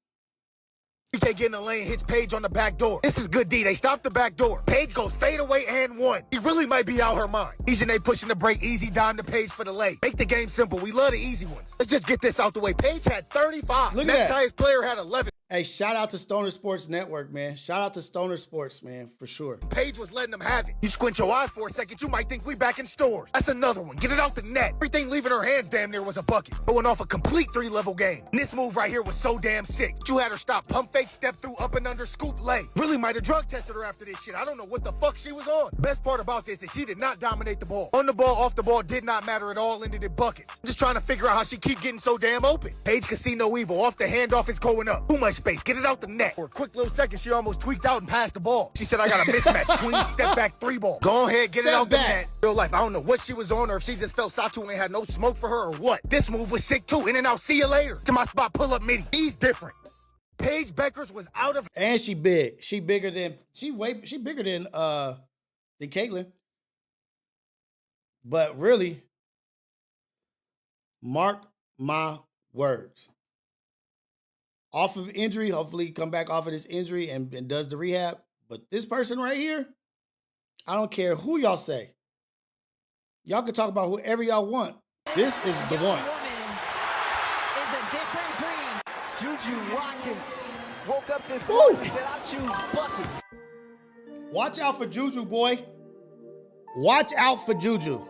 PK get in the lane, hits Paige on the back door. This is good D. They stop the back door. Paige goes fade away and 1. He really might be out her mind. Easy pushing the break. Easy dime to Paige for the lay. Make the game simple. We love the easy ones. Let's just get this out the way. Paige had 35. Next highest player had 11. Hey, shout out to Stoner Sports Network, man. Shout out to Stoner Sports, man, for sure. Paige was letting them have it. You squint your eyes for a second, you might think we back in stores. That's another one. Get it out the net. Everything leaving her hands damn near was a bucket. Going off a complete 3-level game. And this move right here was so damn sick. You had her stop, pump fake, step through, up and under, scoop, lay. Really might have drug tested her after this shit. I don't know what the fuck she was on. Best part about this is she did not dominate the ball. On the ball, off the ball, did not matter at all, ended in buckets. I'm just trying to figure out how she keep getting so damn open. Paige can see no evil. Off the handoff, it's going up. Too much space. Get it out the net. For a quick little second, she almost tweaked out and passed the ball. She said, I got a mismatch. Tween, step back, 3 ball. Go ahead, get it out the net. Real life, I don't know what she was on or if she just felt Satu ain't had no smoke for her or what. This move was sick too. In and out, see you later. To my spot, pull up midi. He's different. Paige Beckers was out of. And she big. She bigger than Caitlyn. But really, mark my words. Off of injury, hopefully he come back off of this injury and does the rehab. But this person right here, I don't care who y'all say. Y'all can talk about whoever y'all want. This is the one. Is a different breed. Juju Watkins woke up this Woo. morning and said, I choose buckets. Watch out for Juju, boy. Watch out for Juju.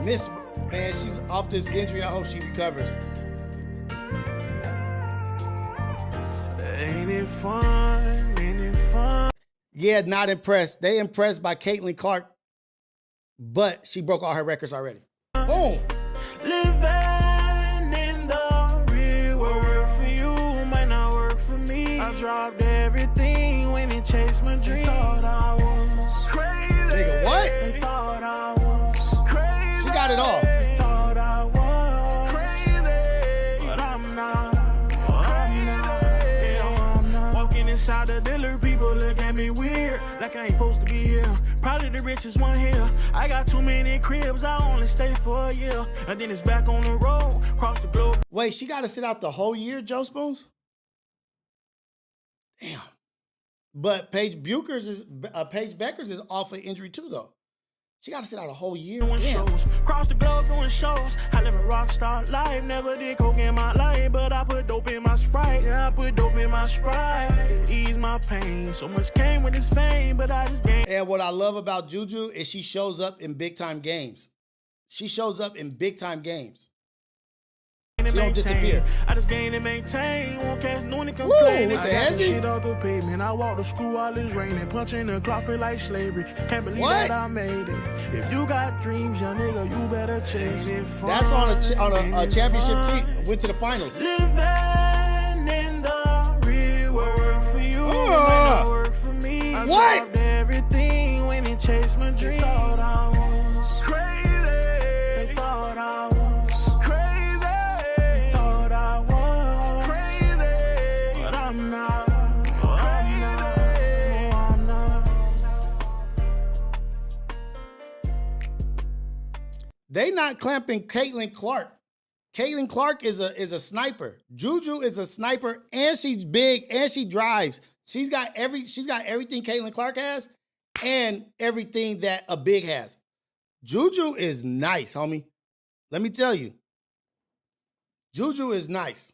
Miss, man, she's off this injury. I hope she recovers. Ain't it fun? Ain't it fun? Yeah, not impressed. They impressed by Caitlin Clark, but she broke all her records already. Boom. Living in the real world. What work for you might not work for me. I dropped everything when it chased my dream. Thought I was crazy. Nigga, what? They thought I was crazy. She got it all. They thought I was crazy, but I'm not. I'm not. Walking inside the dealer, people look at me weird, like I ain't supposed to be here. Probably the richest one here. I got too many cribs, I only stay for a year, and then it's back on the road, cross the globe. Wait, she got to sit out the whole year, Joe Spoons? Damn. But Paige Beckers is off of injury too, though. She got to sit out a whole year. Damn. Cross the globe doing shows. I live a rock star life. Never did coke in my life, but I put dope in my Sprite. Yeah, I put dope in my Sprite. It eased my pain. So much came with this fame, but I just gained. And what I love about Juju is she shows up in big time games. She shows up in big time games. She don't disappear. I just gain and maintain. Won't catch no one to complain. With the I got hezzy? shit off the pavement. I walk to school while it's raining. Punching the clock feel like slavery. Can't believe that I made it. If you got dreams, young nigga, you better chase it. That's on a championship team. Went to the finals. Living in the real world for you. Might not work for me. I What? dropped everything when it chased my dream. They thought I was crazy. They thought I was crazy. They thought I was crazy. But I'm not. I'm not. They not clamping Caitlin Clark. Caitlin Clark is a sniper. Juju is a sniper, and she's big, and she drives. She's got everything Caitlin Clark has, and everything that a big has. Juju is nice, homie. Let me tell you. Juju is nice.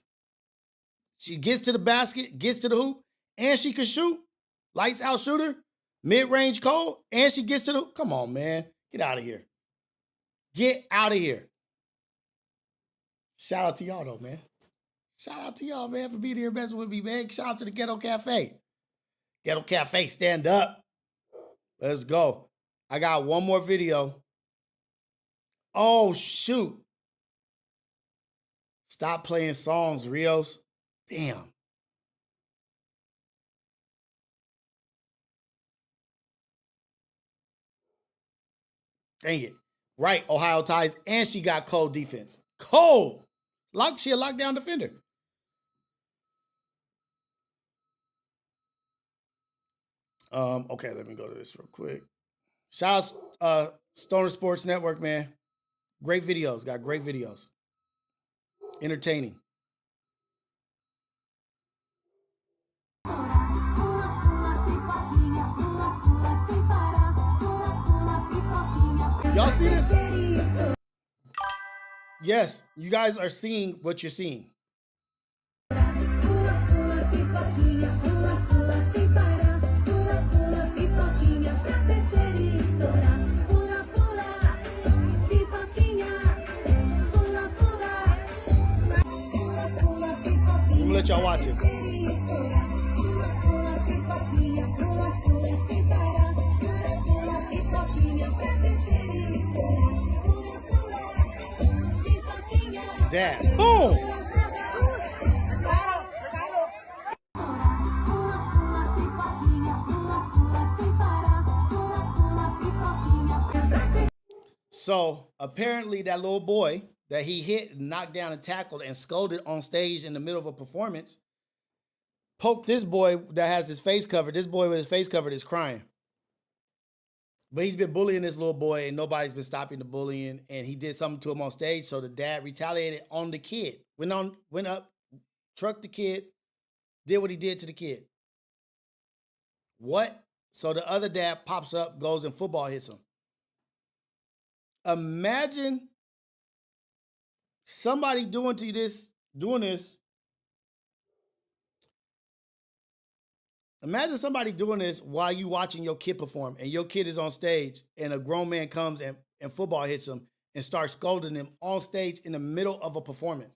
She gets to the basket, gets to the hoop, and she can shoot. Lights out shooter, mid-range cold, and she gets to the. Come on, man. Get out of here. Get out of here. Shout out to y'all, though, man. Shout out to y'all, man, for being here messing with me, man. Shout out to the Ghetto Cafe. Ghetto Cafe, stand up. Let's go. I got one more video. Oh, shoot. Stop playing songs, Rios. Damn. Dang it. Right, Ohio ties, and she got cold defense. Cold. She a lockdown defender. Okay, let me go to this real quick. Shout out Stoner Sports Network, man. Great videos. Got great videos. Entertaining. see this? Yes, you guys are seeing what you're seeing. I'm gonna let y'all watch it. Dad. Boom! So apparently that little boy that he hit, knocked down and tackled and scolded on stage in the middle of a performance poked this boy that has his face covered. This boy with his face covered is crying. But he's been bullying this little boy and nobody's been stopping the bullying. And he did something to him on stage. So the dad retaliated on the kid. Went up, trucked the kid, did what he did to the kid. What? So the other dad pops up, goes and football hits him. Imagine somebody doing this. Imagine somebody doing this while you watching your kid perform and your kid is on stage and a grown man comes and football hits him and starts scolding him on stage in the middle of a performance.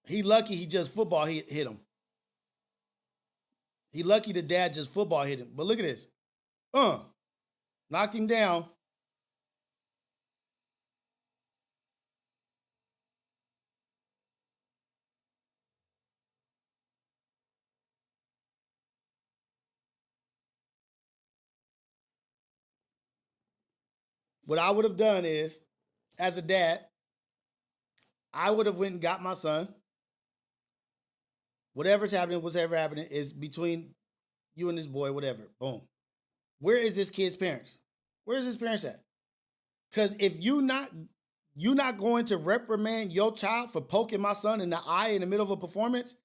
He lucky he just football hit him. He lucky the dad just football hit him. But look at this. Knocked him down. What I would have done is, as a dad, I would have went and got my son. Whatever happening is between you and this boy, whatever. Boom. Where is this kid's parents? Where is his parents at? Because if you're not going to reprimand your child for poking my son in the eye in the middle of a performance,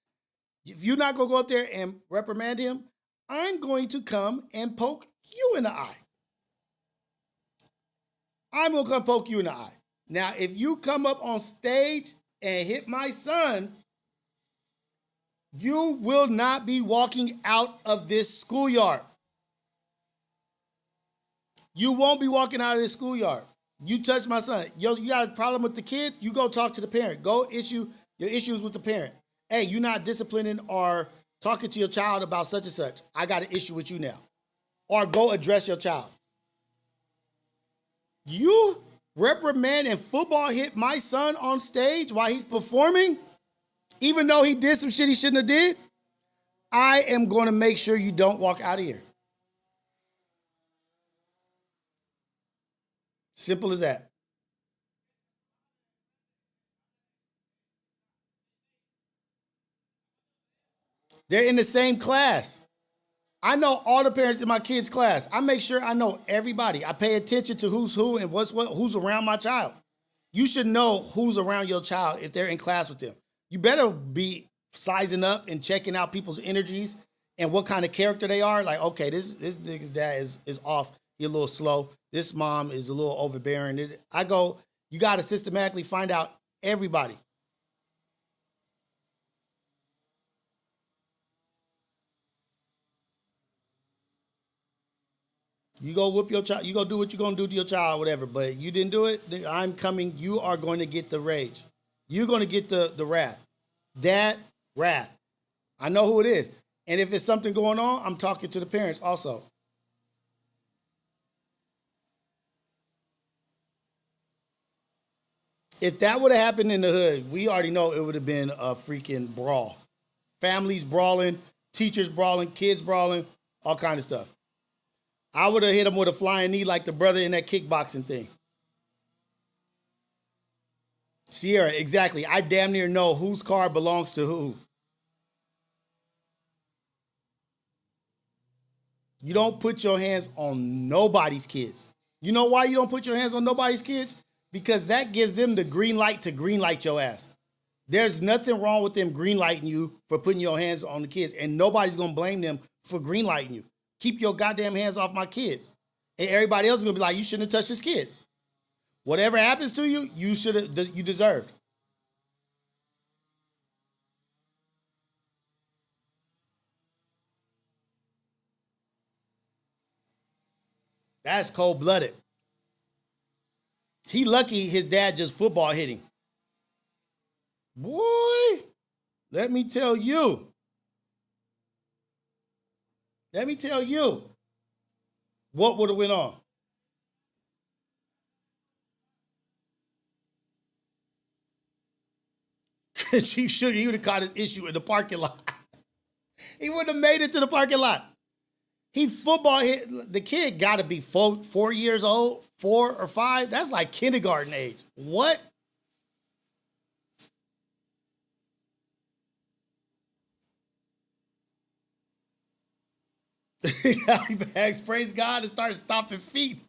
if you're not going to go up there and reprimand him, I'm going to come and poke you in the eye. I'm going to come poke you in the eye. Now, if you come up on stage and hit my son, you will not be walking out of this schoolyard. You won't be walking out of this schoolyard. You touch my son. You got a problem with the kid? You go talk to the parent. Go issue your issues with the parent. Hey, you're not disciplining or talking to your child about such and such. I got an issue with you now. Or go address your child. You reprimand and football hit my son on stage while he's performing, even though he did some shit he shouldn't have did, I am going to make sure you don't walk out of here. Simple as that. They're in the same class. I know all the parents in my kids' class. I make sure I know everybody. I pay attention to who's who and who's around my child. You should know who's around your child if they're in class with them. You better be sizing up and checking out people's energies and what kind of character they are. Like, okay, this nigga's dad is off. He's a little slow. This mom is a little overbearing. You got to systematically find out everybody. You go whoop your child. You go do what you're going to do to your child, whatever. But you didn't do it. I'm coming. You are going to get the rage. You're going to get the wrath. Dad, wrath. I know who it is. And if there's something going on, I'm talking to the parents also. If that would have happened in the hood, we already know it would have been a freaking brawl. Families brawling, teachers brawling, kids brawling, all kind of stuff. I would have hit him with a flying knee like the brother in that kickboxing thing. Sierra, exactly. I damn near know whose car belongs to who. You don't put your hands on nobody's kids. You know why you don't put your hands on nobody's kids? Because that gives them the green light to green light your ass. There's nothing wrong with them green lighting you for putting your hands on the kids, and nobody's going to blame them for green lighting you. keep your goddamn hands off my kids. And everybody else is gonna be like, you shouldn't have touched his kids. Whatever happens to you, you deserved. That's cold-blooded. He lucky his dad just football hit him. Boy, let me tell you. What would have went on? Chief Sugar, he would have caught his issue in the parking lot. He wouldn't have made it to the parking lot. He football hit. The kid got to be 4 years old, 4 or 5. That's like kindergarten age. What? He bags, praise God, and started stomping feet.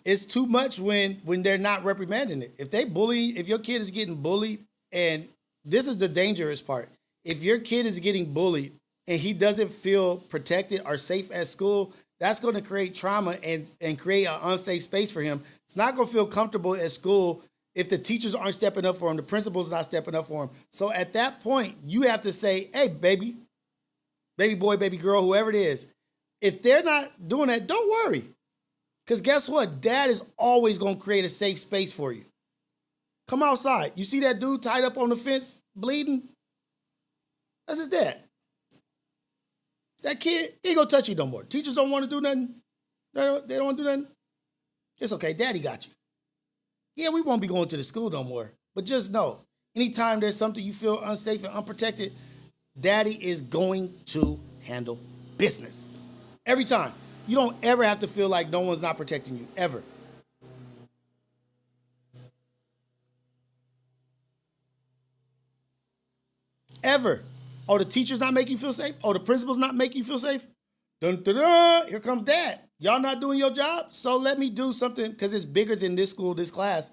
It's too much when they're not reprimanding it. If your kid is getting bullied, and this is the dangerous part. If your kid is getting bullied and he doesn't feel protected or safe at school, that's going to create trauma and create an unsafe space for him. It's not going to feel comfortable at school if the teachers aren't stepping up for him, the principal's not stepping up for him. So at that point, you have to say, hey, baby boy, baby girl, whoever it is, if they're not doing that, don't worry. Because guess what? Dad is always going to create a safe space for you. Come outside. You see that dude tied up on the fence bleeding? That's his dad. That kid, he ain't going to touch you no more. Teachers don't want to do nothing. They don't want to do nothing. It's okay. Daddy got you. Yeah, we won't be going to the school no more. But just know, anytime there's something you feel unsafe and unprotected, Daddy is going to handle business. Every time. You don't ever have to feel like no one's not protecting you, ever. Ever. Oh, the teacher's not making you feel safe? Oh, the principal's not making you feel safe? Dun, dun, dun. Here comes Dad. Y'all not doing your job? So let me do something, because it's bigger than this school, this class.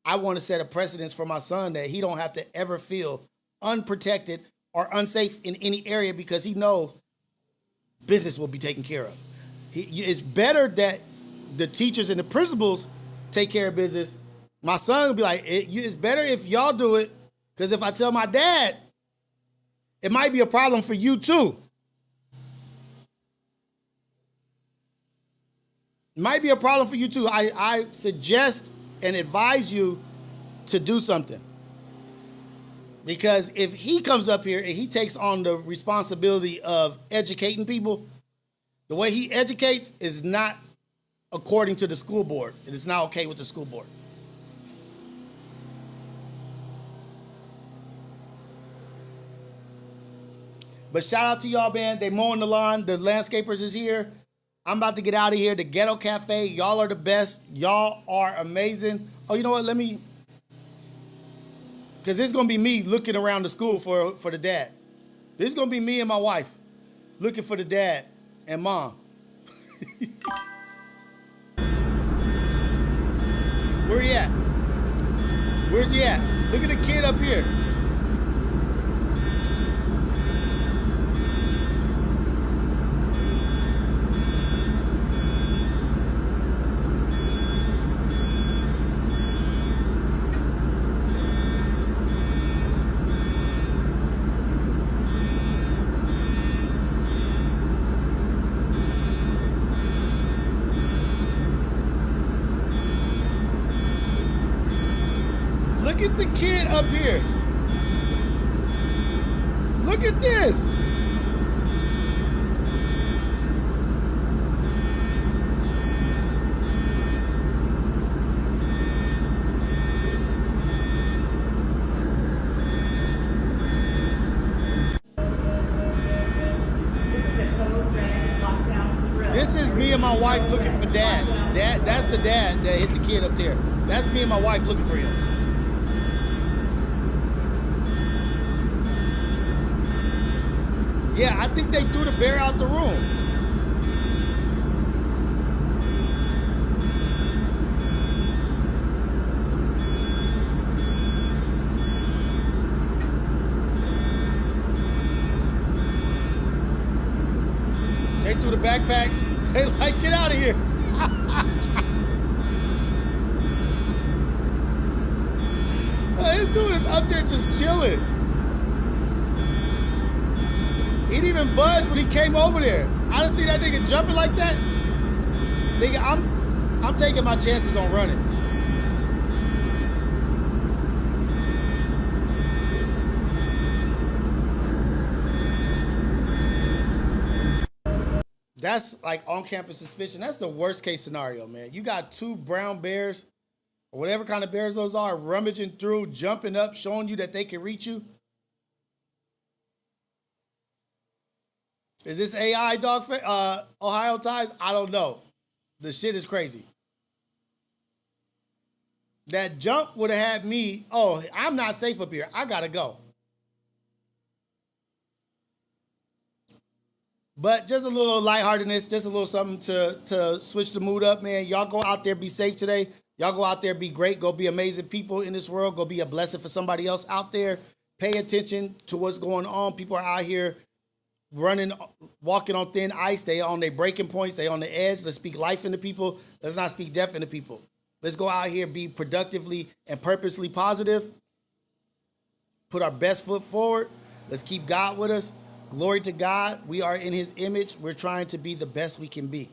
I want to set a precedence for my son that he don't have to ever feel unprotected or unsafe in any area, because he knows business will be taken care of. It's better that the teachers and the principals take care of business. My son will be like, it's better if y'all do it, because if I tell my dad, it might be a problem for you too. It might be a problem for you too. I suggest and advise you to do something. Because if he comes up here and he takes on the responsibility of educating people, the way he educates is not according to the school board. It is not okay with the school board. But shout out to y'all, man. They mowing the lawn. The landscapers is here. I'm about to get out of here. The Ghetto Cafe. Y'all are the best. Y'all are amazing. Oh, you know what? Because it's going to be me looking around the school for the dad. This is going to be me and my wife looking for the dad and mom. Where he at? Where's he at? Look at the kid up here. Look at the kid up here. Look at this. This is me and my wife looking for dad. That's the dad that hit the kid up there. That's me and my wife looking for him. Yeah, I think they threw the bear out the room. backpacks. They like, get out of here. This dude is up there just chilling. He didn't even budge when he came over there. I didn't see that nigga jumping like that. Nigga, I'm taking my chances on running. That's like on-campus suspicion. That's the worst case scenario, man. You got two brown bears, or whatever kind of bears those are, rummaging through, jumping up, showing you that they can reach you. Is this AI, dog? Ohio ties? I don't know. The shit is crazy. That jump would have had me, oh, I'm not safe up here. I gotta go. But just a little lightheartedness, just a little something to switch the mood up, man. Y'all go out there, be safe today. Y'all go out there, be great. Go be amazing people in this world. Go be a blessing for somebody else out there. Pay attention to what's going on. People are out here running, walking on thin ice. They on their breaking points. They on the edge. Let's speak life into people. Let's not speak death into people. Let's go out here, be productively and purposely positive. Put our best foot forward. Let's keep God with us. Glory to God. We are in his image. We're trying to be the best we can be.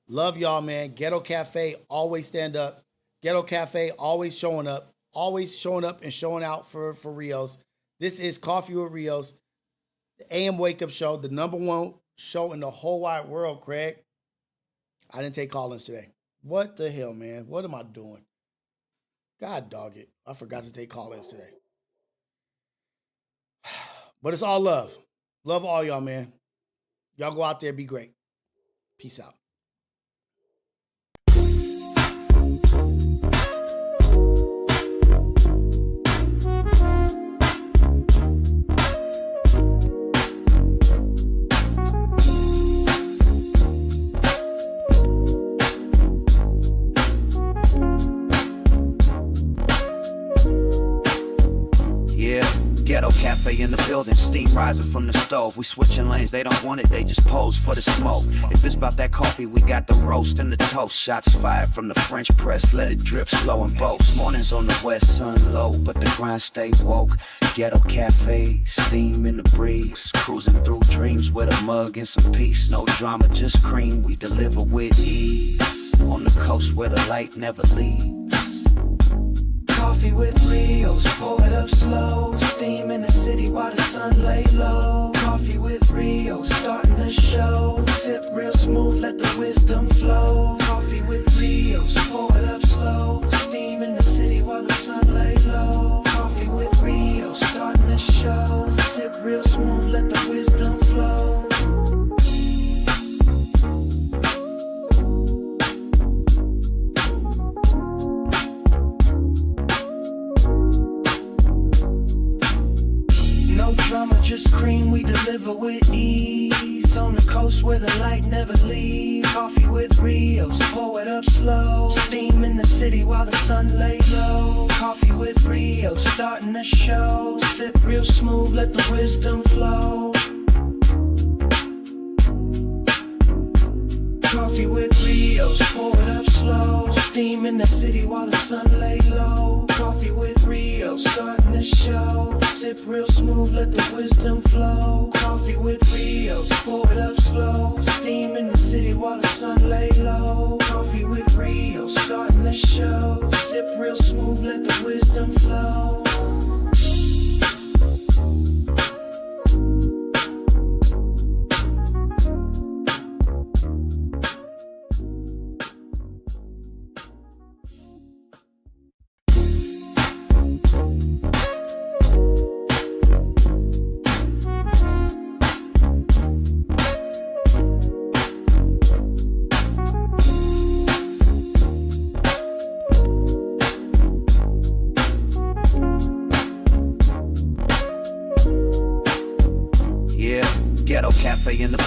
Love y'all, man. Ghetto Cafe, always stand up. Ghetto Cafe, always showing up and showing out for Rios. This is Coffee with Rios, the AM Wake Up Show, the #1 show in the whole wide world, Craig. I didn't take call-ins today. What the hell, man? What am I doing? God dog it. I forgot to take call-ins today. But it's all love. Love all y'all, man. Y'all go out there, be great. Peace out. Ghetto Cafe in the building, steam rising from the stove. We switching lanes, they don't want it, they just pose for the smoke. If it's about that coffee, we got the roast and the toast. Shots fired from the French press, let it drip slow and boast. Mornings on the west, sun low, but the grind stay woke. Ghetto Cafe, steam in the breeze. Cruising through dreams with a mug and some peace. No drama, just cream, we deliver with ease. On the coast where the light never leaves. Coffee with Rios, pour it up slow. Steam in the city while the sun lay low. Coffee with Rios, starting the show. Sip real smooth, let the wisdom flow. Coffee with Rios, pour it up slow. Steam in the city while the sun lay low. Coffee with Rios, starting the show. Sip real smooth, let the wisdom flow. Drama, just cream, we deliver with ease. On the coast where the light never leaves. Coffee with Rios, pour it up slow. Steam in the city while the sun lay low. Coffee with Rios, starting the show. Sip real smooth, let the wisdom flow. Coffee with Rios, pour it up slow. Steam in the city while the sun lay low. Coffee with Rios, starting the show. Sip real smooth, let the wisdom flow. Coffee with Rios, pour it up slow. Steam in the city while the sun lay low. Coffee with Rios, starting the show. Sip real smooth, let the wisdom flow.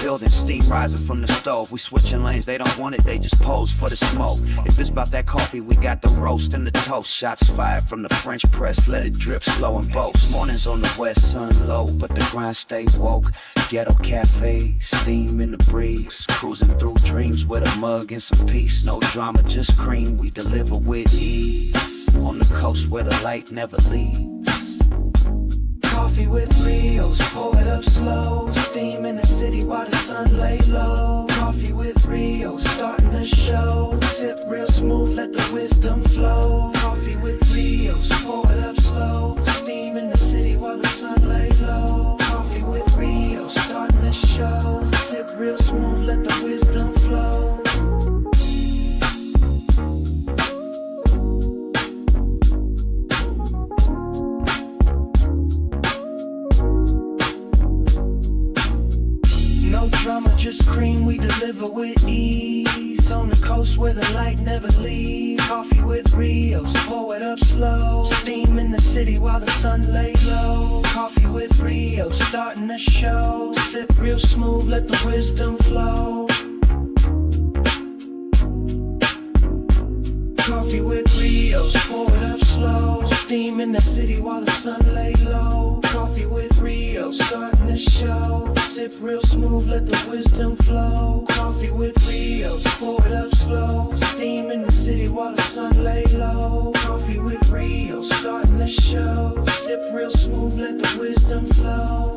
building, steam rising from the stove. We switching lanes, they don't want it, they just pose for the smoke. If it's about that coffee, we got the roast and the toast. Shots fired from the French press, let it drip slow and boast. Mornings on the west, sun low, but the grind stays woke. Ghetto Cafe, steam in the breeze. Cruising through dreams with a mug and some peace. No drama, just cream, we deliver with ease. On the coast where the light never leaves. Coffee with Rios, pour it up slow. Steam in the city while the sun lay low. Coffee with Rios, starting the show. Sip real smooth, let the wisdom flow. Coffee with Rios, pour it up slow. Steam in the city while the sun lay low. Coffee with Rios, starting the show. Sip real smooth, let the wisdom flow. No drama, just cream, we deliver with ease. On the coast where the light never leaves. Coffee with Rios, pour it up slow. Steam in the city while the sun lay low. Coffee with Rios, starting the show. Sip real smooth, let the wisdom flow. Coffee with Rios, pour it up slow. Steam in the city while the sun lay low. Coffee with Rios, starting the show. Sip real smooth, let the wisdom flow. Coffee with Rios, pour it up slow. Steam in the city while the sun lay low. Coffee with Rios, starting the show. Sip real smooth, let the wisdom flow.